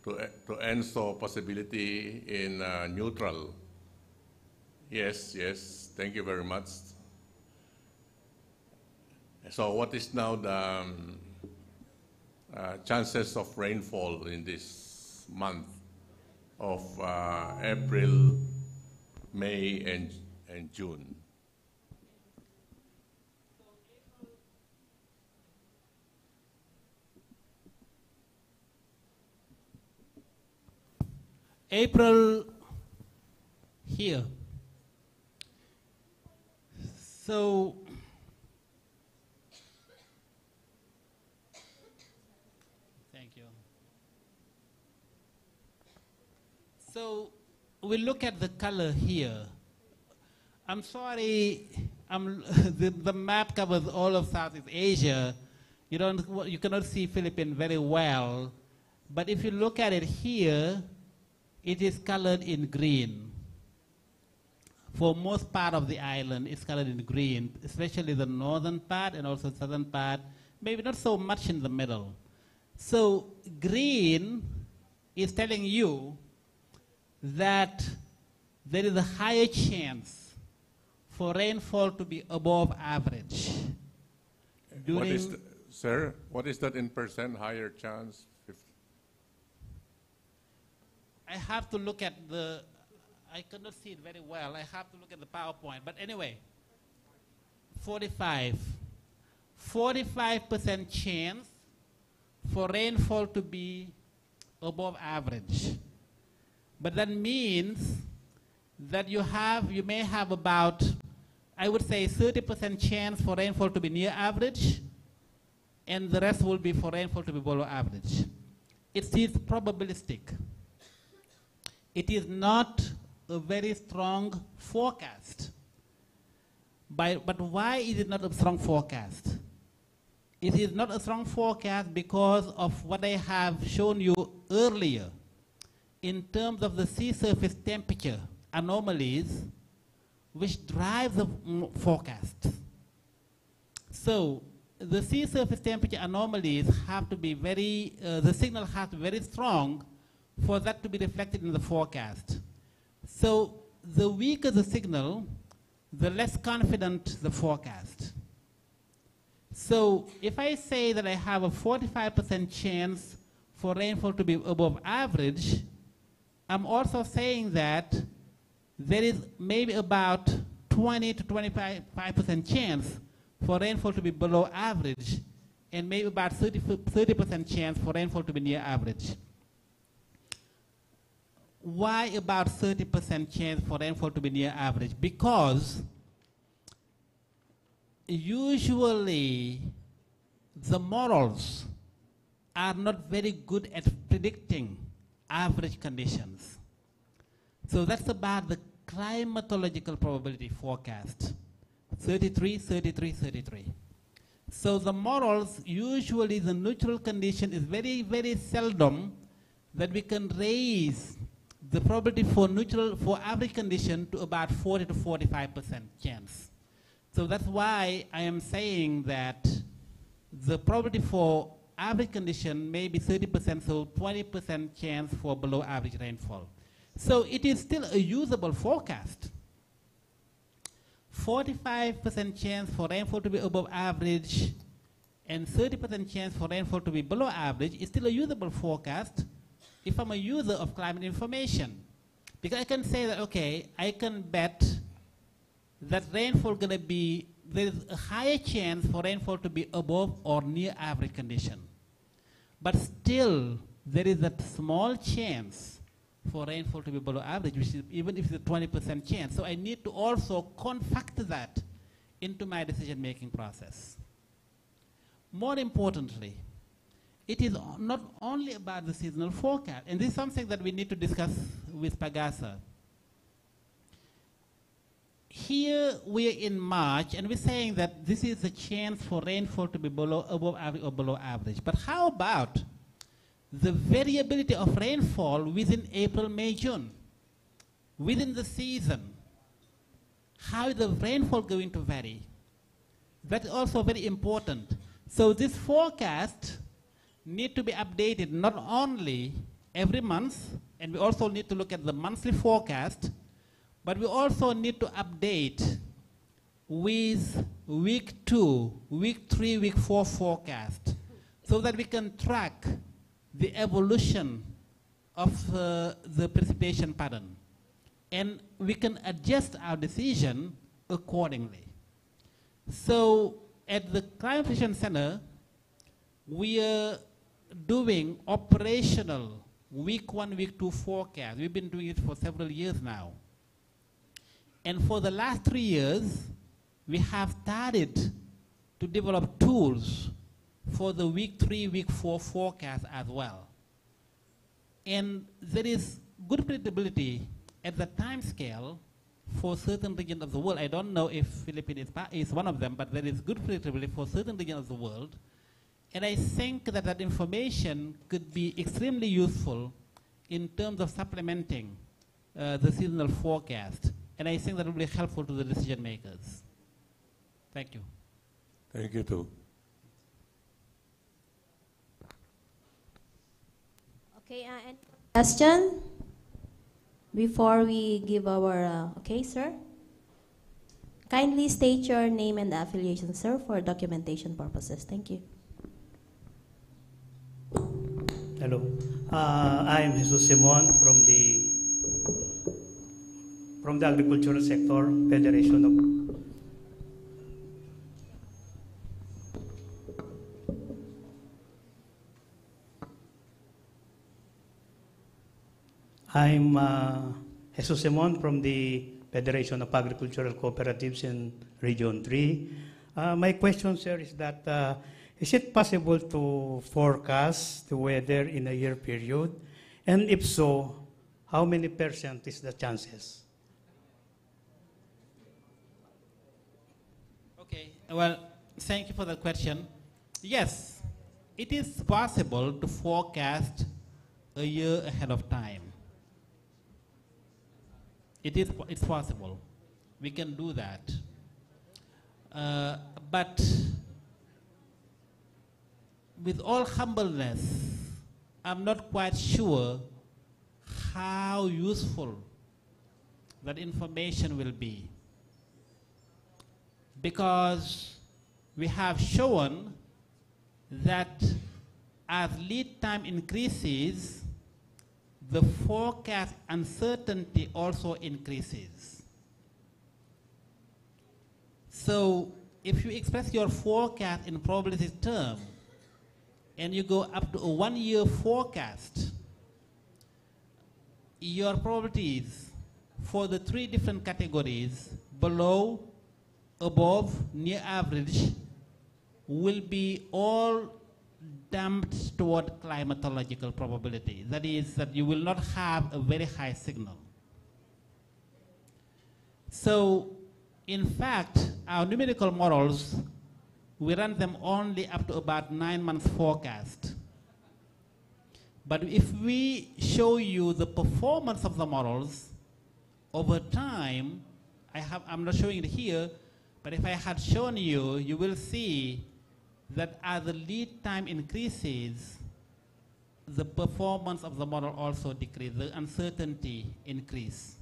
Speaker 15: to ENSO possibility in neutral. Yes, yes, thank you very much. So what is now the chances of rainfall in this month of April, May, and June?
Speaker 13: April here. So thank you. So we look at the color here. I'm sorry, the map covers all of Southeast Asia. You cannot see Philippines very well, but if you look at it here, it is colored in green. For most part of the island, it's colored in green, especially the northern part and also the southern part, maybe not so much in the middle. So green is telling you that there is a higher chance for rainfall to be above average.
Speaker 15: Sir, what is that in percent higher chance?
Speaker 13: I have to look at I cannot see it very well. I have to look at the PowerPoint. But anyway, 45% chance for rainfall to be above average. But that means that you may have about, I would say, 30% chance for rainfall to be near average, and the rest will be for rainfall to be below average. It is probabilistic. It is not a very strong forecast. But why is it not a strong forecast? It is not a strong forecast because of what I have shown you earlier in terms of the sea surface temperature anomalies which drive the forecast. So the sea surface temperature anomalies have to be the signal has to be very strong for that to be reflected in the forecast. So the weaker the signal, the less confident the forecast. So if I say that I have a 45% chance for rainfall to be above average, I'm also saying that there is maybe about 20 to 25% chance for rainfall to be below average, and maybe about 30% chance for rainfall to be near average. Why about 30% chance for rainfall to be near average? Because usually the models are not very good at predicting average conditions. So that's about the climatological probability forecast, 33, 33, 33. So the models, usually the neutral condition is very, very seldom that we can raise the probability for neutral, for average condition to about 40 to 45% chance. So that's why I am saying that the probability for average condition may be 30%, so 20% chance for below average rainfall. So it is still a usable forecast. 45% chance for rainfall to be above average and 30% chance for rainfall to be below average is still a usable forecast if I'm a user of climate information. Because I can say that, okay, I can bet that rainfall gonna be, there's a higher chance for rainfall to be above or near average condition. But still, there is a small chance for rainfall to be below average, which is even if it's a 20% chance. So I need to also factor that into my decision-making process. More importantly, it is not only about the seasonal forecast, and this is something that we need to discuss with PAGASA. Here we are in March, and we're saying that this is a chance for rainfall to be above average or below average. But how about the variability of rainfall within April, May, June? Within the season, how is the rainfall going to vary? That's also very important. So this forecast need to be updated not only every month, and we also need to look at the monthly forecast, but we also need to update with week 2, week 3, week 4 forecast so that we can track the evolution of the precipitation pattern. And we can adjust our decision accordingly. So at the Climate Prediction Center, we are doing operational week 1, week 2 forecast. We've been doing it for several years now. And for the last 3 years, we have started to develop tools for the week 3, week 4 forecast as well. And there is good predictability at the time scale for certain regions of the world. I don't know if Philippines is one of them, but there is good predictability for certain regions of the world. And I think that that information could be extremely useful in terms of supplementing the seasonal forecast. And I think that will be helpful to the decision makers. Thank you.
Speaker 15: Thank you too.
Speaker 2: Okay, any question before we give our, okay, sir? Kindly state your name and affiliation, sir, for documentation purposes. Thank you.
Speaker 16: Hello, I'm Jesus Simon from the Agricultural Sector Federation of I'm Jesus Simon from the Federation of Agricultural Cooperatives in Region 3. My question, sir, is that is it possible to forecast the weather in a year period? And if so, how many % is the chances?
Speaker 13: Okay, well, thank you for the question. Yes, it is possible to forecast a year ahead of time. It's possible. We can do that. But with all humbleness, I'm not quite sure how useful that information will be. Because we have shown that as lead time increases, the forecast uncertainty also increases. So if you express your forecast in probability terms, and you go up to a 1-year forecast, your probabilities for the 3 different categories, below, above, near average, will be all damped toward climatological probability. That is, that you will not have a very high signal. So, in fact, our numerical models, we run them only up to about 9 months forecast. But if we show you the performance of the models over time, I'm not showing it here, but if I had shown you, you will see that as the lead time increases, the performance of the model also decreases, the uncertainty increase.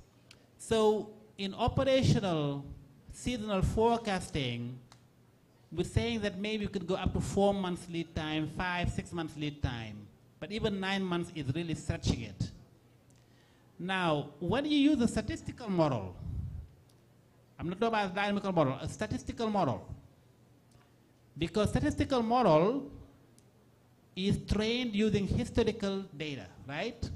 Speaker 13: So in operational seasonal forecasting, we're saying that maybe we could go up to 4 months lead time, 5, 6 months lead time, but even 9 months is really stretching it. Now, when you use a statistical model, I'm not talking about a dynamical model, a statistical model, because statistical model is trained using historical data, right?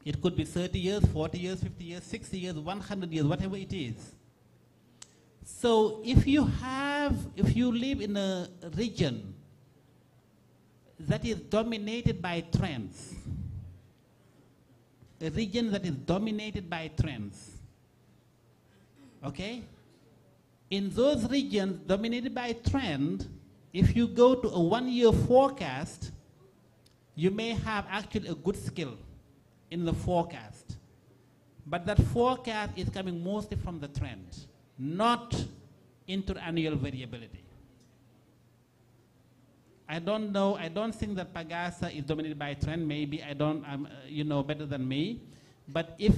Speaker 13: It could be 30 years, 40 years, 50 years, 60 years, 100 years, whatever it is. So if you live in a region that is dominated by trends, a region that is dominated by trends, okay? In those regions dominated by trend, if you go to a 1-year forecast, you may have actually a good skill in the forecast. But that forecast is coming mostly from the trend, not interannual variability. I don't know, I don't think that PAGASA is dominated by trend. Maybe you know better than me. But if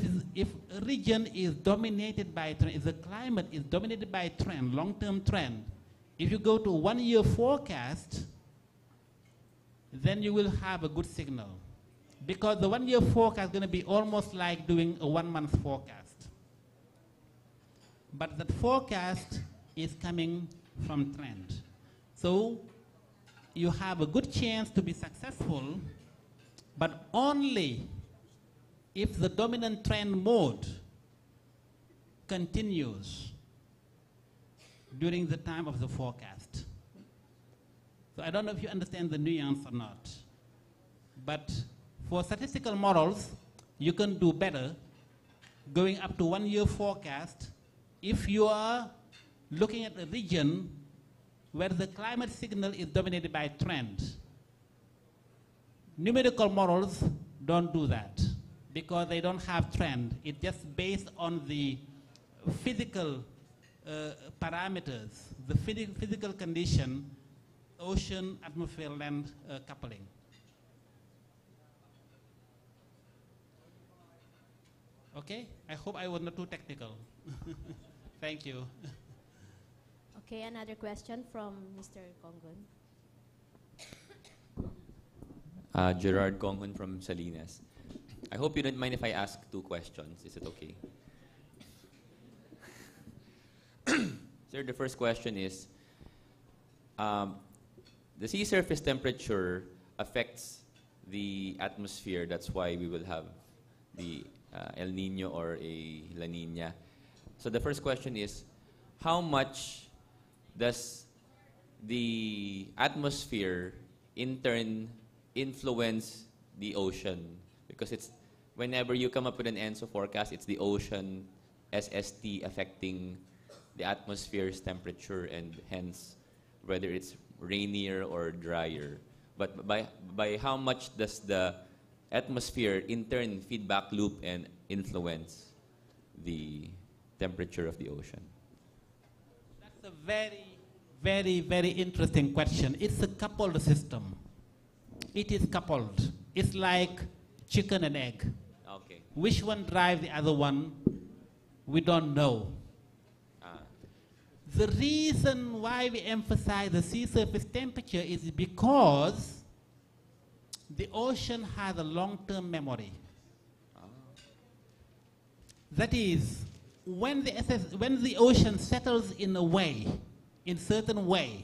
Speaker 13: a region is dominated by trend, if the climate is dominated by trend, long-term trend, if you go to a 1-year forecast, then you will have a good signal. Because the 1-year forecast is going to be almost like doing a 1-month forecast. But that forecast is coming from trend. So you have a good chance to be successful, but only if the dominant trend mode continues during the time of the forecast. So I don't know if you understand the nuance or not. But for statistical models, you can do better going up to 1-year forecast if you are looking at a region where the climate signal is dominated by trend. Numerical models don't do that because they don't have trend. It's just based on the physical parameters, the physical condition, ocean, atmosphere, land coupling. Okay, I hope I was not too technical. Thank you.
Speaker 2: Okay, another question from Mr. Congon.
Speaker 17: Gerard Congon from Salinas. I hope you don't mind if I ask 2 questions. Is it okay? Sir, the first question is, the sea surface temperature affects the atmosphere. That's why we will have the El Nino or a La Nina. So the first question is, how much does the atmosphere in turn influence the ocean? Because it's whenever you come up with an ENSO forecast, it's the ocean SST affecting the atmosphere's temperature and hence whether it's rainier or drier. But by how much does the atmosphere in turn feedback loop and influence the temperature of the ocean?
Speaker 13: That's a very, very, very interesting question. It's a coupled system. It is coupled. It's like chicken and egg.
Speaker 17: Okay.
Speaker 13: Which one drives the other one, we don't know. The reason why we emphasize the sea surface temperature is because the ocean has a long-term memory. That is, when the ocean settles in a way, in certain way,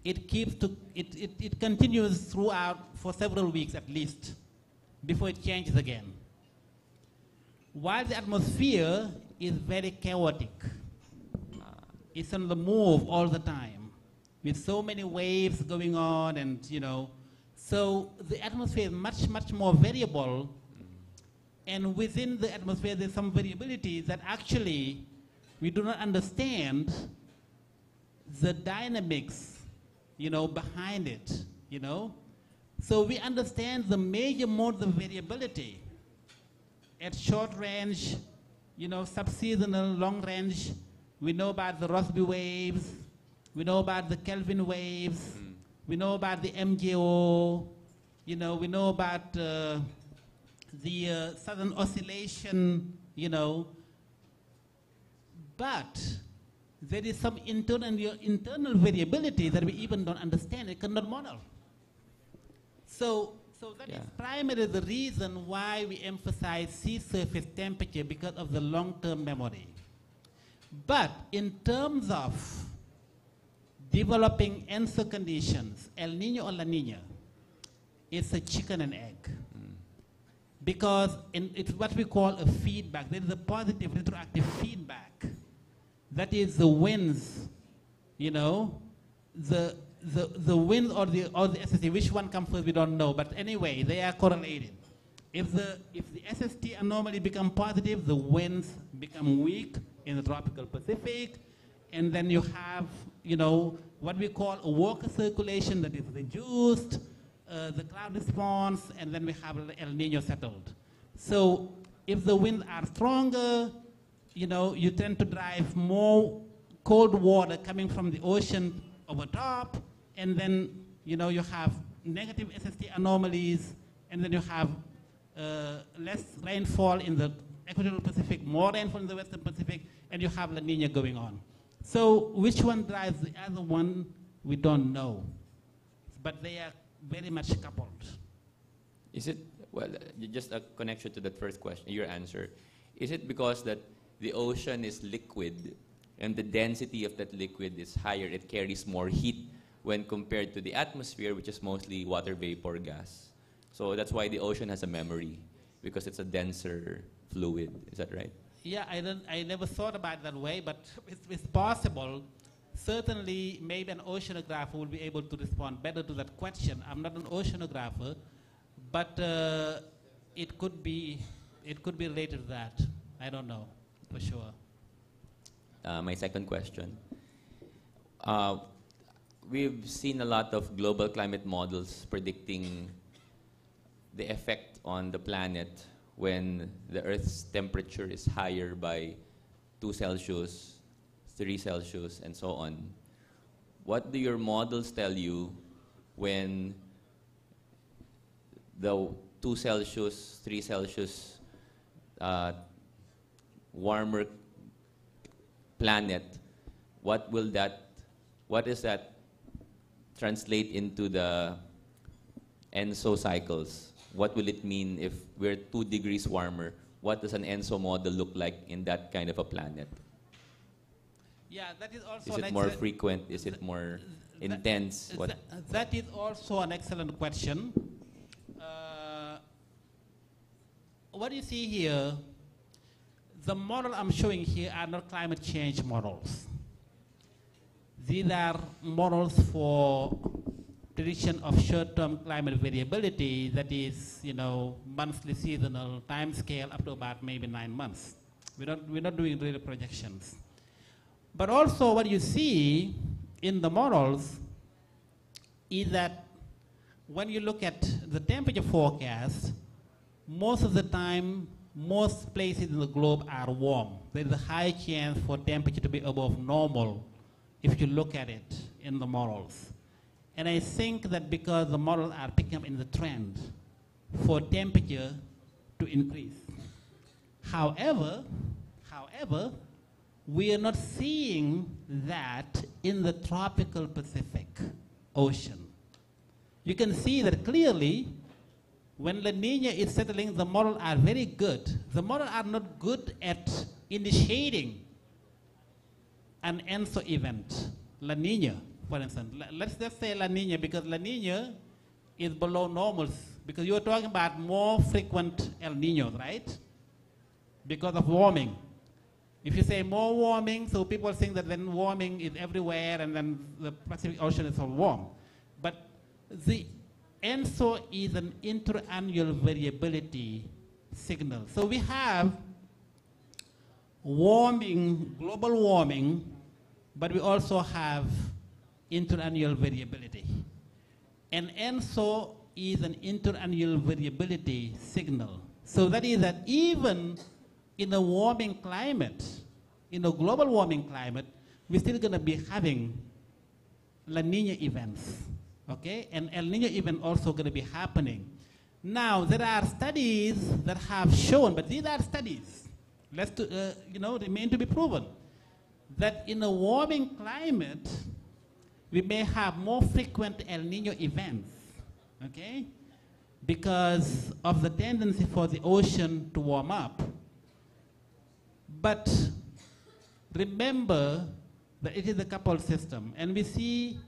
Speaker 13: it continues throughout for several weeks at least before it changes again. While the atmosphere is very chaotic. It's on the move all the time with so many waves going on and, you know, so the atmosphere is much, much more variable. And within the atmosphere, there's some variability that actually we do not understand the dynamics, you know, behind it, you know. So we understand the major modes of variability. At short range, subseasonal, long range, we know about the Rossby waves, we know about the Kelvin waves, we know about the MJO, we know about the southern oscillation, but there is some internal variability that we even don't understand, it cannot model. So that is primarily the reason why we emphasize sea surface temperature, because of the long-term memory. But in terms of developing ENSO conditions, El Nino or La Nina, it's a chicken and egg. Because it's what we call a feedback. There is a positive retroactive feedback. That is the winds, the wind or the SST, which one comes first, we don't know. But anyway, they are correlated. If the SST anomaly become positive, the winds become weak in the tropical Pacific, and then you have, what we call a Walker circulation that is reduced, the cloud response, and then we have El Nino settled. So if the winds are stronger, you tend to drive more cold water coming from the ocean over top, and then you have negative SST anomalies, and then you have less rainfall in the equatorial Pacific, more rainfall in the western Pacific, and you have La Nina going on. So which one drives the other one, we don't know. But they are very much coupled.
Speaker 17: Is it, well, just a connection to that first question, your answer. Is it because that the ocean is liquid and the density of that liquid is higher, it carries more heat when compared to the atmosphere, which is mostly water vapor gas? So that's why the ocean has a memory, because it's a denser fluid. Is that right?
Speaker 13: Yeah, I never thought about it that way, but it's possible. Certainly, maybe an oceanographer will be able to respond better to that question. I'm not an oceanographer, but it could be related to that. I don't know for sure.
Speaker 17: My second question. We've seen a lot of global climate models predicting the effect on the planet when the Earth's temperature is higher by 2 Celsius, 3 Celsius, and so on. What do your models tell you when the 2 Celsius, 3 Celsius warmer planet, what does that translate into the ENSO cycles? What will it mean if we're 2 degrees warmer? What does an ENSO model look like in that kind of a planet?
Speaker 13: Yeah, that is also.
Speaker 17: Is it more frequent? Is it more intense?
Speaker 13: That is also an excellent question. What you see here, the model I'm showing here are not climate change models. These are models for prediction of short-term climate variability, that is, monthly, seasonal, time scale up to about maybe 9 months. We're not doing real projections. But also what you see in the models is that when you look at the temperature forecast, most of the time, most places in the globe are warm. There is a high chance for temperature to be above normal if you look at it in the models. And I think that because the models are picking up in the trend for temperature to increase. However, we are not seeing that in the tropical Pacific Ocean. You can see that clearly when La Nina is settling, the models are very good. The models are not good at initiating an ENSO event, La Nina, for instance. Let's just say La Nina, because La Nina is below normal, because you're talking about more frequent El Niños, right? Because of warming. If you say more warming, so people think that then warming is everywhere and then the Pacific Ocean is all warm. But the ENSO is an interannual variability signal. So we have warming, global warming, but we also have interannual variability. And ENSO is an interannual variability signal. So that is that even in a warming climate, in a global warming climate, we're still going to be having La Nina events, okay? And El Nino event also going to be happening. Now, there are studies that have shown, but these are studies, remain to be proven, that in a warming climate, we may have more frequent El Nino events, okay? Because of the tendency for the ocean to warm up. But remember that it is a coupled system, and we see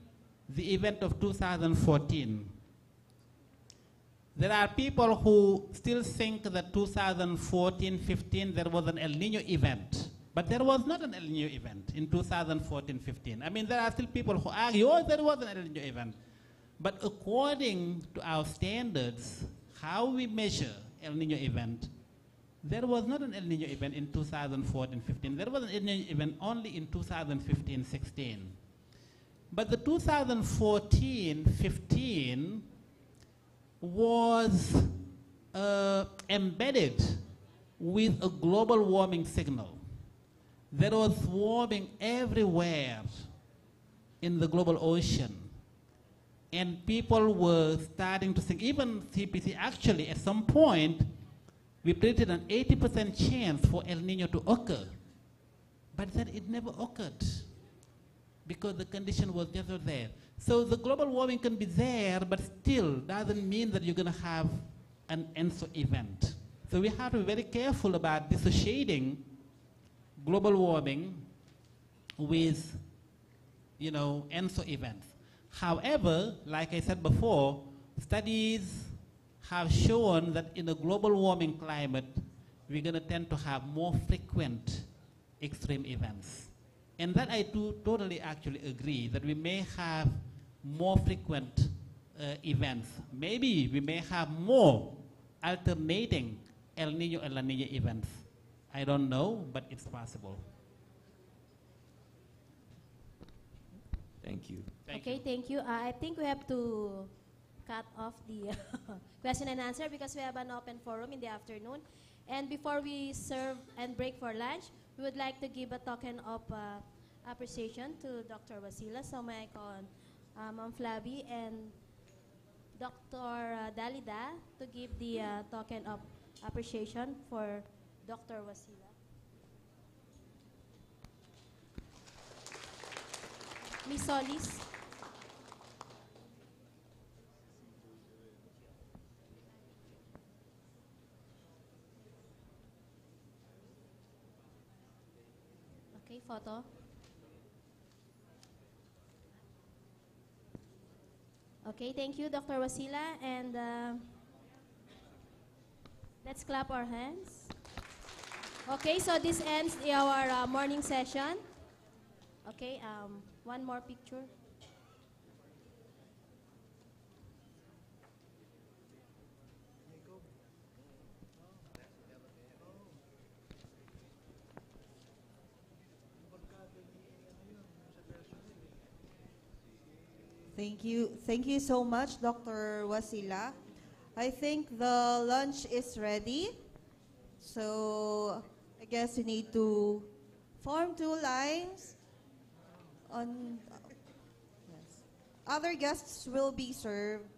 Speaker 13: the event of 2014. There are people who still think that 2014-15 there was an El Nino event, but there was not an El Nino event in 2014-15. I mean, there are still people who argue, oh, there was an El Nino event. But according to our standards, how we measure El Nino event, there was not an El Nino event in 2014-15. There was an El Nino event only in 2015-16. But the 2014-15 was embedded with a global warming signal. There was warming everywhere in the global ocean. And people were starting to think, even CPC actually at some point, we predicted an 80% chance for El Nino to occur. But then it never occurred because the condition was never there. So the global warming can be there, but still doesn't mean that you're going to have an ENSO event. So we have to be very careful about dissociating global warming with, ENSO events. However, like I said before, studies have shown that in a global warming climate, we're going to tend to have more frequent extreme events. And that I do totally actually agree, that we may have more frequent events. Maybe we may have more alternating El Nino and La Nina events. I don't know, but it's possible.
Speaker 17: Thank you.
Speaker 2: Thank you. I think we have to cut off the question and answer because we have an open forum in the afternoon. And before we serve and break for lunch, we would like to give a token of appreciation to Dr. Wasila. So may I call Ma'am Flavi and Dr. Dalida to give the token of appreciation for Dr. Wasila. Miss Solis. Okay, photo. Okay, thank you, Dr. Wasila. And let's clap our hands. Okay, so this ends our morning session. Okay, one more picture.
Speaker 9: Thank you so much, Dr. Wasila. I think the lunch is ready. So I guess you need to form two lines. Yes. Other guests will be served.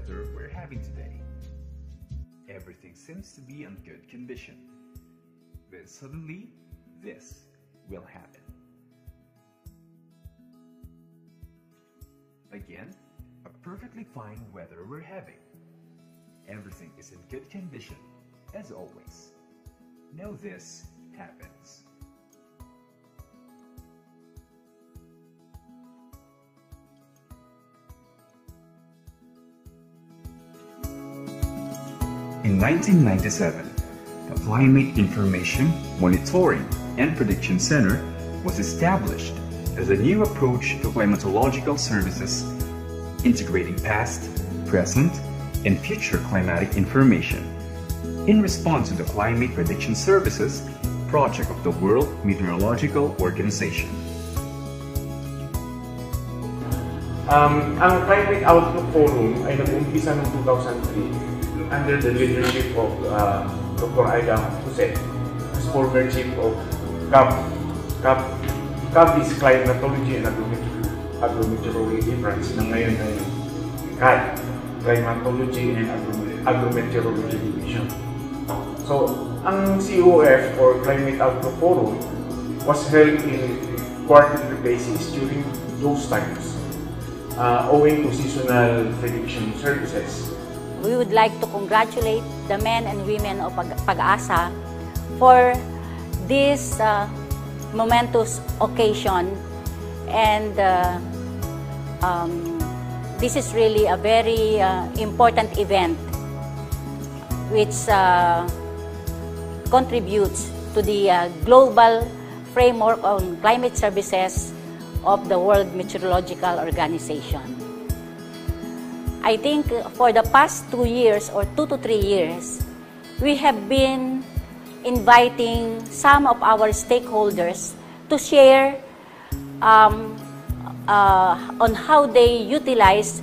Speaker 10: weather we're having today. Everything seems to be in good condition. Then suddenly, this will happen. Again, a perfectly fine weather we're having. Everything is in good condition, as always. Now this happens. In 1997, the Climate Information, Monitoring and Prediction Center was established as a new approach to climatological services, integrating past, present, and future climatic information. In response to the Climate Prediction Services project of the World Meteorological Organization.
Speaker 4: Ang Climate Outlook Forum ay nag-umpisa noong 2003 under the leadership of Dr. Aida Jose, as former chief of COF. COF is Climatology and Agrometeorology branch na ngayon ay CAD, Climatology and Agrometeorology Division. So, ang COF or Climate Outlook Forum was held in quarterly basis during those times, owing to seasonal prediction services.
Speaker 19: We would like to congratulate the men and women of PAGASA for this momentous occasion, and this is really a very important event which contributes to the global framework on climate services of the World Meteorological Organization. I think for the past 2 years or 2 to 3 years, we have been inviting some of our stakeholders to share on how they utilize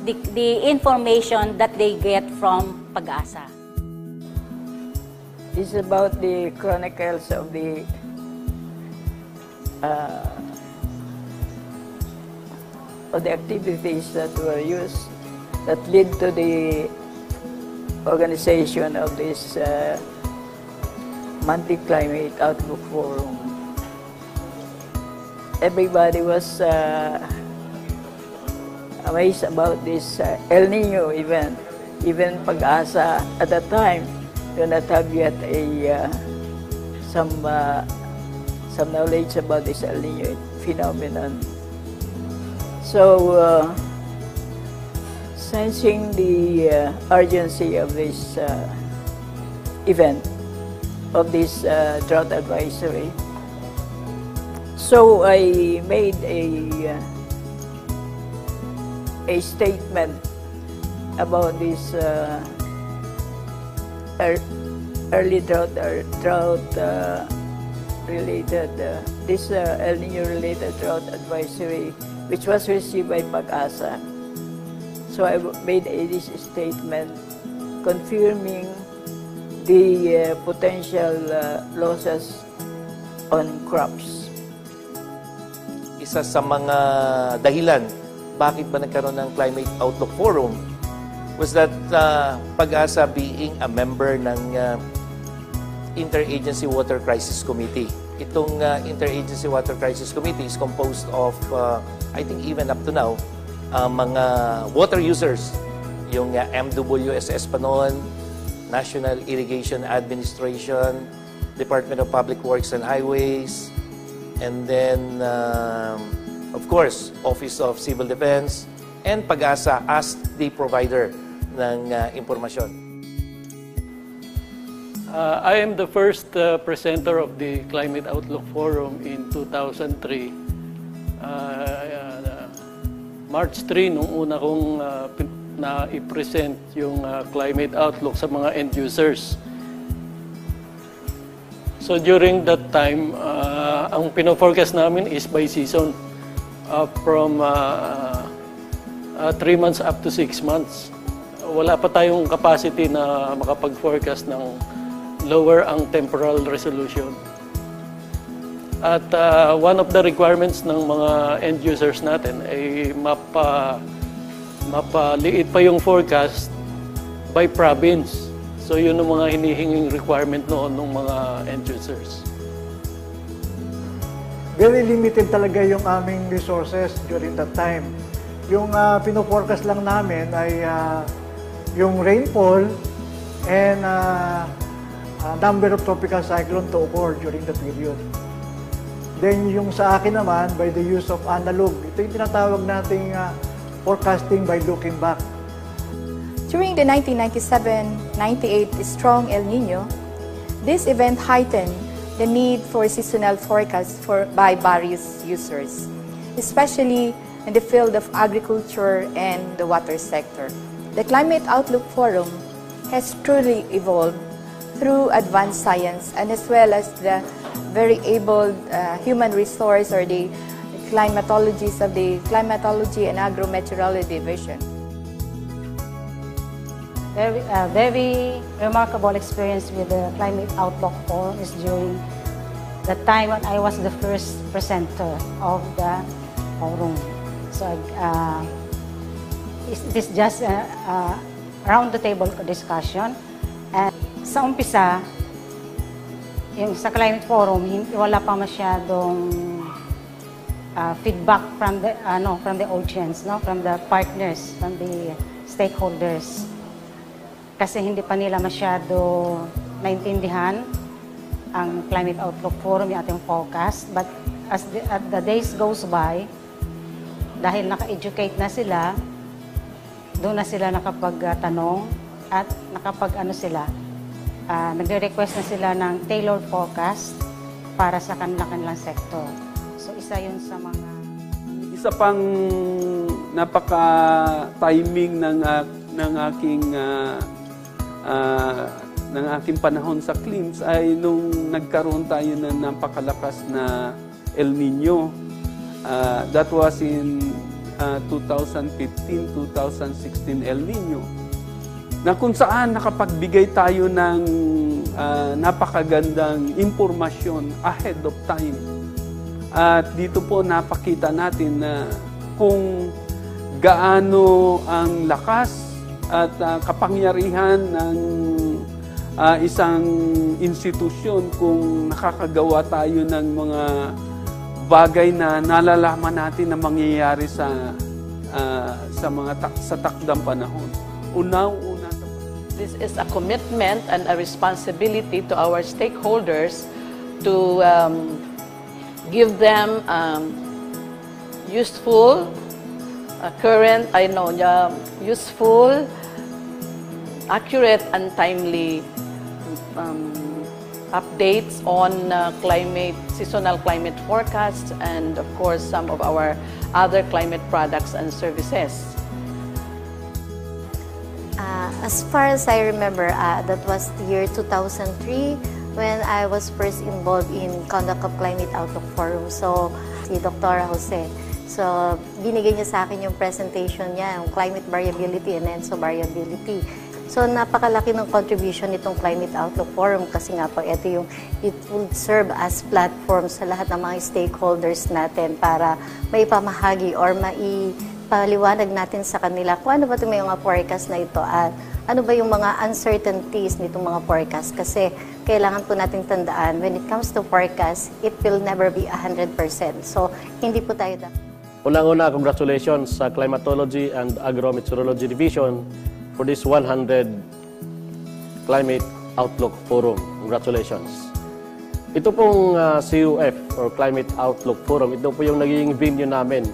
Speaker 19: the information that they get from PAGASA.
Speaker 11: It's about the chronicles of the activities that were used that lead to the organization of this monthly Climate Outlook Forum. Everybody was amazed about this El Nino event. Even PAGASA at that time do not have yet some knowledge about this El Nino phenomenon. So, sensing the urgency of this event, of this drought advisory, so I made a statement about this early drought related, this El Nino related drought advisory, which was received by PAGASA. So I made this statement confirming the potential losses on crops.
Speaker 6: Isa sa mga dahilan bakit ba nagkaroon ng Climate Outlook Forum was that PAGASA being a member ng Interagency Water Crisis Committee. Itong Interagency Water Crisis Committee is composed of, I think even up to now, mga water users, yung MWSS pa noon, National Irrigation Administration, Department of Public Works and Highways, and then, of course, Office of Civil Defense, and PAGASA as the provider ng impormasyon.
Speaker 8: I am the first presenter of the Climate Outlook Forum in 2003. March 3, nung una kong na-i-present yung climate outlook sa mga end users. So during that time, ang pino-forecast namin is by season, from 3 months up to 6 months. Wala pa tayong capacity na makapag-forecast ng lower ang temporal resolution. At one of the requirements ng mga end users natin ay
Speaker 20: mapaliit pa yung forecast by province. So yun ang mga hinihinging requirement noon ng mga end users.
Speaker 21: Very limited talaga yung aming resources during that time. Yung pino-forecast lang namin ay yung rainfall and number of tropical cyclone to occur during the period. Then yung sa akin naman, by the use of analog, ito yung tinatawag nating forecasting by looking back.
Speaker 18: During the 1997-98 strong El Nino, this event heightened the need for seasonal forecasts by various users, especially in the field of agriculture and the water sector. The Climate Outlook Forum has truly evolved through advanced science and as well as the very able human resource or the climatologists of the Climatology and Agrometeorology Division.
Speaker 22: Very remarkable experience with the Climate Outlook Forum is during the time when I was the first presenter of the forum. So it is just around the table discussion. And sa umpisa, yung sa Climate Forum, wala pa masyadong feedback from the audience, from the partners, from the stakeholders. Kasi hindi pa nila masyado naintindihan ang Climate Outlook Forum, yung ating forecast. But as the days goes by, dahil naka-educate na sila, doon na sila nakapagtanong at nagre-request na sila ng tailored forecast para sa kanilang sector. So isa yun sa mga...
Speaker 20: Isa pang napaka-timing ng aking panahon sa CLIMS ay nung nagkaroon tayo ng napakalakas na El Nino. That was in 2015-2016 El Nino, na kung saan nakapagbigay tayo ng napakagandang impormasyon ahead of time. At dito po napakita natin na kung gaano ang lakas at kapangyarihan ng isang institusyon kung nakakagawa tayo ng mga bagay na nalalaman natin na mangyayari sa takdang panahon. Unang-una.
Speaker 23: This is a commitment and a responsibility to our stakeholders to give them useful, useful, accurate and timely updates on seasonal climate forecasts and of course some of our other climate products and services.
Speaker 22: As far as I remember, that was the year 2003 when I was first involved in conduct of Climate Outlook Forum. So, si Dr. Jose. So, binigay niya sa akin yung presentation niya, yung climate variability and ENSO variability. So, napakalaki ng contribution nitong Climate Outlook Forum kasi nga po, it would serve as platform sa lahat ng mga stakeholders natin para maipamahagi or maipaliwanag natin sa kanila kung ano ba itong mga forecast na ito at ano ba yung mga uncertainties nitong mga forecast. Kasi kailangan po natin tandaan, when it comes to forecast, it will never be 100%. So, hindi po tayo
Speaker 24: Unang-una, congratulations sa Climatology and Agrometeorology Division for this 100 Climate Outlook Forum. Congratulations. Ito pong COF or Climate Outlook Forum, ito po yung naging venue namin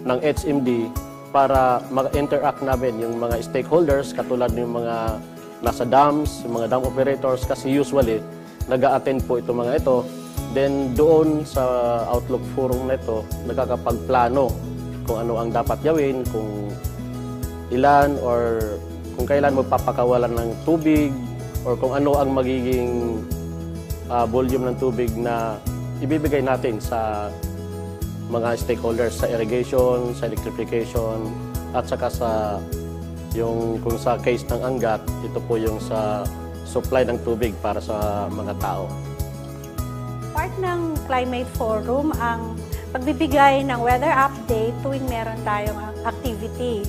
Speaker 24: ng HMD para mag-interact namin yung mga stakeholders katulad ng mga nasa dams, yung mga dam operators kasi usually nag-a-attend po itong mga ito. Then doon sa Outlook Forum na ito, nagkakapagplano kung ano ang dapat gawin, kung ilan or kung kailan magpapakawalan ng tubig or kung ano ang magiging volume ng tubig na ibibigay natin sa mga stakeholders sa irrigation, sa electrification at saka sa yung kung sa case ng Angat, ito po yung sa supply ng tubig para sa mga tao.
Speaker 25: Part ng Climate Forum ang pagbibigay ng weather update tuwing meron tayong activity.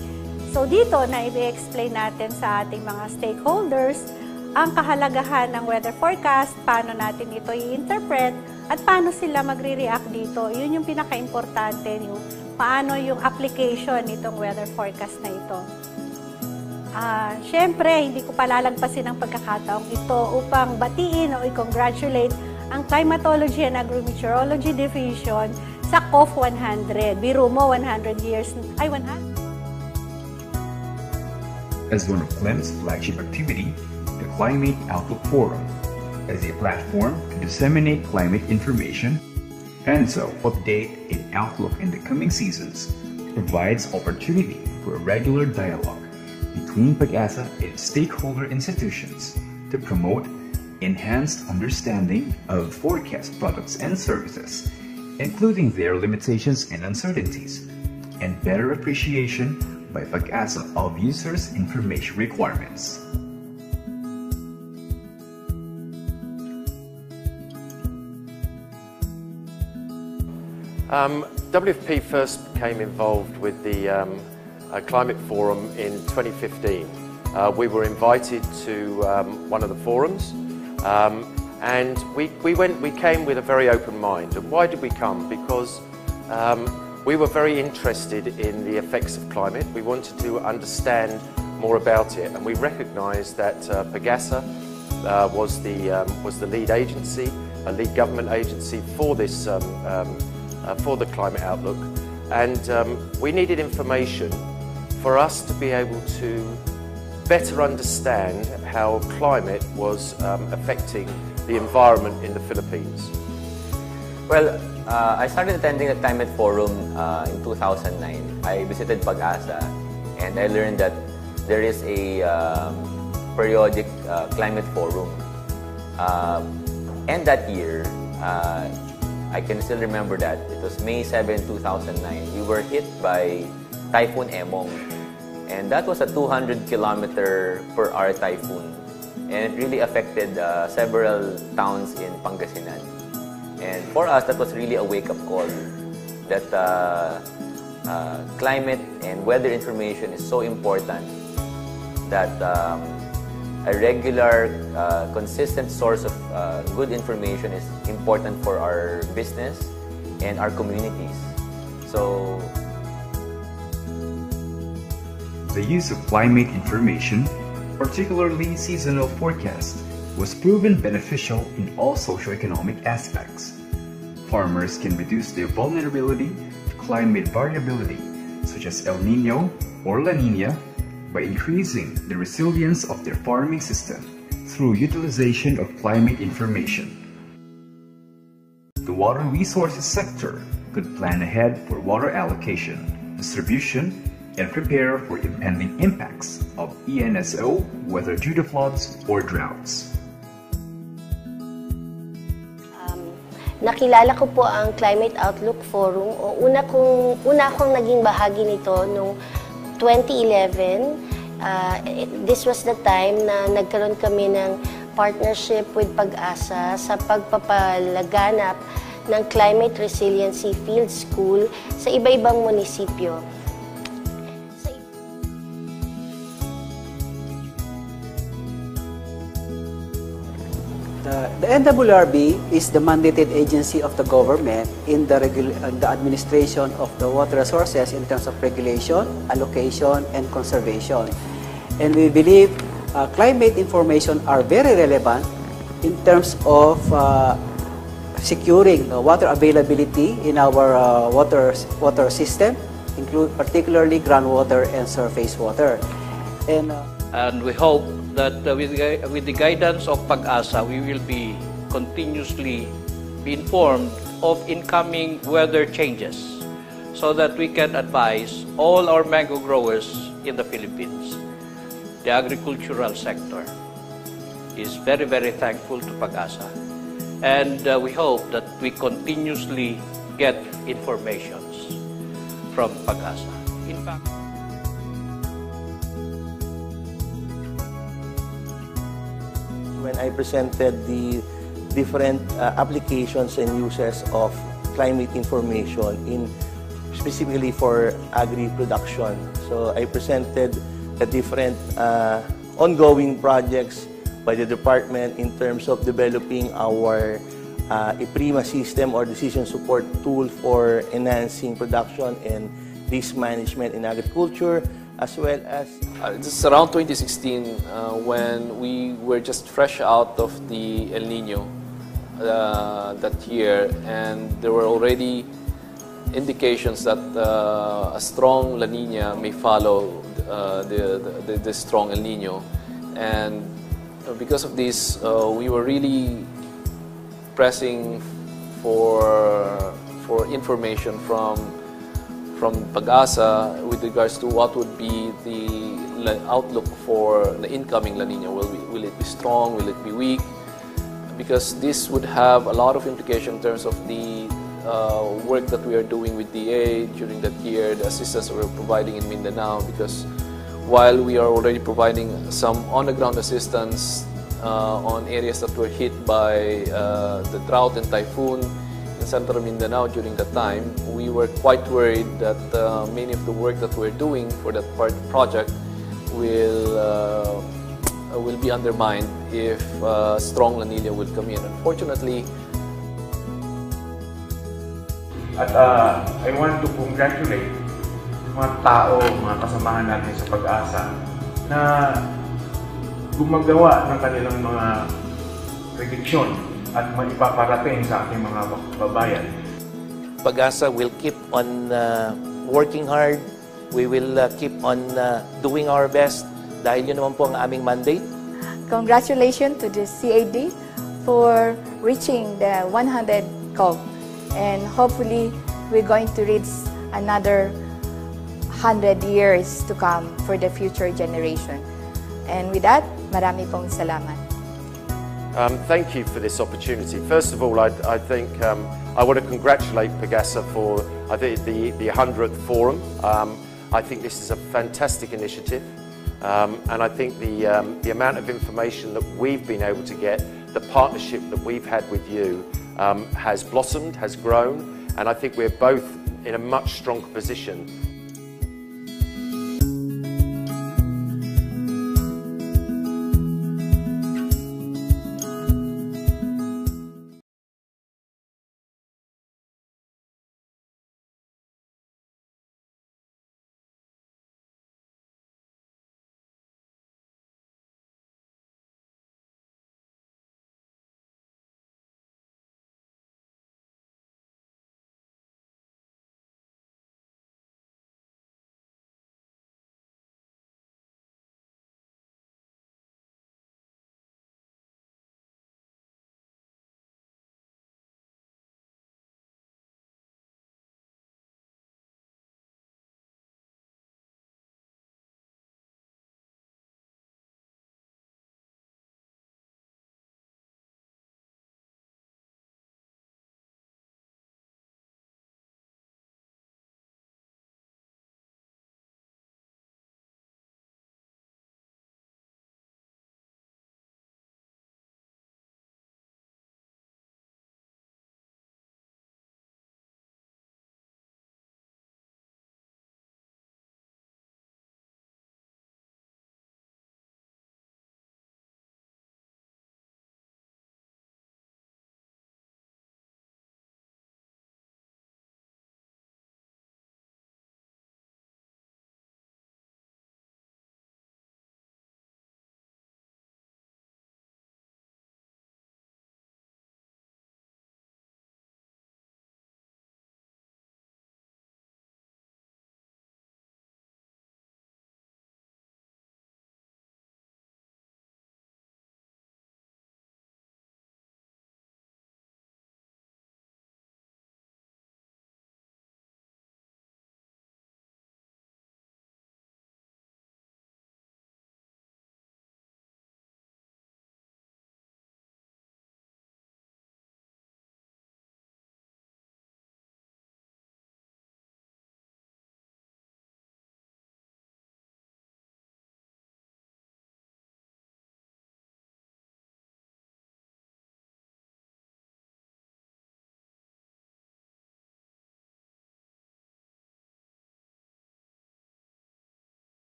Speaker 25: So dito na i-explain natin sa ating mga stakeholders ang kahalagahan ng weather forecast, paano natin ito i-interpret, at paano sila magre-react dito. Yun yung pinaka-importante, yung paano yung application nitong weather forecast na ito. Siyempre, hindi ko palalagpasin ang pagkakataong ito upang batiin o i-congratulate ang Climatology and Agrometeorology Division sa COF-100. Biro mo, 100 years, ay 100.
Speaker 10: As one of CLEM's flagship activity, the Climate Outlook Forum is a platform to disseminate climate information and so update an outlook in the coming seasons, provides opportunity for a regular dialogue between PAGASA and stakeholder institutions to promote enhanced understanding of forecast products and services, including their limitations and uncertainties, and better appreciation by PAGASA of users' information requirements.
Speaker 1: WFP first became involved with the Climate Forum in 2015. We were invited to one of the forums, and we came with a very open mind. And why did we come? Because we were very interested in the effects of climate. We wanted to understand more about it, and we recognised that PAGASA was the lead agency, a lead government agency for this. For the climate outlook, and we needed information for us to be able to better understand how climate was affecting the environment in the Philippines.
Speaker 3: Well, I started attending the Climate Forum in 2009. I visited PAGASA and I learned that there is a periodic climate forum, and that year I can still remember that. It was May 7, 2009. We were hit by Typhoon Emong. And that was a 200-kilometer-per-hour typhoon. And it really affected several towns in Pangasinan. And for us, that was really a wake-up call that climate and weather information is so important that a regular, consistent source of good information is important for our business and our communities. So,
Speaker 10: the use of climate information, particularly seasonal forecasts, was proven beneficial in all socioeconomic aspects. Farmers can reduce their vulnerability to climate variability, such as El Niño or La Niña, by increasing the resilience of their farming system through utilization of climate information. The water resources sector could plan ahead for water allocation, distribution, and prepare for impending impacts of ENSO, whether due to floods or droughts.
Speaker 22: Nakilala ko po ang Climate Outlook Forum. Una akong naging bahagi nito noong 2011, this was the time na nagkaroon kami ng partnership with PAGASA sa pagpapalaganap ng Climate Resiliency Field School sa iba-ibang munisipyo.
Speaker 5: The NWRB is the mandated agency of the government in the administration of the water resources in terms of regulation, allocation, and conservation. And we believe climate information are very relevant in terms of securing water availability in our water system, particularly groundwater and surface water.
Speaker 7: And we hope that with the guidance of PAGASA, we will be continuously be informed of incoming weather changes so that we can advise all our mango growers in the Philippines. The agricultural sector is very, very thankful to PAGASA, and we hope that we continuously get informations from PAGASA. In fact,
Speaker 6: when I presented the different applications and uses of climate information in specifically for agri-production. So I presented the different ongoing projects by the department in terms of developing our IPRIMA system or decision support tool for enhancing production and risk management in agriculture, as well as...
Speaker 8: This is around 2016 when we were just fresh out of the El Nino that year, and there were already indications that a strong La Nina may follow the strong El Nino. And because of this, we were really pressing for information from PAGASA with regards to what would be the outlook for the incoming La Nina. Will it be strong? Will it be weak? Because this would have a lot of implication in terms of the work that we are doing with DA during that year, the assistance that we're providing in Mindanao, because while we are already providing some on-the-ground assistance on areas that were hit by the drought and typhoon in central Mindanao during that time, we were quite worried that many of the work that we're doing for that project will be undermined if strong La Nina will come in. Unfortunately,
Speaker 4: at I want to congratulate mga tao, mga kasamahan natin sa PAGASA na gumagawa ng kanilang mga prediksyon at maipaparating sa ating mga babayan.
Speaker 12: PAGASA will keep on working hard. We will keep on doing our best dahil yun naman po ang aming mandate.
Speaker 18: Congratulations to the CAD for reaching the 100 COF, and hopefully we're going to reach another 100 years to come for the future generation. And with that, marami pong salamat.
Speaker 1: Thank you for this opportunity. First of all, I think I want to congratulate PAGASA for the 100th forum. I think this is a fantastic initiative, and I think the amount of information that we've been able to get, the partnership that we've had with you has blossomed, has grown, and I think we're both in a much stronger position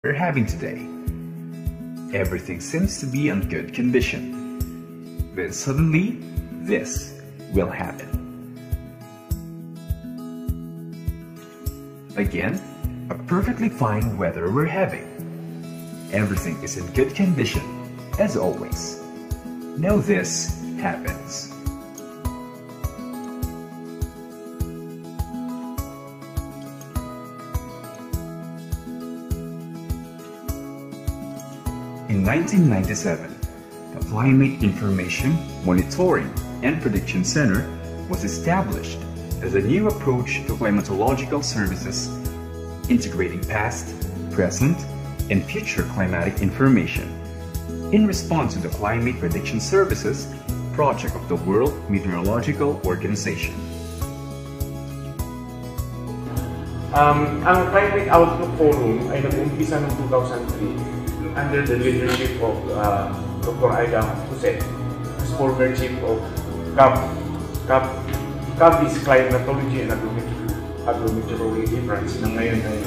Speaker 10: we're having today. Everything seems to be in good condition. Then suddenly, this will happen. Again, a perfectly fine weather we're having. Everything is in good condition, as always. Now this happens. In 1997, the Climate Information, Monitoring, and Prediction Center was established as a new approach to climatological services, integrating past, present, and future climatic information in response to the Climate Prediction Services project of the World Meteorological Organization.
Speaker 4: Ang Climate Outlook Forum ay nag-umpisa noong 2003 under the leadership of Dr. Jose as former chief of COF is Climatology and Agrometeorology branch na ngayon ay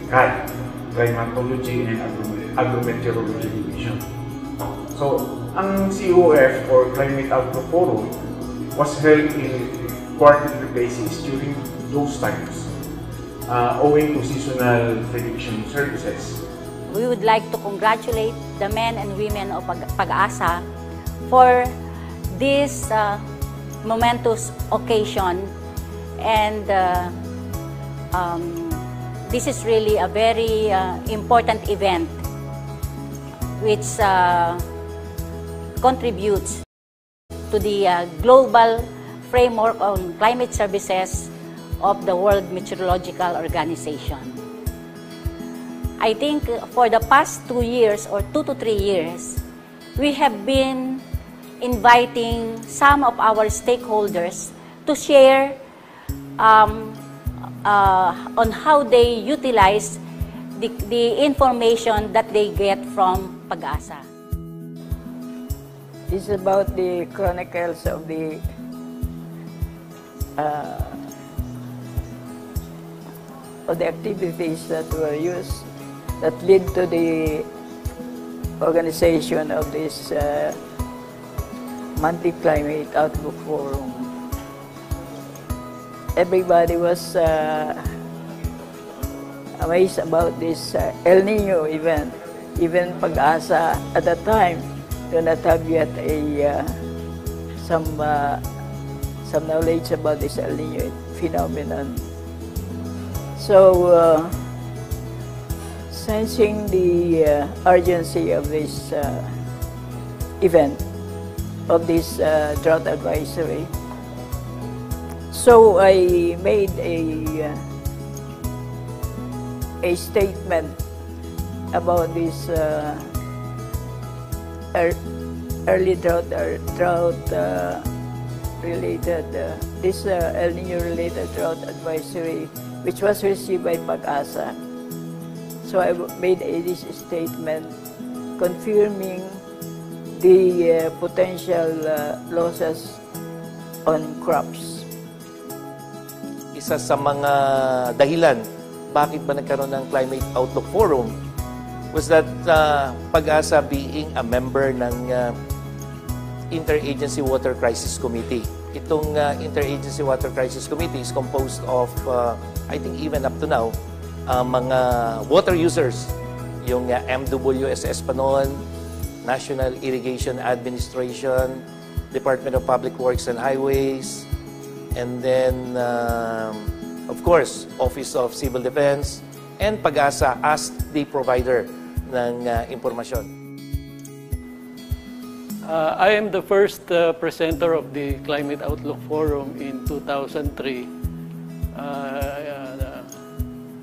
Speaker 4: Hive, Climatology and Agrometeorology Division. So, ang COF or Climate Outlook Forum was held in quarterly basis during those times, owing to seasonal prediction services.
Speaker 19: We would like to congratulate the men and women of PAGASA for this momentous occasion, and this is really a very important event which contributes to the global framework on climate services of the World Meteorological Organization. I think for the past 2 years or 2 to 3 years, we have been inviting some of our stakeholders to share on how they utilize the information that they get from PAGASA.
Speaker 11: This is about the chronicles of the activities that were used that lead to the organization of this monthly Climate Outlook Forum. Everybody was amazed about this El Nino event. Even PAGASA at that time do not have yet some knowledge about this El Nino phenomenon. So, sensing the urgency of this event, of this drought advisory, so I made a statement about this early drought related, this El Nino related drought advisory, which was received by PAGASA. So I made this statement confirming the potential losses on crops.
Speaker 12: Isa sa mga dahilan bakit ba nagkaroon ng Climate Outlook Forum was that PAGASA being a member ng Interagency Water Crisis Committee. Itong Interagency Water Crisis Committee is composed of, I think even up to now, mga water users, yung MWSS pa noon, National Irrigation Administration, Department of Public Works and Highways, and then, of course, Office of Civil Defense, and PAGASA as the provider ng impormasyon.
Speaker 7: I am the first presenter of the Climate Outlook Forum in 2003.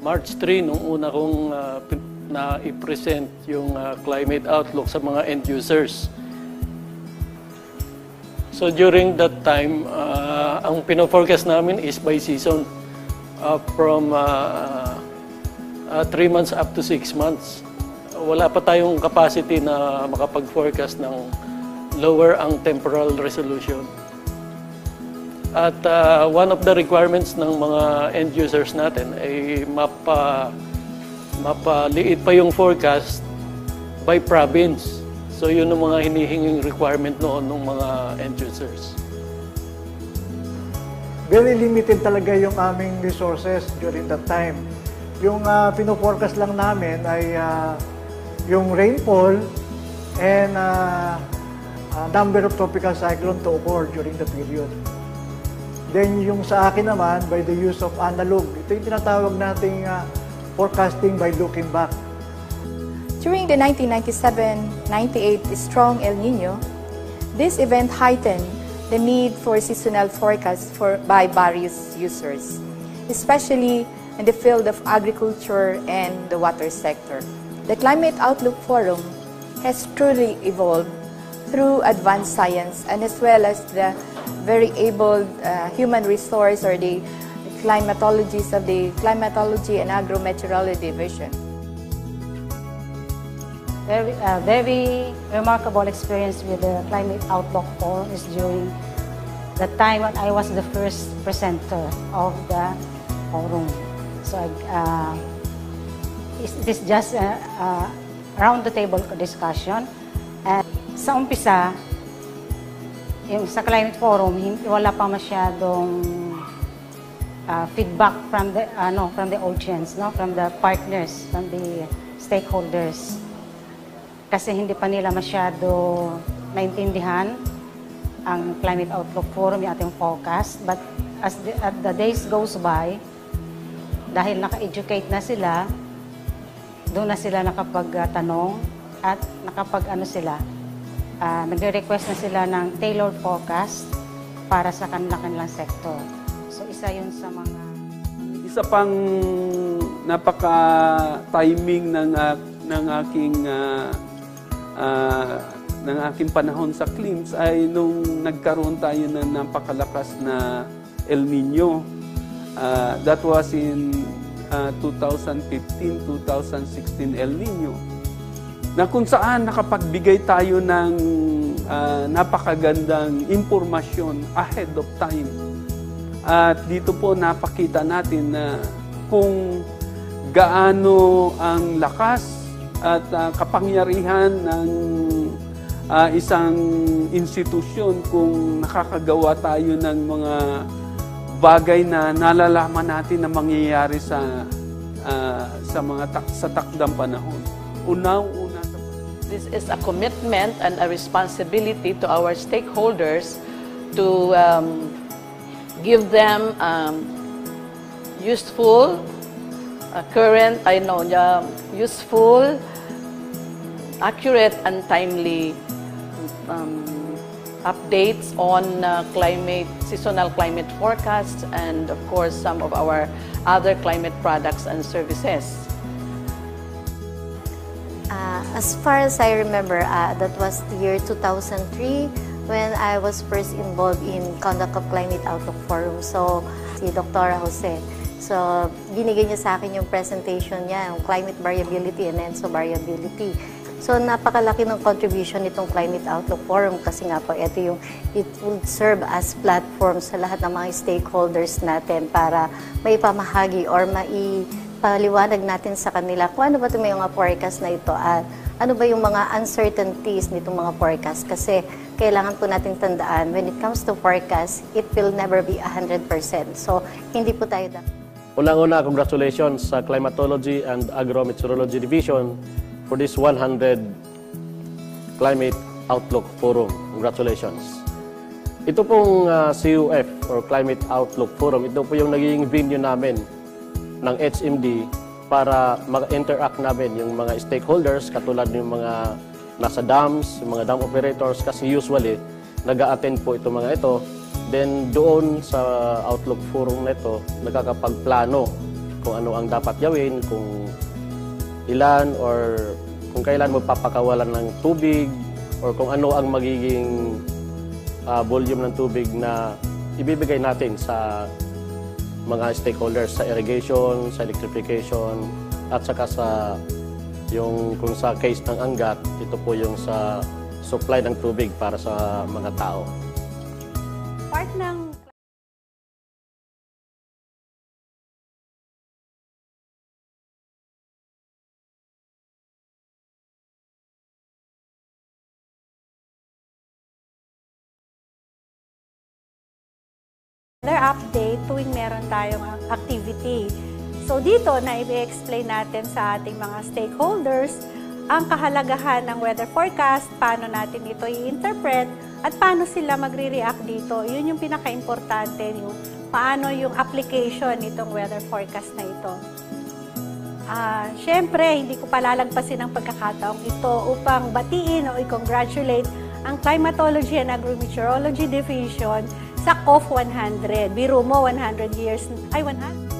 Speaker 7: March 3, nung una kong na-i-present yung Climate Outlook sa mga end users. So during that time, ang pino-forecast namin is by season, from 3 months up to 6 months. Wala pa tayong capacity na makapag-forecast ng lower ang temporal resolution. At one of the requirements ng mga end users natin ay mapaliit pa yung forecast by province. So yun ang mga hinihinging requirement noon ng mga end users.
Speaker 21: Very limited talaga yung aming resources during that time. Yung pino-forecast lang namin ay yung rainfall and number of tropical cyclone to occur during the period. Then yung sa akin naman, by the use of analog, ito yung tinatawag nating forecasting by looking back.
Speaker 18: During the 1997-98 strong El Nino, this event heightened the need for seasonal forecasts by various users, especially in the field of agriculture and the water sector. The Climate Outlook Forum has truly evolved through advanced science and as well as the very able human resource or the climatologists of the Climatology and Agro-Meteorology Division.
Speaker 19: Very remarkable experience with the Climate Outlook Forum is during the time when I was the first presenter of the forum. So it is just around the table discussion. And sa umpisa, yung sa Climate Forum, wala pa masyadong feedback from the audience, from the partners, from the stakeholders. Kasi hindi pa nila masyado naintindihan ang Climate Outlook Forum, yung ating forecast. But as the days goes by, dahil naka-educate na sila, doon na sila nakapagtanong at nagre-request na sila ng tailored forecast para sa kanilang sector. So isa yun sa mga...
Speaker 20: Isa pang napaka-timing ng aking panahon sa CLIMS ay nung nagkaroon tayo ng napakalakas na El Nino. That was in 2015-2016 El Nino. Na kung saan nakapagbigay tayo ng napakagandang impormasyon ahead of time. At dito po napakita natin na kung gaano ang lakas at kapangyarihan ng isang institusyon kung nakakagawa tayo ng mga bagay na nalalaman natin na mangyayari sa takdang panahon. Unang-una.
Speaker 23: This is a commitment and a responsibility to our stakeholders to give them useful, useful, accurate and timely updates on seasonal climate forecasts and of course some of our other climate products and services.
Speaker 22: As far as I remember, that was the year 2003 when I was first involved in conduct of Climate Outlook Forum. So, si Dr. Jose. So, binigay niya sa akin yung presentation niya, yung climate variability and ENSO variability. So, napakalaki ng contribution nitong Climate Outlook Forum kasi nga po, it would serve as platform sa lahat ng mga stakeholders natin para maipamahagi or maipaliwanag natin sa kanila kung ano ba itong mga forecast na ito at ano ba yung mga uncertainties nitong mga forecast. Kasi kailangan po natin tandaan, when it comes to forecast, it will never be 100%. So, hindi po tayo
Speaker 24: Unang-una, congratulations sa Climatology and Agro-Meteorology Division for this 100 Climate Outlook Forum. Congratulations. Ito pong COF or Climate Outlook Forum, ito po yung naging venue namin ng HMD para mag-interact namin yung mga stakeholders katulad yung mga nasa dams, yung mga dam operators kasi usually nag-a-attend po itong mga ito. Then doon sa Outlook Forum na ito, nagkakapagplano kung ano ang dapat gawin, kung ilan or kung kailan magpapakawalan ng tubig or kung ano ang magiging volume ng tubig na ibibigay natin sa mga stakeholders sa irrigation, sa electrification, at saka sa yung kung sa case ng Angat, ito po yung sa supply ng tubig para sa mga tao.
Speaker 25: Part ng weather update tuwing meron tayong activity. So dito na i-explain natin sa ating mga stakeholders ang kahalagahan ng weather forecast, paano natin ito i-interpret, at paano sila magre-react dito. Yun yung pinaka-importante, yung paano yung application nitong weather forecast na ito. Siyempre, hindi ko palalagpasin ang pagkakataong ito upang batiin o i-congratulate ang Climatology and Agrometeorology Division sa COF-100. Biro mo, 100 years, ay 100?